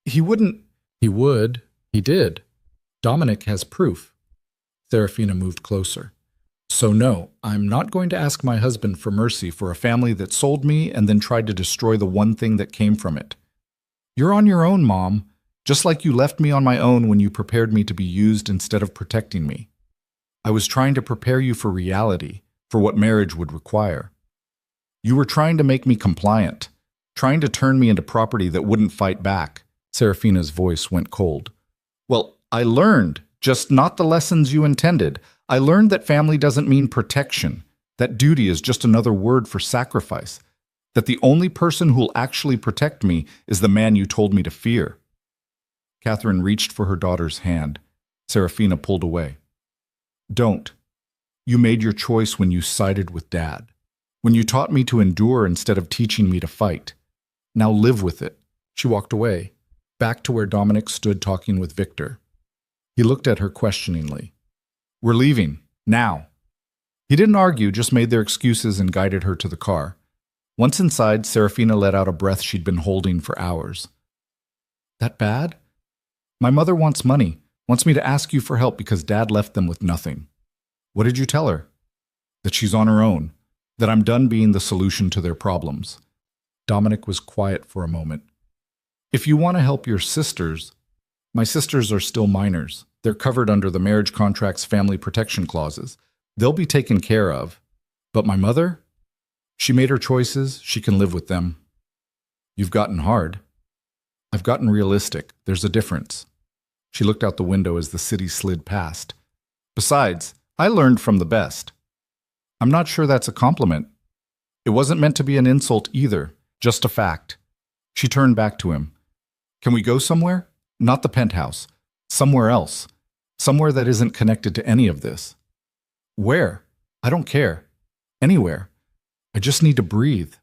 A: He wouldn't... He would. He did. Dominic has proof. Serafina moved closer. So no, I'm not going to ask my husband for mercy for a family that sold me and then tried to destroy the one thing that came from it. You're on your own, Mom, just like you left me on my own when you prepared me to be used instead of protecting me. I was trying to prepare you for reality, for what marriage would require. You were trying to make me compliant, trying to turn me into property that wouldn't fight back. Serafina's voice went cold. Well, I learned, just not the lessons you intended. I learned that family doesn't mean protection, that duty is just another word for sacrifice, that the only person who'll actually protect me is the man you told me to fear. Catherine reached for her daughter's hand. Serafina pulled away. Don't. You made your choice when you sided with Dad, when you taught me to endure instead of teaching me to fight. Now live with it. She walked away, back to where Dominic stood talking with Victor. He looked at her questioningly. We're leaving, now. He didn't argue, just made their excuses and guided her to the car. Once inside, Serafina let out a breath she'd been holding for hours. That bad? My mother wants money, wants me to ask you for help because Dad left them with nothing. What did you tell her? That she's on her own, that I'm done being the solution to their problems. Dominic was quiet for a moment. If you want to help your sisters, my sisters are still minors. They're covered under the marriage contract's family protection clauses. They'll be taken care of. But my mother? She made her choices. She can live with them. You've gotten hard. I've gotten realistic. There's a difference. She looked out the window as the city slid past. Besides, I learned from the best. I'm not sure that's a compliment. It wasn't meant to be an insult either, just a fact. She turned back to him. Can we go somewhere? Not the penthouse. Somewhere else. Somewhere that isn't connected to any of this. Where? I don't care. Anywhere. I just need to breathe.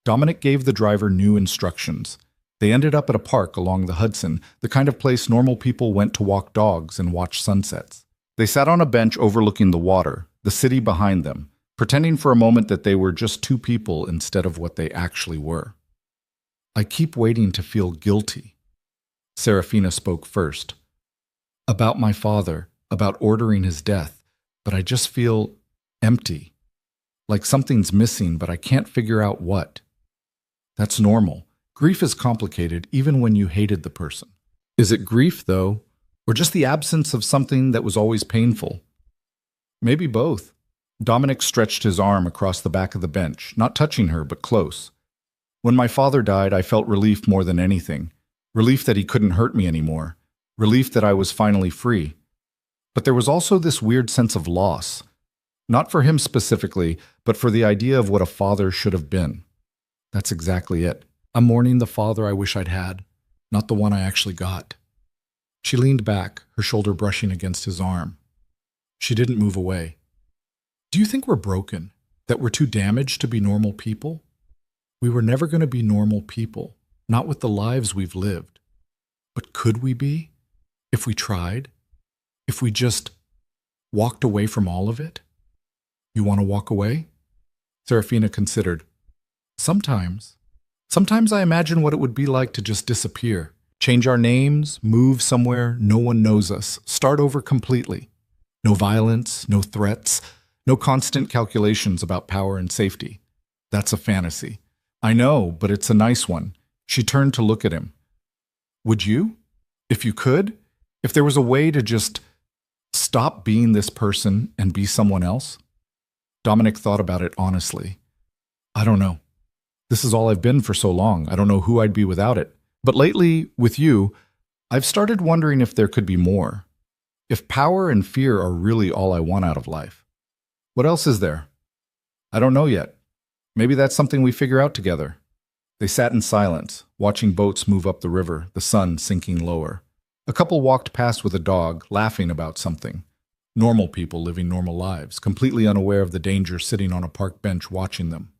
A: Dominic gave the driver new instructions. They ended up at a park along the Hudson, the kind of place normal people went to walk dogs and watch sunsets. They sat on a bench overlooking the water, the city behind them, pretending for a moment that they were just two people instead of what they actually were. I keep waiting to feel guilty. Serafina spoke first. About my father, about ordering his death, but I just feel empty. Like something's missing, but I can't figure out what. That's normal. Grief is complicated even when you hated the person. Is it grief, though, or just the absence of something that was always painful? Maybe both. Dominic stretched his arm across the back of the bench, not touching her, but close. When my father died, I felt relief more than anything. Relief that he couldn't hurt me anymore. Relief that I was finally free. But there was also this weird sense of loss. Not for him specifically, but for the idea of what a father should have been. That's exactly it. I'm mourning the father I wish I'd had, not the one I actually got. She leaned back, her shoulder brushing against his arm. She didn't move away. Do you think we're broken? That we're too damaged to be normal people? We were never going to be normal people, not with the lives we've lived. But could we be? If we tried? If we just Walked away from all of it? You want to walk away? Serafina considered. Sometimes. Sometimes I imagine what it would be like to just disappear. Change our names, move somewhere no one knows us, start over completely. No violence, no threats, no constant calculations about power and safety. That's a fantasy. I know, but it's a nice one. She turned to look at him. Would you? If you could? If there was a way to just stop being this person and be someone else? Dominic thought about it honestly. I don't know. This is all I've been for so long. I don't know who I'd be without it. But lately, with you, I've started wondering if there could be more. If power and fear are really all I want out of life. What else is there? I don't know yet. Maybe that's something we figure out together. They sat in silence, watching boats move up the river, the sun sinking lower. A couple walked past with a dog, laughing about something. Normal people living normal lives, completely unaware of the danger sitting on a park bench watching them.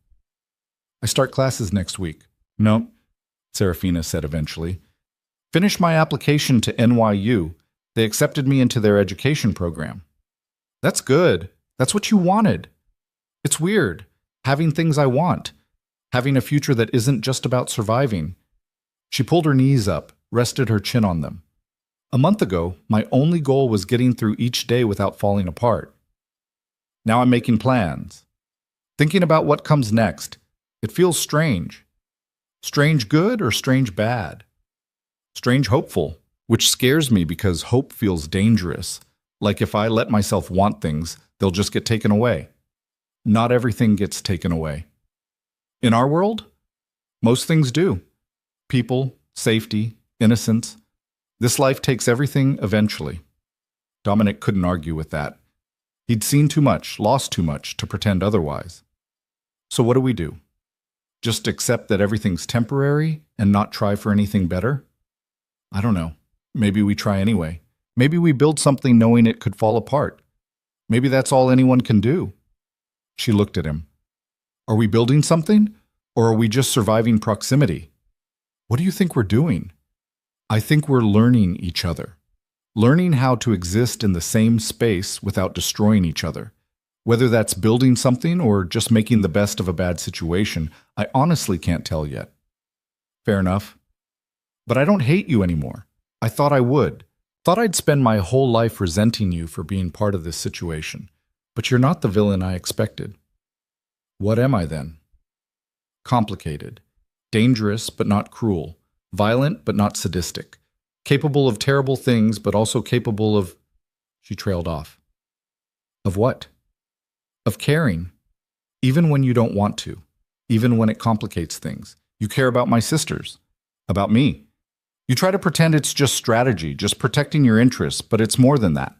A: I start classes next week. No, Serafina said eventually. Finished my application to NYU. They accepted me into their education program. That's good. That's what you wanted. It's weird, having things I want, having a future that isn't just about surviving. She pulled her knees up, rested her chin on them. A month ago, my only goal was getting through each day without falling apart. Now I'm making plans, thinking about what comes next. It feels strange. Strange good or strange bad? Strange hopeful, which scares me because hope feels dangerous. Like if I let myself want things, they'll just get taken away. Not everything gets taken away. In our world, most things do. People, safety, innocence. This life takes everything eventually. Dominic couldn't argue with that. He'd seen too much, lost too much, to pretend otherwise. So what do we do? Just accept that everything's temporary and not try for anything better? I don't know. Maybe we try anyway. Maybe we build something knowing it could fall apart. Maybe that's all anyone can do. She looked at him. Are we building something? Or are we just surviving proximity? What do you think we're doing? I think we're learning each other. Learning how to exist in the same space without destroying each other. Whether that's building something or just making the best of a bad situation, I honestly can't tell yet. Fair enough. But I don't hate you anymore. I thought I would. Thought I'd spend my whole life resenting you for being part of this situation. But you're not the villain I expected. What am I then? Complicated. Dangerous but not cruel. Violent but not sadistic. Capable of terrible things but also capable of... She trailed off. Of what? Of caring. Even when you don't want to. Even when it complicates things. You care about my sisters. About me. You try to pretend it's just strategy, just protecting your interests, but it's more than that.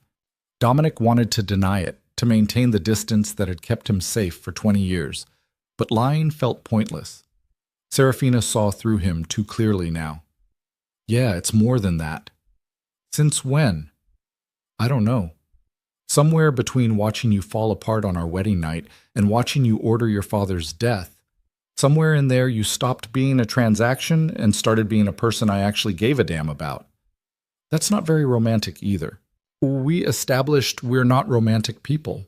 A: Dominic wanted to deny it, to maintain the distance that had kept him safe for 20 years. But lying felt pointless. Serafina saw through him too clearly now. Yeah, it's more than that. Since when? I don't know. Somewhere between watching you fall apart on our wedding night and watching you order your father's death, somewhere in there you stopped being a transaction and started being a person I actually gave a damn about. That's not very romantic either. We established we're not romantic people.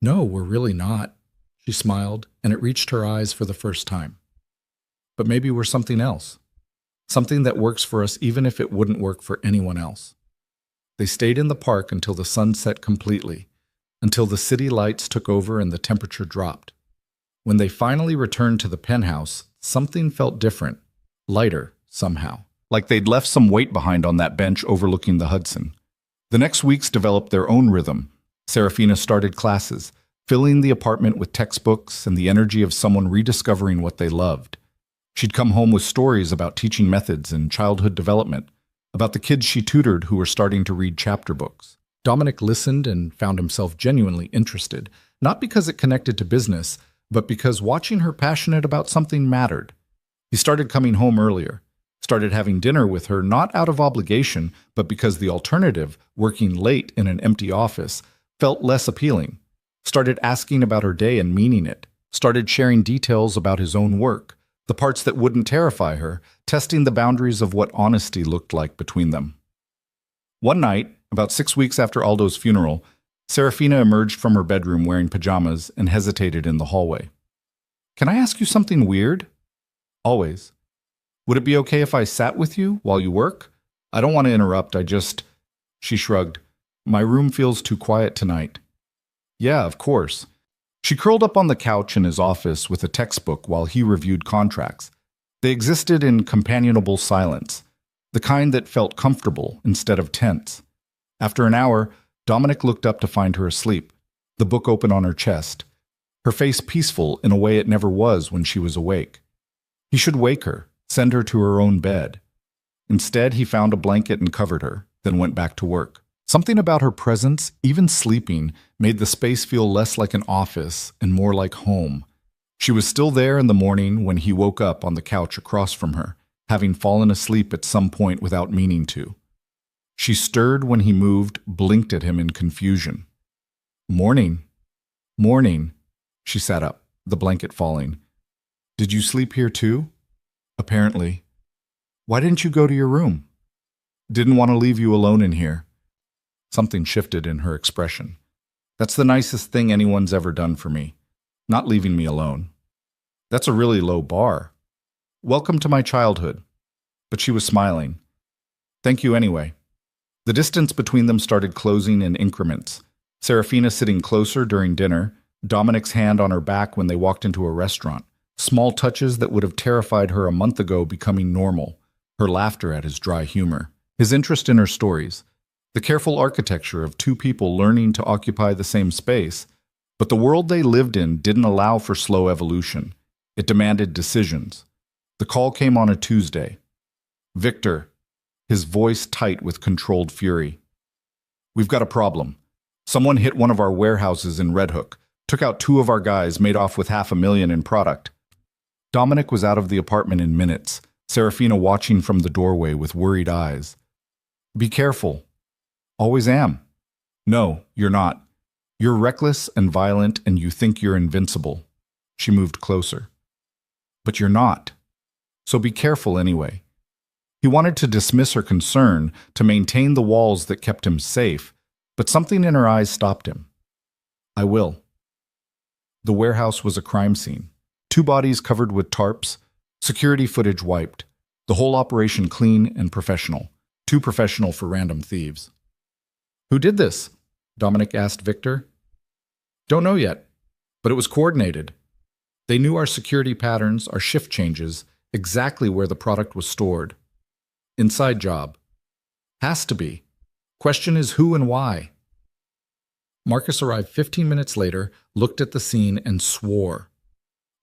A: No, we're really not. She smiled, and it reached her eyes for the first time. But maybe we're something else. Something that works for us even if it wouldn't work for anyone else. They stayed in the park until the sun set completely, until the city lights took over and the temperature dropped. When they finally returned to the penthouse, something felt different, lighter somehow, like they'd left some weight behind on that bench overlooking the Hudson. The next weeks developed their own rhythm. Serafina started classes, filling the apartment with textbooks and the energy of someone rediscovering what they loved. She'd come home with stories about teaching methods and childhood development, about the kids she tutored who were starting to read chapter books. Dominic listened and found himself genuinely interested, not because it connected to business, but because watching her passionate about something mattered. He started coming home earlier, started having dinner with her not out of obligation, but because the alternative, working late in an empty office, felt less appealing. Started asking about her day and meaning it. Started sharing details about his own work, the parts that wouldn't terrify her, testing the boundaries of what honesty looked like between them. One night, about 6 weeks after Aldo's funeral, Serafina emerged from her bedroom wearing pajamas and hesitated in the hallway. Can I ask you something weird? Always. Would it be okay if I sat with you while you work? I don't want to interrupt, She shrugged. My room feels too quiet tonight. Yeah, of course. She curled up on the couch in his office with a textbook while he reviewed contracts. They existed in companionable silence, the kind that felt comfortable instead of tense. After an hour, Dominic looked up to find her asleep, the book open on her chest, her face peaceful in a way it never was when she was awake. He should wake her, send her to her own bed. Instead, he found a blanket and covered her, then went back to work. Something about her presence, even sleeping, made the space feel less like an office and more like home. She was still there in the morning when he woke up on the couch across from her, having fallen asleep at some point without meaning to. She stirred when he moved, blinked at him in confusion. Morning. Morning. She sat up, the blanket falling. Did you sleep here too? Apparently. Why didn't you go to your room? Didn't want to leave you alone in here. Something shifted in her expression. That's the nicest thing anyone's ever done for me. Not leaving me alone. That's a really low bar. Welcome to my childhood. But she was smiling. Thank you anyway. The distance between them started closing in increments. Serafina sitting closer during dinner, Dominic's hand on her back when they walked into a restaurant. Small touches that would have terrified her a month ago becoming normal. Her laughter at his dry humor. His interest in her stories. The careful architecture of two people learning to occupy the same space. But the world they lived in didn't allow for slow evolution. It demanded decisions. The call came on a Tuesday. Victor, his voice tight with controlled fury. We've got a problem. Someone hit one of our warehouses in Red Hook, took out 2 of our guys, made off with $500,000 in product. Dominic was out of the apartment in minutes, Serafina watching from the doorway with worried eyes. Be careful. Always am. No, you're not. You're reckless and violent and you think you're invincible. She moved closer. But you're not. So be careful anyway. He wanted to dismiss her concern, to maintain the walls that kept him safe, but something in her eyes stopped him. I will. The warehouse was a crime scene. 2 bodies covered with tarps, security footage wiped, the whole operation clean and professional. Too professional for random thieves. Who did this? Dominic asked Victor. Don't know yet, but it was coordinated. They knew our security patterns, our shift changes, exactly where the product was stored. Inside job. Has to be. Question is who and why. Marcus arrived 15 minutes later, looked at the scene, and swore.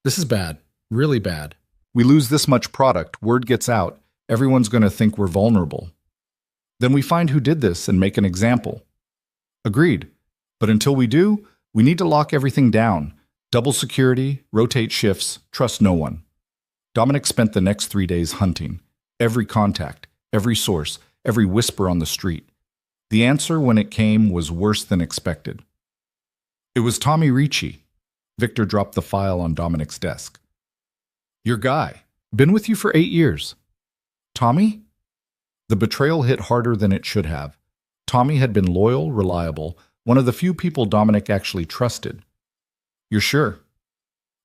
A: This is bad. Really bad. We lose this much product, word gets out, everyone's going to think we're vulnerable. Then we find who did this and make an example. Agreed. But until we do, we need to lock everything down. Double security, rotate shifts, trust no one. Dominic spent the next 3 days hunting. Every contact, every source, every whisper on the street. The answer, when it came, was worse than expected. It was Tommy Ricci. Victor dropped the file on Dominic's desk. Your guy. Been with you for 8 years. Tommy? The betrayal hit harder than it should have. Tommy had been loyal, reliable, one of the few people Dominic actually trusted. You're sure?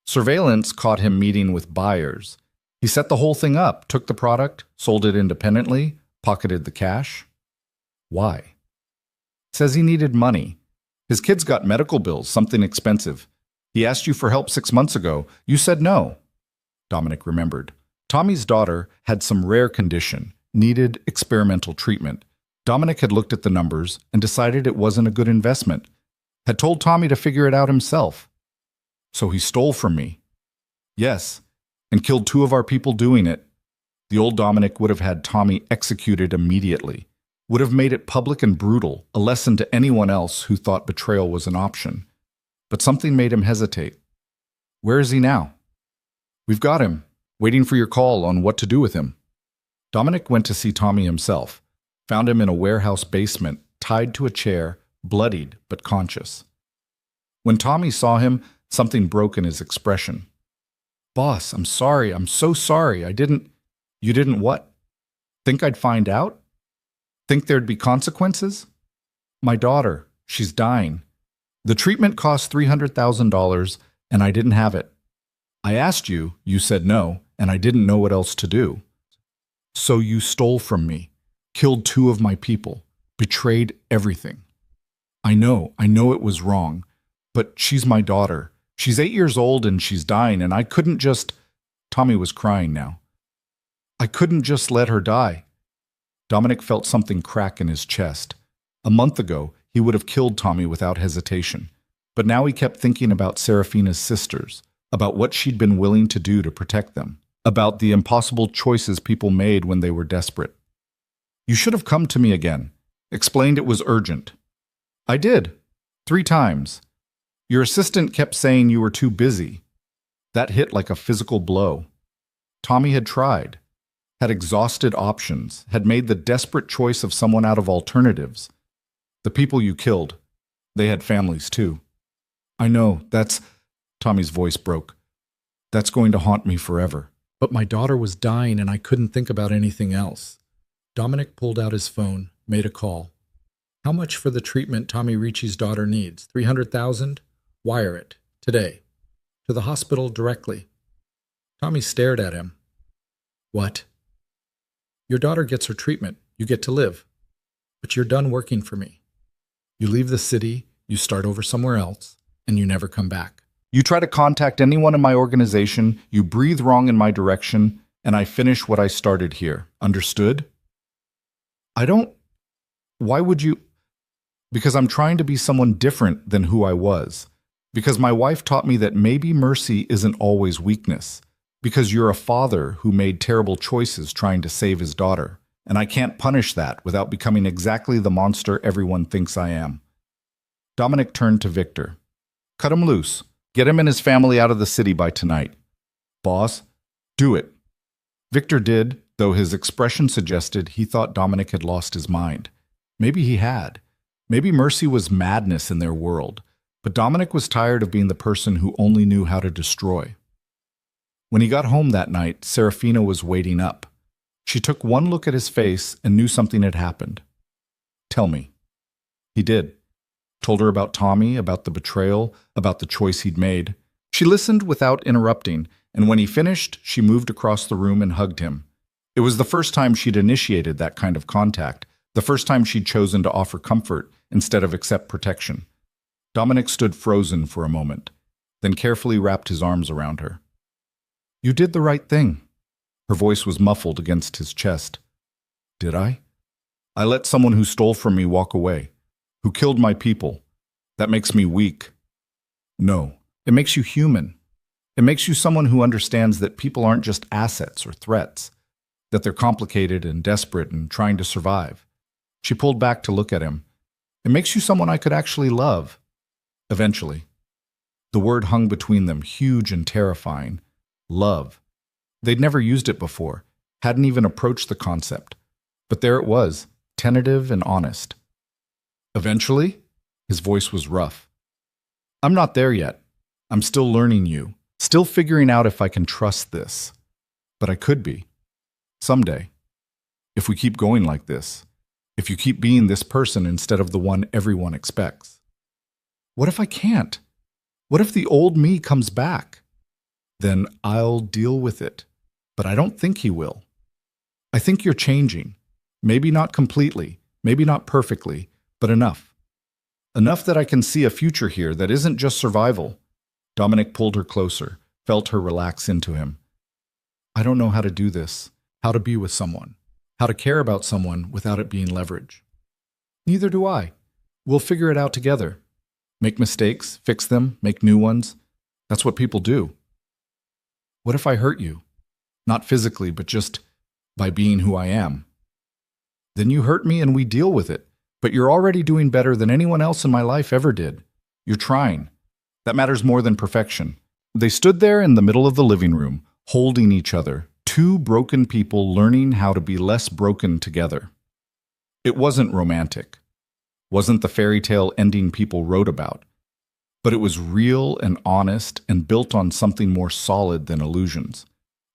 A: Surveillance caught him meeting with buyers. He set the whole thing up, took the product, sold it independently, pocketed the cash. Why? Says he needed money. His kids got medical bills, something expensive. He asked you for help 6 months ago. You said no. Dominic remembered. Tommy's daughter had some rare condition, needed experimental treatment. Dominic had looked at the numbers and decided it wasn't a good investment. Had told Tommy to figure it out himself. So he stole from me. Yes, and killed 2 of our people doing it. The old Dominic would have had Tommy executed immediately. Would have made it public and brutal, a lesson to anyone else who thought betrayal was an option. But something made him hesitate. Where is he now? We've got him, waiting for your call on what to do with him. Dominic went to see Tommy himself, found him in a warehouse basement, tied to a chair, bloodied but conscious. When Tommy saw him, something broke in his expression. Boss, I'm sorry, I'm so sorry, You didn't what? Think I'd find out? Think there'd be consequences? My daughter, She's dying. The treatment cost $300,000, and I didn't have it. I asked you, you said no, and I didn't know what else to do. So you stole from me, killed 2 of my people, betrayed everything. I know it was wrong, but she's my daughter. She's 8 years old and she's dying, and I couldn't just... Tommy was crying now. I couldn't just let her die. Dominic felt something crack in his chest. A month ago, he would have killed Tommy without hesitation. But now he kept thinking about Serafina's sisters, about what she'd been willing to do to protect them, about the impossible choices people made when they were desperate. You should have come to me again, explained it was urgent. I did, 3 times. Your assistant kept saying you were too busy. That hit like a physical blow. Tommy had tried, had exhausted options, had made the desperate choice of someone out of alternatives. The people you killed, they had families too. I know, that's... Tommy's voice broke. That's going to haunt me forever. But my daughter was dying and I couldn't think about anything else. Dominic pulled out his phone, made a call. How much for the treatment Tommy Ricci's daughter needs? $300,000? Wire it, today. To the hospital directly. Tommy stared at him. What? Your daughter gets her treatment. You get to live. But you're done working for me. You leave the city, you start over somewhere else, and you never come back. You try to contact anyone in my organization, you breathe wrong in my direction, and I finish what I started here. Understood? I don't... Why would you... Because I'm trying to be someone different than who I was. Because my wife taught me that maybe mercy isn't always weakness. Because you're a father who made terrible choices trying to save his daughter. And I can't punish that without becoming exactly the monster everyone thinks I am. Dominic turned to Victor. Cut him loose. Get him and his family out of the city by tonight. Boss, do it. Victor did, though his expression suggested he thought Dominic had lost his mind. Maybe he had. Maybe mercy was madness in their world. But Dominic was tired of being the person who only knew how to destroy. When he got home that night, Serafina was waiting up. She took one look at his face and knew something had happened. Tell me. He did. Told her about Tommy, about the betrayal, about the choice he'd made. She listened without interrupting, and when he finished, she moved across the room and hugged him. It was the first time she'd initiated that kind of contact, the first time she'd chosen to offer comfort instead of accept protection. Dominic stood frozen for a moment, then carefully wrapped his arms around her. You did the right thing. Her voice was muffled against his chest. Did I? I let someone who stole from me walk away, who killed my people. That makes me weak. No, it makes you human. It makes you someone who understands that people aren't just assets or threats, that they're complicated and desperate and trying to survive. She pulled back to look at him. It makes you someone I could actually love. Eventually. The word hung between them, huge and terrifying. Love. They'd never used it before, hadn't even approached the concept. But there it was, tentative and honest. Eventually? His voice was rough. I'm not there yet. I'm still learning you, still figuring out if I can trust this. But I could be. Someday. If we keep going like this. If you keep being this person instead of the one everyone expects. What if I can't? What if the old me comes back? Then I'll deal with it. But I don't think he will. I think you're changing. Maybe not completely, maybe not perfectly, but enough. Enough that I can see a future here that isn't just survival. Dominic pulled her closer, felt her relax into him. I don't know how to do this, how to be with someone, how to care about someone without it being leverage. Neither do I. We'll figure it out together. Make mistakes, fix them, make new ones. That's what people do. What if I hurt you? Not physically, but just by being who I am. Then you hurt me and we deal with it. But you're already doing better than anyone else in my life ever did. You're trying. That matters more than perfection. They stood there in the middle of the living room, holding each other, 2 broken people learning how to be less broken together. It wasn't romantic. Wasn't the fairy tale ending people wrote about. But it was real and honest and built on something more solid than illusions.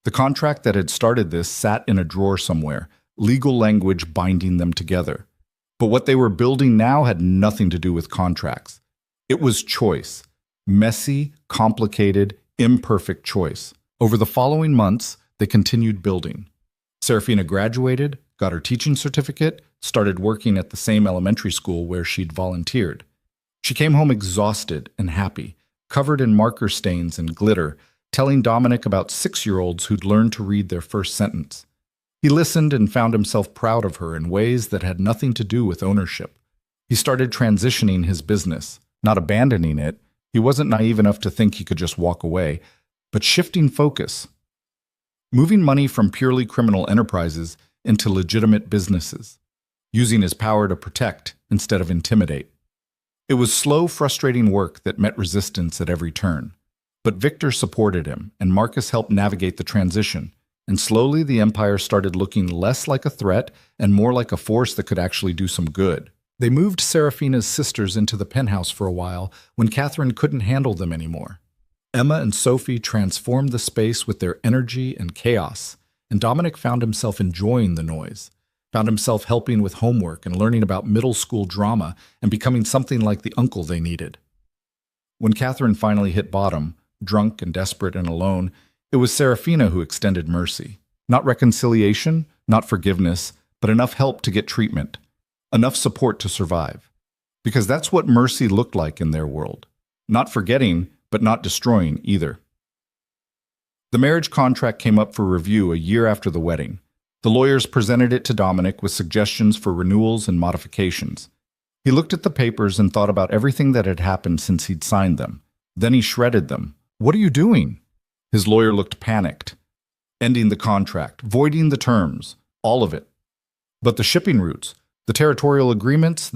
A: The contract that had started this sat in a drawer somewhere, legal language binding them together. But what they were building now had nothing to do with contracts. It was choice. Messy, complicated, imperfect choice. Over the following months, they continued building. Serafina graduated, got her teaching certificate, started working at the same elementary school where she'd volunteered. She came home exhausted and happy, covered in marker stains and glitter, telling Dominic about 6-year-olds who'd learned to read their first sentence. He listened and found himself proud of her in ways that had nothing to do with ownership. He started transitioning his business, not abandoning it. He wasn't naive enough to think he could just walk away, but shifting focus. Moving money from purely criminal enterprises into legitimate businesses, using his power to protect instead of intimidate. It was slow, frustrating work that met resistance at every turn. But Victor supported him, and Marcus helped navigate the transition, and slowly the empire started looking less like a threat and more like a force that could actually do some good. They moved Serafina's sisters into the penthouse for a while when Catherine couldn't handle them anymore. Emma and Sophie transformed the space with their energy and chaos, and Dominic found himself enjoying the noise, found himself helping with homework and learning about middle school drama and becoming something like the uncle they needed. When Catherine finally hit bottom, drunk and desperate and alone, it was Serafina who extended mercy. Not reconciliation, not forgiveness, but enough help to get treatment, enough support to survive. Because that's what mercy looked like in their world. Not forgetting, but not destroying either. The marriage contract came up for review a year after the wedding. The lawyers presented it to Dominic with suggestions for renewals and modifications. He looked at the papers and thought about everything that had happened since he'd signed them. Then he shredded them. "What are you doing?" His lawyer looked panicked. "Ending the contract, voiding the terms, all of it. But the shipping routes, the territorial agreements,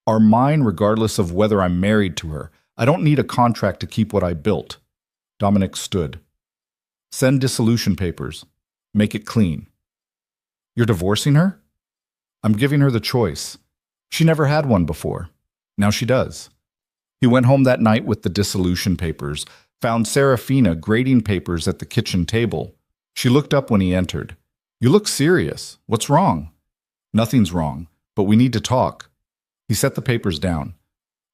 A: are mine regardless of whether I'm married to her. I don't need a contract to keep what I built." Dominic stood. "Send dissolution papers. Make it clean." "You're divorcing her?" "I'm giving her the choice. She never had one before. Now she does." He went home that night with the dissolution papers, found Serafina grading papers at the kitchen table. She looked up when he entered. "You look serious. What's wrong?" "Nothing's wrong, but we need to talk." He set the papers down.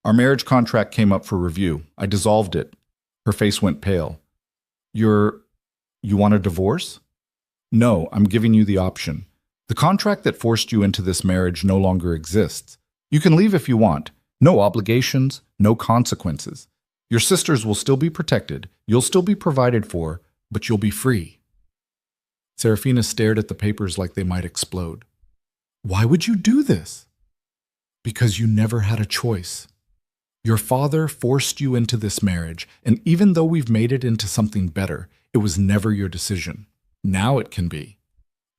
A: "Our marriage contract came up for review. I dissolved it." Her face went pale. You want a divorce?" "No, I'm giving you the option. The contract that forced you into this marriage no longer exists. You can leave if you want. No obligations, no consequences. Your sisters will still be protected, you'll still be provided for, but you'll be free." Serafina stared at the papers like they might explode. "Why would you do this?" "Because you never had a choice. Your father forced you into this marriage, and even though we've made it into something better, it was never your decision. Now it can be.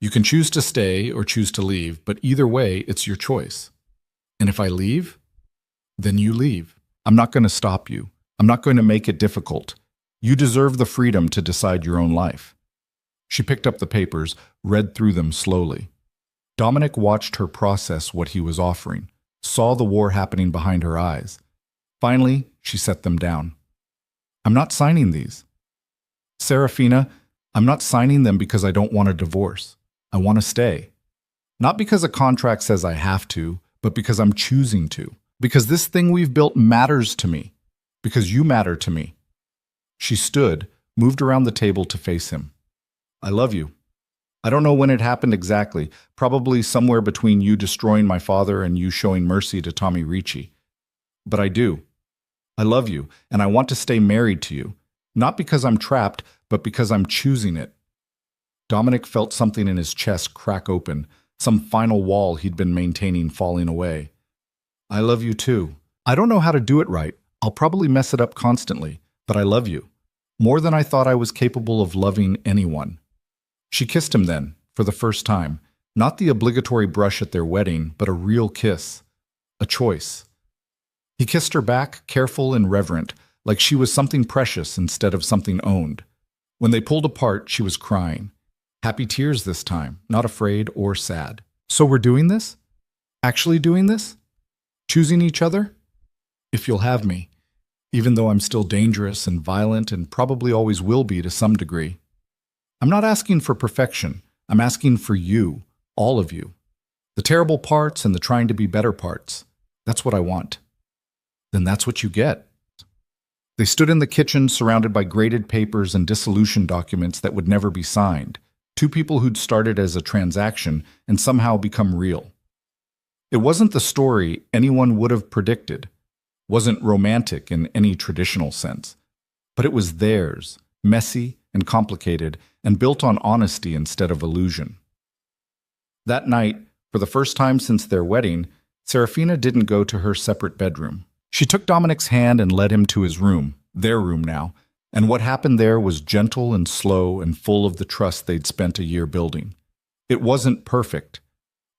A: You can choose to stay or choose to leave, but either way, it's your choice. And if I leave, then you leave. I'm not going to stop you. I'm not going to make it difficult. You deserve the freedom to decide your own life." She picked up the papers, read through them slowly. Dominic watched her process what he was offering, saw the war happening behind her eyes. Finally, she set them down. "I'm not signing these. Serafina, I'm not signing them because I don't want a divorce. I want to stay. Not because a contract says I have to, but because I'm choosing to. Because this thing we've built matters to me. Because you matter to me." She stood, moved around the table to face him. "I love you. I don't know when it happened exactly, probably somewhere between you destroying my father and you showing mercy to Tommy Ricci. But I do. I love you, and I want to stay married to you. Not because I'm trapped, but because I'm choosing it." Dominic felt something in his chest crack open, some final wall he'd been maintaining falling away. "I love you too. I don't know how to do it right. I'll probably mess it up constantly, but I love you. More than I thought I was capable of loving anyone." She kissed him then, for the first time. Not the obligatory brush at their wedding, but a real kiss. A choice. He kissed her back, careful and reverent, like she was something precious instead of something owned. When they pulled apart, she was crying. Happy tears this time, not afraid or sad. "So we're doing this? Actually doing this? Choosing each other? If you'll have me, even though I'm still dangerous and violent and probably always will be to some degree. I'm not asking for perfection. I'm asking for you, all of you. The terrible parts and the trying to be better parts. That's what I want. Then that's what you get. They stood in the kitchen surrounded by graded papers and dissolution documents that would never be signed. Two people who'd started as a transaction and somehow become real. It wasn't the story anyone would have predicted. Wasn't romantic in any traditional sense. But it was theirs, messy and complicated, and built on honesty instead of illusion. That night, for the first time since their wedding, Serafina didn't go to her separate bedroom. She took Dominic's hand and led him to his room, their room now, and what happened there was gentle and slow and full of the trust they'd spent a year building. It wasn't perfect.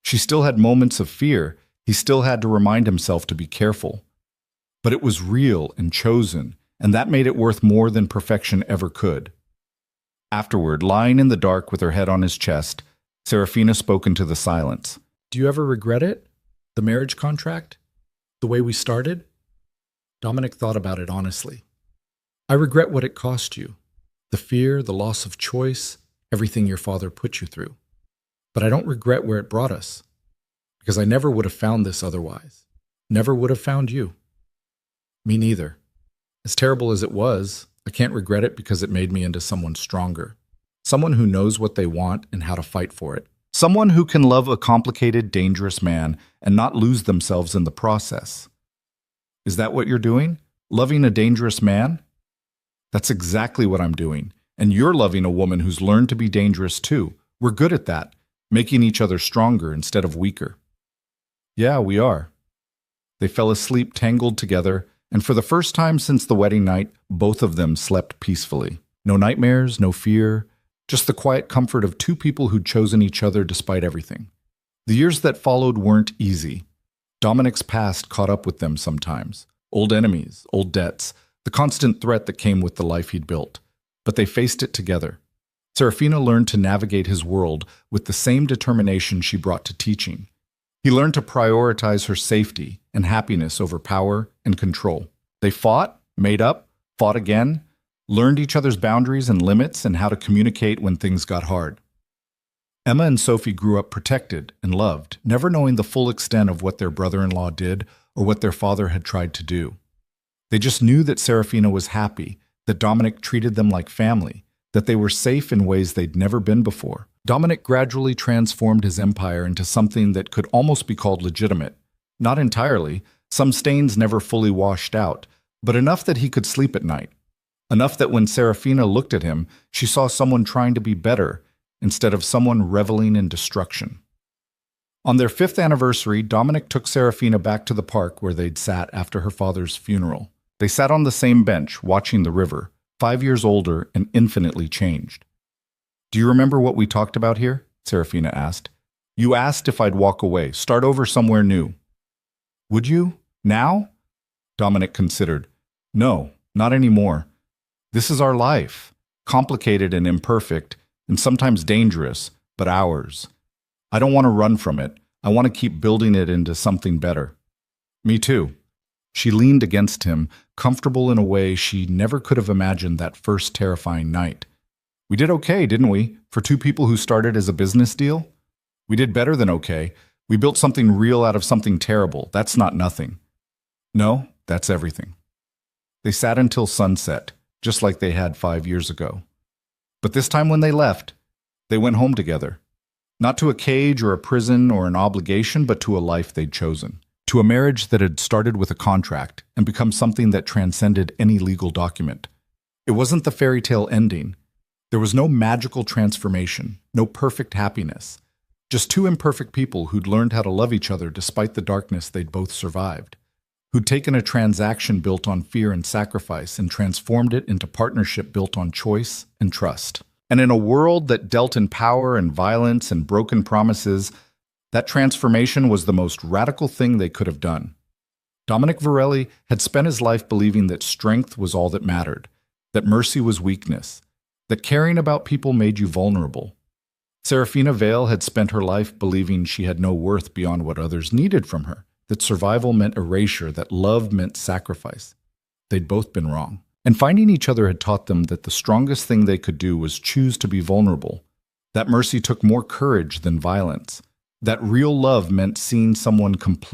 A: She still had moments of fear. He still had to remind himself to be careful. But it was real and chosen, and that made it worth more than perfection ever could. Afterward, lying in the dark with her head on his chest, Serafina spoke into the silence. "Do you ever regret it? The marriage contract? The way we started?" Dominic thought about it honestly. "I regret what it cost you. The fear, the loss of choice, everything your father put you through. But I don't regret where it brought us, because I never would have found this otherwise. Never would have found you." "Me neither. As terrible as it was, I can't regret it because it made me into someone stronger. Someone who knows what they want and how to fight for it. Someone who can love a complicated, dangerous man and not lose themselves in the process." "Is that what you're doing? Loving a dangerous man?" "That's exactly what I'm doing. And you're loving a woman who's learned to be dangerous too. We're good at that, making each other stronger instead of weaker." "Yeah, we are." They fell asleep tangled together, and for the first time since the wedding night, both of them slept peacefully. No nightmares, no fear, just the quiet comfort of two people who'd chosen each other despite everything. The years that followed weren't easy. Dominic's past caught up with them sometimes. Old enemies, old debts, the constant threat that came with the life he'd built. But they faced it together. Serafina learned to navigate his world with the same determination she brought to teaching. He learned to prioritize her safety and happiness over power and control. They fought, made up, fought again, learned each other's boundaries and limits and how to communicate when things got hard. Emma and Sophie grew up protected and loved, never knowing the full extent of what their brother-in-law did or what their father had tried to do. They just knew that Serafina was happy, that Dominic treated them like family, that they were safe in ways they'd never been before. Dominic gradually transformed his empire into something that could almost be called legitimate. Not entirely, some stains never fully washed out, but enough that he could sleep at night. Enough that when Serafina looked at him, she saw someone trying to be better instead of someone reveling in destruction. On their 5th anniversary, Dominic took Serafina back to the park where they'd sat after her father's funeral. They sat on the same bench, watching the river, 5 years older and infinitely changed. "Do you remember what we talked about here?" Serafina asked. "You asked if I'd walk away, start over somewhere new." "Would you? Now?" Dominic considered. "No, not anymore. This is our life, complicated and imperfect, and sometimes dangerous, but ours. I don't want to run from it. I want to keep building it into something better." "Me too." She leaned against him, comfortable in a way she never could have imagined that first terrifying night. "We did okay, didn't we, for two people who started as a business deal? We did better than okay. We built something real out of something terrible. That's not nothing." "No, that's everything." They sat until sunset, just like they had 5 years ago. But this time when they left, they went home together. Not to a cage or a prison or an obligation, but to a life they'd chosen. To a marriage that had started with a contract and become something that transcended any legal document. It wasn't the fairy tale ending. There was no magical transformation, no perfect happiness. Just two imperfect people who'd learned how to love each other despite the darkness they'd both survived. Who'd taken a transaction built on fear and sacrifice and transformed it into partnership built on choice and trust. And in a world that dealt in power and violence and broken promises, that transformation was the most radical thing they could have done. Dominic Varelli had spent his life believing that strength was all that mattered, that mercy was weakness, that caring about people made you vulnerable. Serafina Vale had spent her life believing she had no worth beyond what others needed from her, that survival meant erasure, that love meant sacrifice. They'd both been wrong. And finding each other had taught them that the strongest thing they could do was choose to be vulnerable. That mercy took more courage than violence. That real love meant seeing someone completely